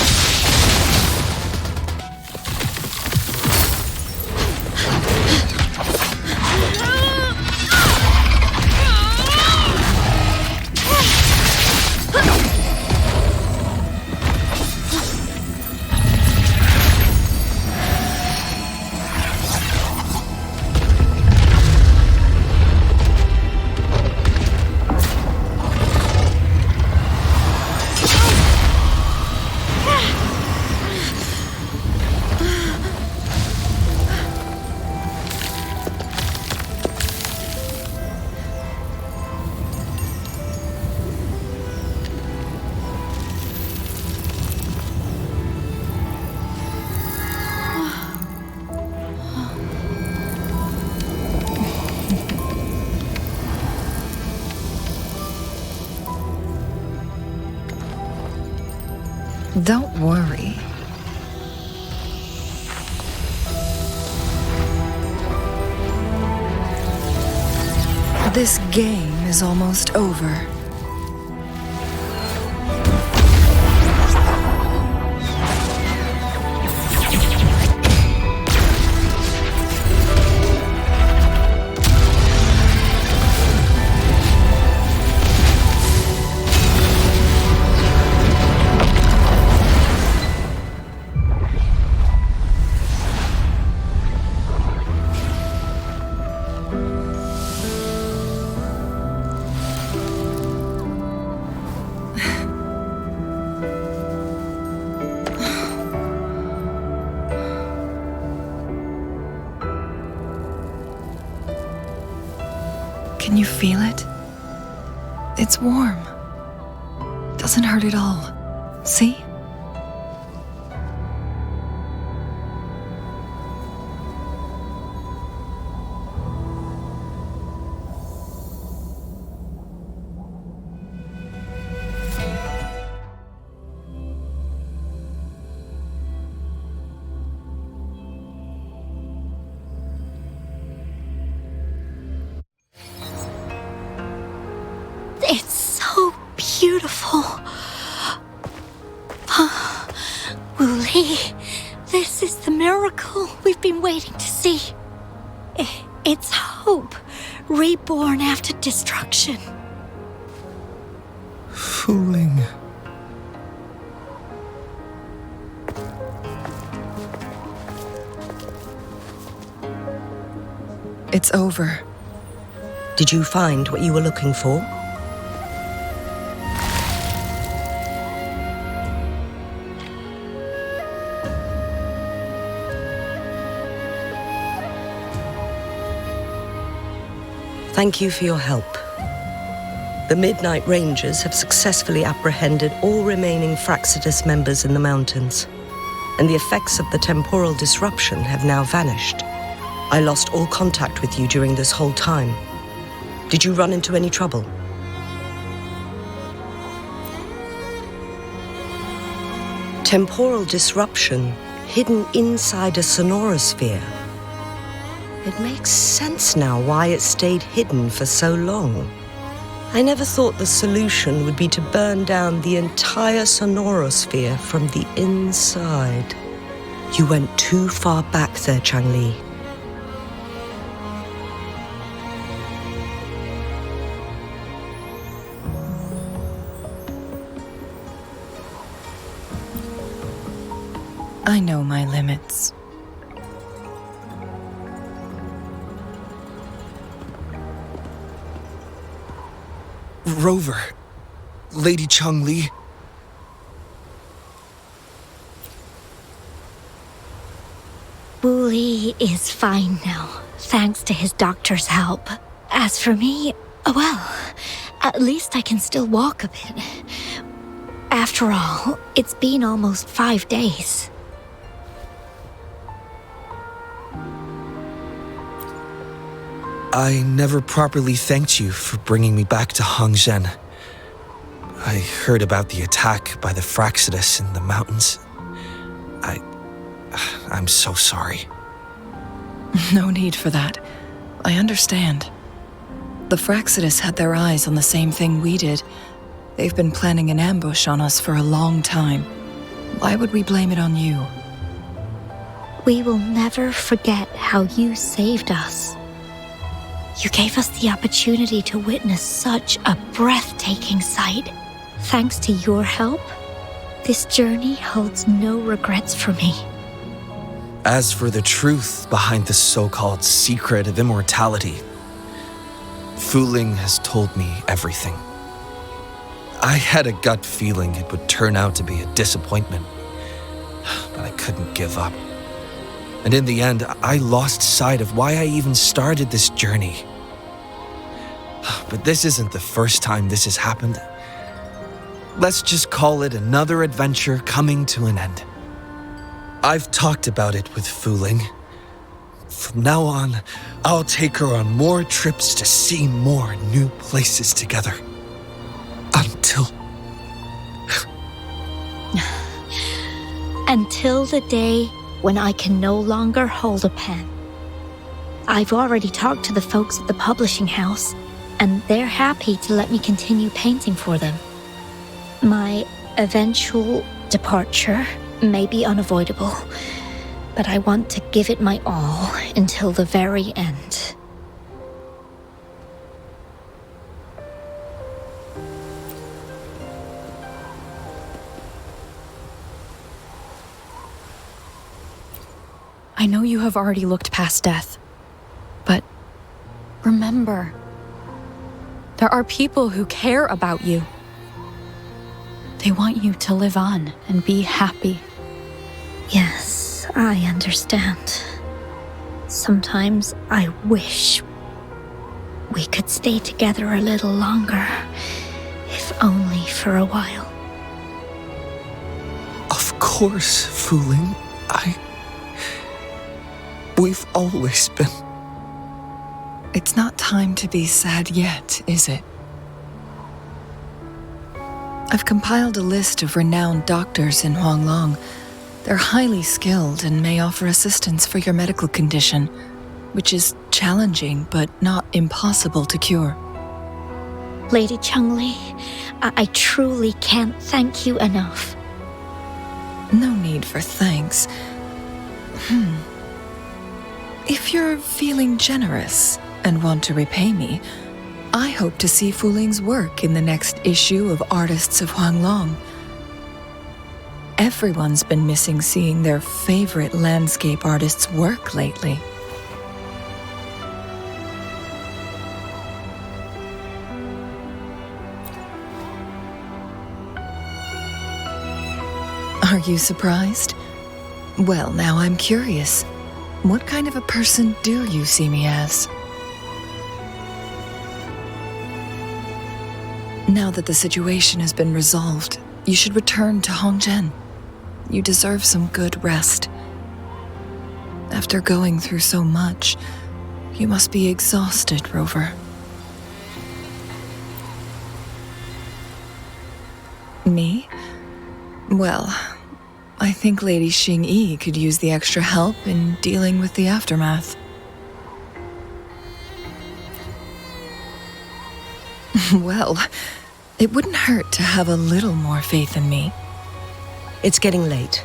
Don't worry. This game is almost over. Can you feel it? It's warm. Doesn't hurt at all. See? It's so beautiful. Wooly, this is the miracle we've been waiting to see. It's hope, reborn after destruction. Fooling. It's over. Did you find what you were looking for? Thank you for your help. The Midnight Rangers have successfully apprehended all remaining Fractsidus members in the mountains, and the effects of the temporal disruption have now vanished. I lost all contact with you during this whole time. Did you run into any trouble? Temporal disruption hidden inside a sonorosphere. It makes sense now why it stayed hidden for so long. I never thought the solution would be to burn down the entire sonorosphere from the inside. You went too far back there, Changli. I know my limits. Rover. Lady Changli. Wooly is fine now, thanks to his doctor's help. As for me, well, at least I can still walk a bit. After all, it's been almost 5 days. I never properly thanked you for bringing me back to Hongzhen. I heard about the attack by the Fractsidus in the mountains. I'm so sorry. No need for that. I understand. The Fractsidus had their eyes on the same thing we did. They've been planning an ambush on us for a long time. Why would we blame it on you? We will never forget how you saved us. You gave us the opportunity to witness such a breathtaking sight. Thanks to your help, this journey holds no regrets for me. As for the truth behind the so-called secret of immortality, Fooling has told me everything. I had a gut feeling it would turn out to be a disappointment, but I couldn't give up. And in the end, I lost sight of why I even started this journey. But this isn't the first time this has happened. Let's just call it another adventure coming to an end. I've talked about it with Fooling. From now on, I'll take her on more trips to see more new places together. Until... Until the day when I can no longer hold a pen. I've already talked to the folks at the publishing house, and they're happy to let me continue painting for them. My eventual departure may be unavoidable, but I want to give it my all until the very end. I know you have already looked past death, but remember, there are people who care about you. They want you to live on and be happy. Yes, I understand. Sometimes I wish we could stay together a little longer, if only for a while. Of course, Fooling. We've always been. It's not time to be sad yet, is it? I've compiled a list of renowned doctors in Huanglong. They're highly skilled and may offer assistance for your medical condition, which is challenging but not impossible to cure. Lady Changli, I truly can't thank you enough. No need for thanks. If you're feeling generous and want to repay me, I hope to see Fuling's work in the next issue of Artists of Huanglong. Everyone's been missing seeing their favorite landscape artists work lately. Are you surprised? Well, now I'm curious. What kind of a person do you see me as? Now that the situation has been resolved, you should return to Hongzhen. You deserve some good rest. After going through so much, you must be exhausted, Rover. Me? Well, I think Lady Xingyi could use the extra help in dealing with the aftermath. Well, it wouldn't hurt to have a little more faith in me. It's getting late.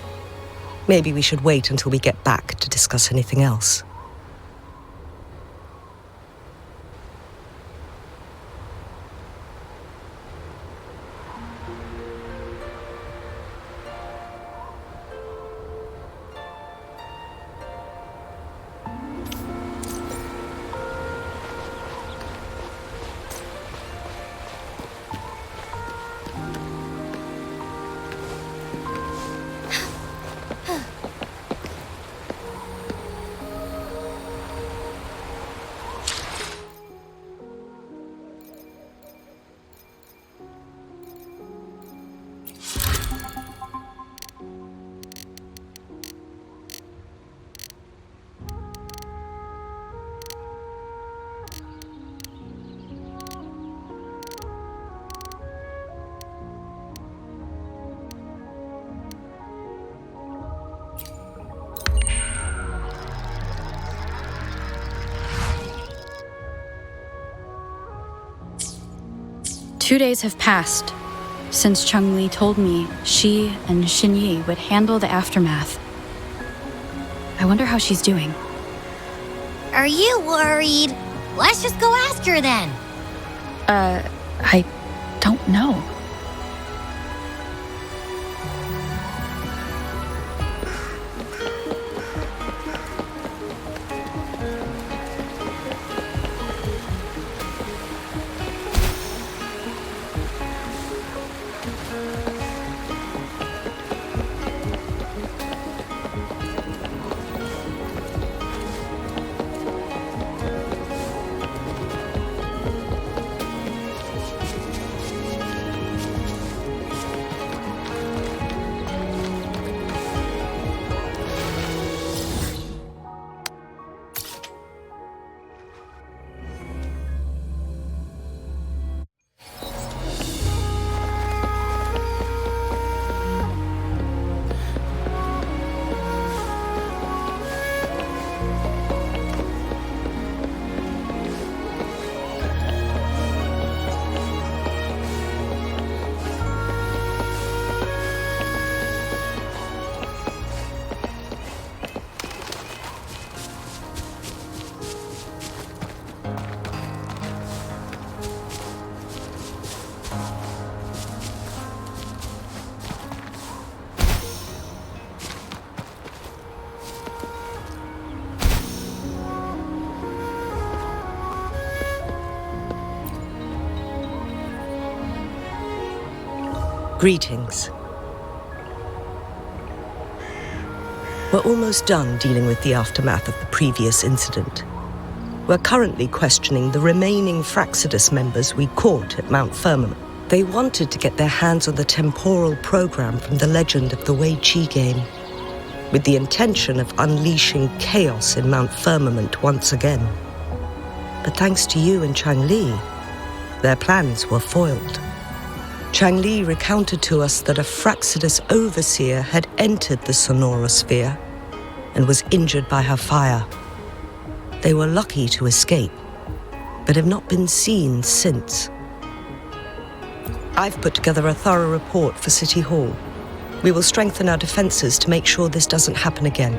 Maybe we should wait until we get back to discuss anything else. Two days have passed since Changli told me she and Xinyi would handle the aftermath. I wonder how she's doing. Are you worried? Let's just go ask her then. I don't know. Greetings. We're almost done dealing with the aftermath of the previous incident. We're currently questioning the remaining Fraxidus members we caught at Mount Firmament. They wanted to get their hands on the temporal program from the legend of the Wei Qi game, with the intention of unleashing chaos in Mount Firmament once again. But thanks to you and Chang Li, their plans were foiled. Chang Li recounted to us that a Fraxidus overseer had entered the Sonora sphere and was injured by her fire. They were lucky to escape, but have not been seen since. I've put together a thorough report for City Hall. We will strengthen our defenses to make sure this doesn't happen again.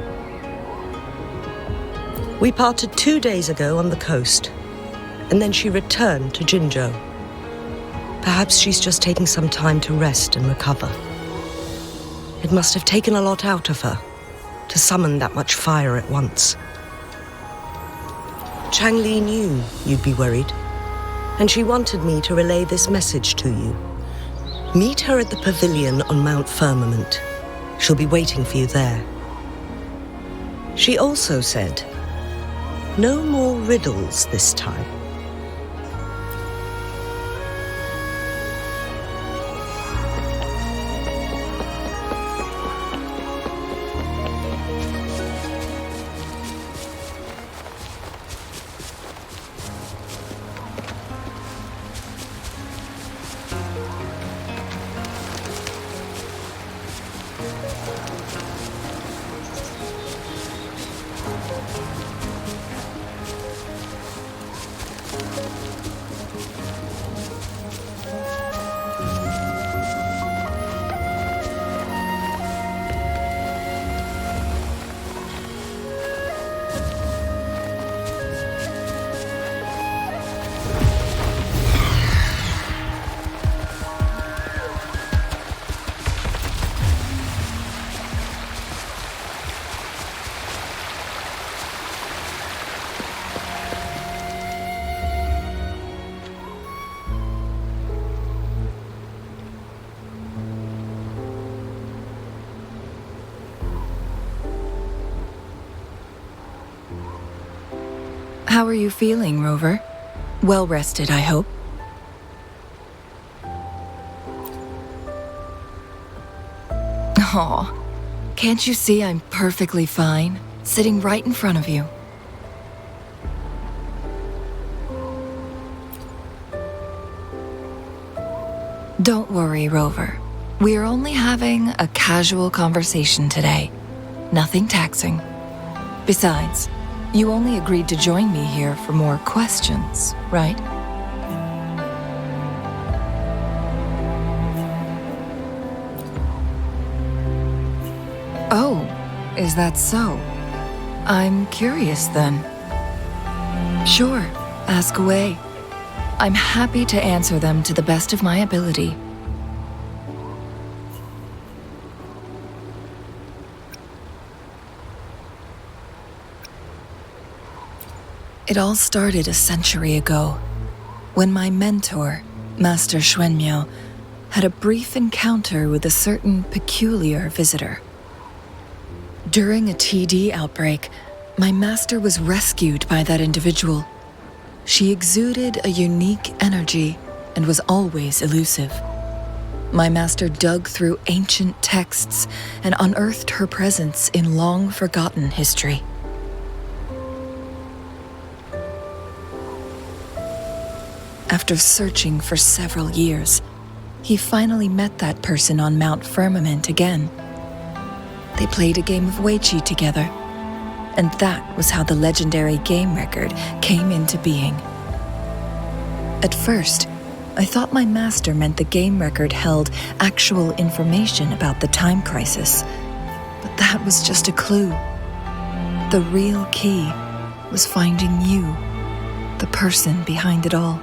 We parted 2 days ago on the coast, and then she returned to Jinzhou. Perhaps she's just taking some time to rest and recover. It must have taken a lot out of her to summon that much fire at once. Chang Li knew you'd be worried, and she wanted me to relay this message to you. Meet her at the pavilion on Mount Firmament. She'll be waiting for you there. She also said, no more riddles this time. How are you feeling, Rover? Well rested, I hope. Aw, can't you see I'm perfectly fine, sitting right in front of you? Don't worry, Rover. We are only having a casual conversation today. Nothing taxing. Besides, you only agreed to join me here for more questions, right? Oh, is that so? I'm curious then. Sure, ask away. I'm happy to answer them to the best of my ability. It all started a century ago, when my mentor, Master Xuanmiao, had a brief encounter with a certain peculiar visitor. During a TD outbreak, my master was rescued by that individual. She exuded a unique energy and was always elusive. My master dug through ancient texts and unearthed her presence in long-forgotten history. After searching for several years, he finally met that person on Mount Firmament again. They played a game of Wei Qi together, and that was how the legendary game record came into being. At first, I thought my master meant the game record held actual information about the time crisis, but that was just a clue. The real key was finding you, the person behind it all.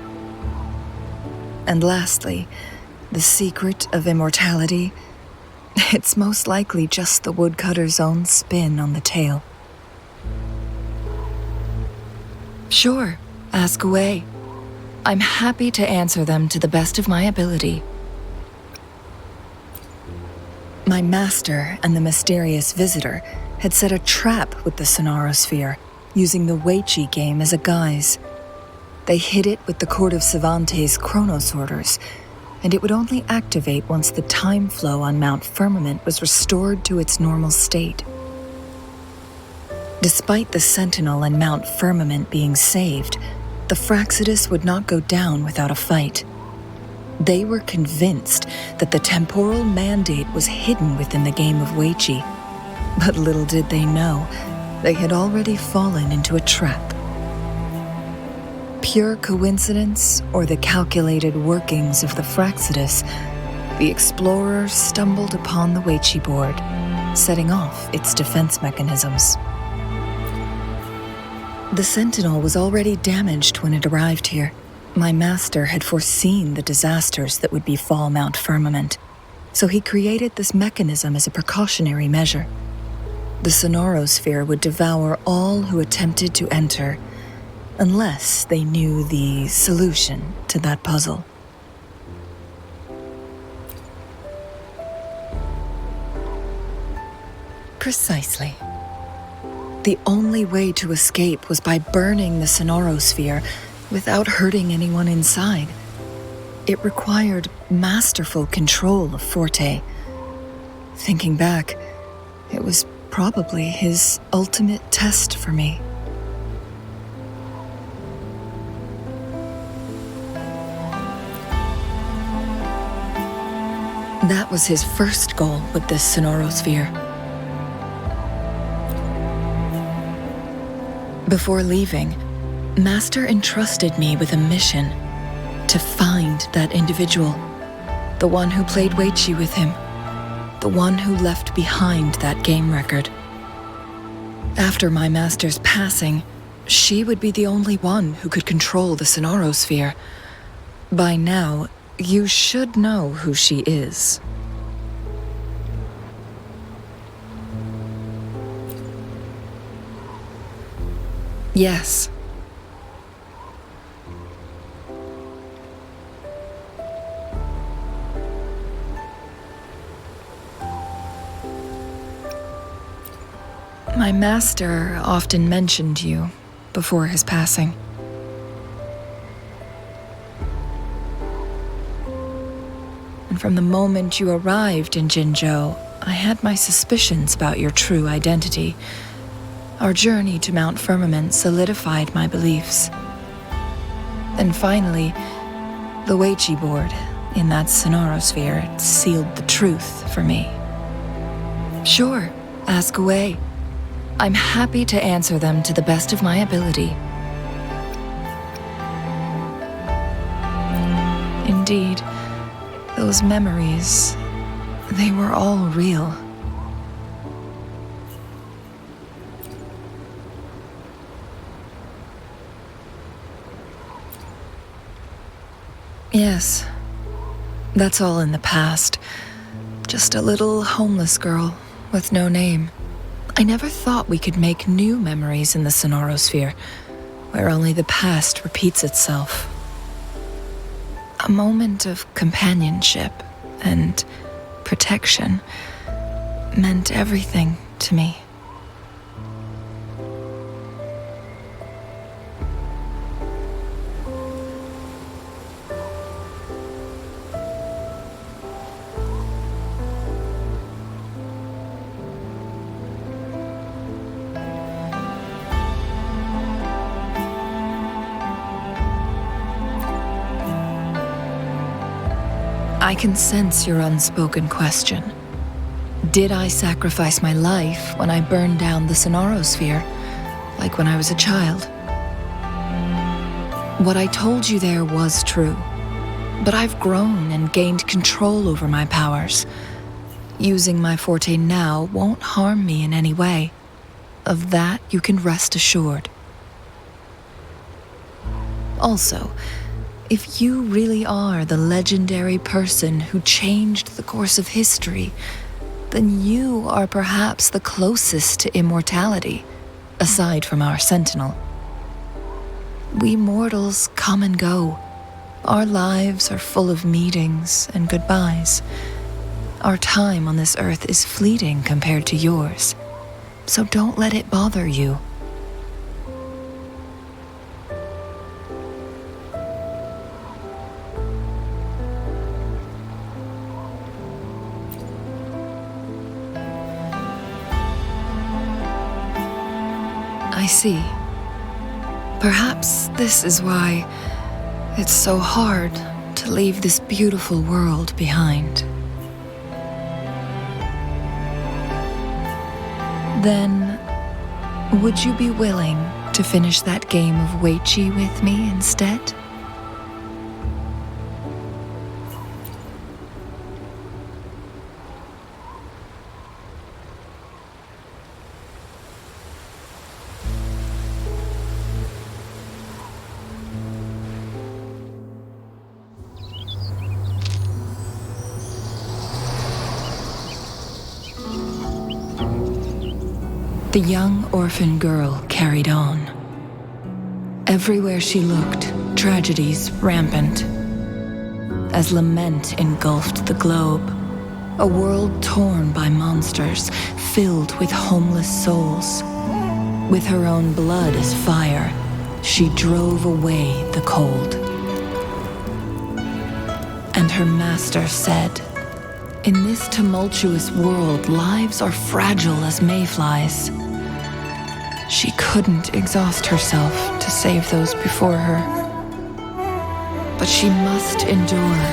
And lastly, the secret of immortality, it's most likely just the woodcutter's own spin on the tale. Sure, ask away. I'm happy to answer them to the best of my ability. My master and the mysterious visitor had set a trap with the Sonarosphere, using the Weiqi game as a guise. They hid it with the Court of Savante's Chronos orders, and it would only activate once the time flow on Mount Firmament was restored to its normal state. Despite the Sentinel and Mount Firmament being saved, the Fractsidus would not go down without a fight. They were convinced that the temporal mandate was hidden within the game of Weiqi, but little did they know, they had already fallen into a trap. Pure coincidence or the calculated workings of the Fractsidus, the explorer stumbled upon the Weiqi board, setting off its defense mechanisms. The Sentinel was already damaged when it arrived here. My master had foreseen the disasters that would befall Mount Firmament, so he created this mechanism as a precautionary measure. The Sonarosphere would devour all who attempted to enter, unless they knew the solution to that puzzle. Precisely. The only way to escape was by burning the Sonarosphere without hurting anyone inside. It required masterful control of Forte. Thinking back, it was probably his ultimate test for me. That was his first goal with this Sonarosphere. Before leaving, Master entrusted me with a mission to find that individual, the one who played Weiqi with him, the one who left behind that game record. After my master's passing, she would be the only one who could control the Sonarosphere. By now, you should know who she is. Yes. My master often mentioned you before his passing. And from the moment you arrived in Jinzhou, I had my suspicions about your true identity. Our journey to Mount Firmament solidified my beliefs. And finally, the Weiqi board in that Sonarosphere sealed the truth for me. Sure, ask away. I'm happy to answer them to the best of my ability. Indeed, those memories, they were all real. Yes, that's all in the past. Just a little homeless girl with no name. I never thought we could make new memories in the Sonarosphere, where only the past repeats itself. A moment of companionship and protection meant everything to me. I can sense your unspoken question. Did I sacrifice my life when I burned down the Sonarosphere, like when I was a child? What I told you there was true, but I've grown and gained control over my powers. Using my forte now won't harm me in any way. Of that you can rest assured. Also, if you really are the legendary person who changed the course of history, then you are perhaps the closest to immortality, aside from our Sentinel. We mortals come and go. Our lives are full of meetings and goodbyes. Our time on this earth is fleeting compared to yours, so don't let it bother you. I see. Perhaps this is why it's so hard to leave this beautiful world behind. Then, would you be willing to finish that game of Weiqi with me instead? The young orphan girl carried on. Everywhere she looked, tragedies rampant. As lament engulfed the globe, a world torn by monsters, filled with homeless souls. With her own blood as fire, she drove away the cold. And her master said, "In this tumultuous world, lives are fragile as mayflies." She couldn't exhaust herself to save those before her. But she must endure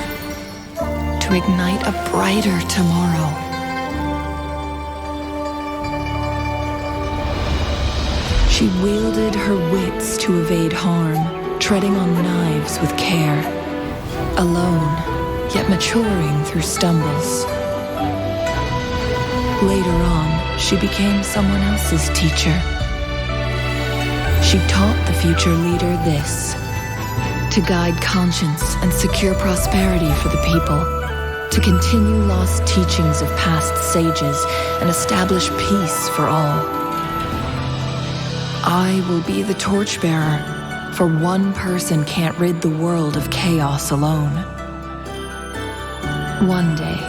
to ignite a brighter tomorrow. She wielded her wits to evade harm, treading on knives with care. Alone, yet maturing through stumbles. Later on, she became someone else's teacher. She taught the future leader this: to guide conscience and secure prosperity for the people, to continue lost teachings of past sages and establish peace for all. I will be the torchbearer, for one person can't rid the world of chaos alone. One day,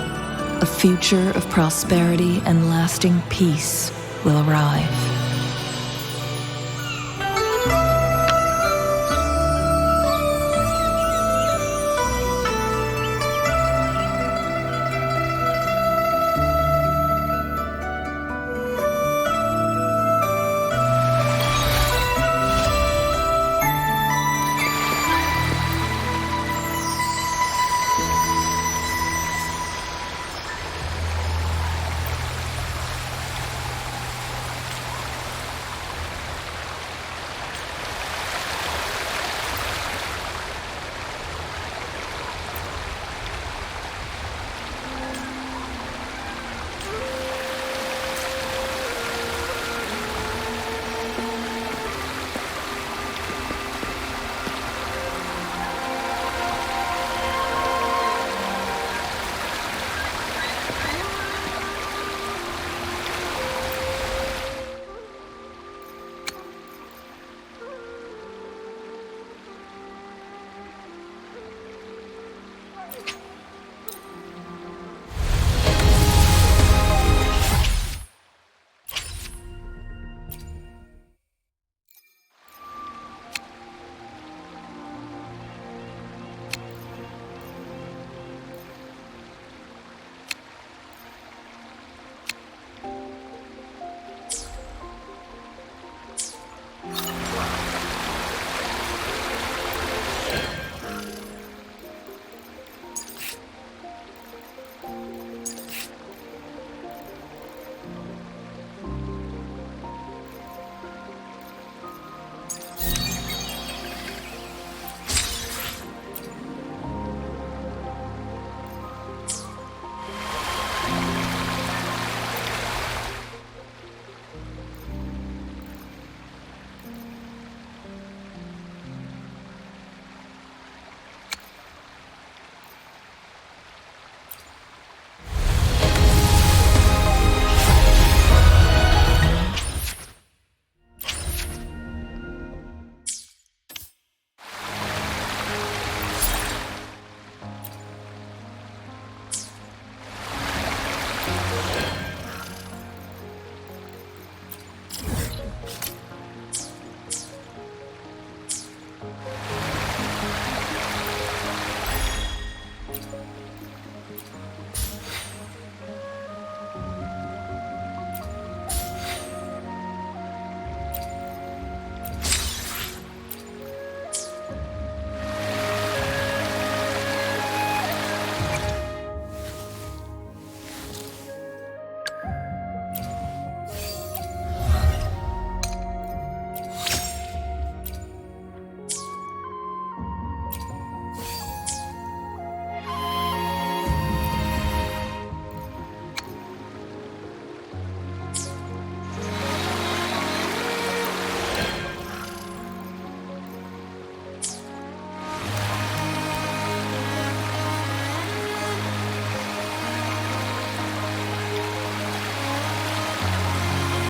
a future of prosperity and lasting peace will arrive.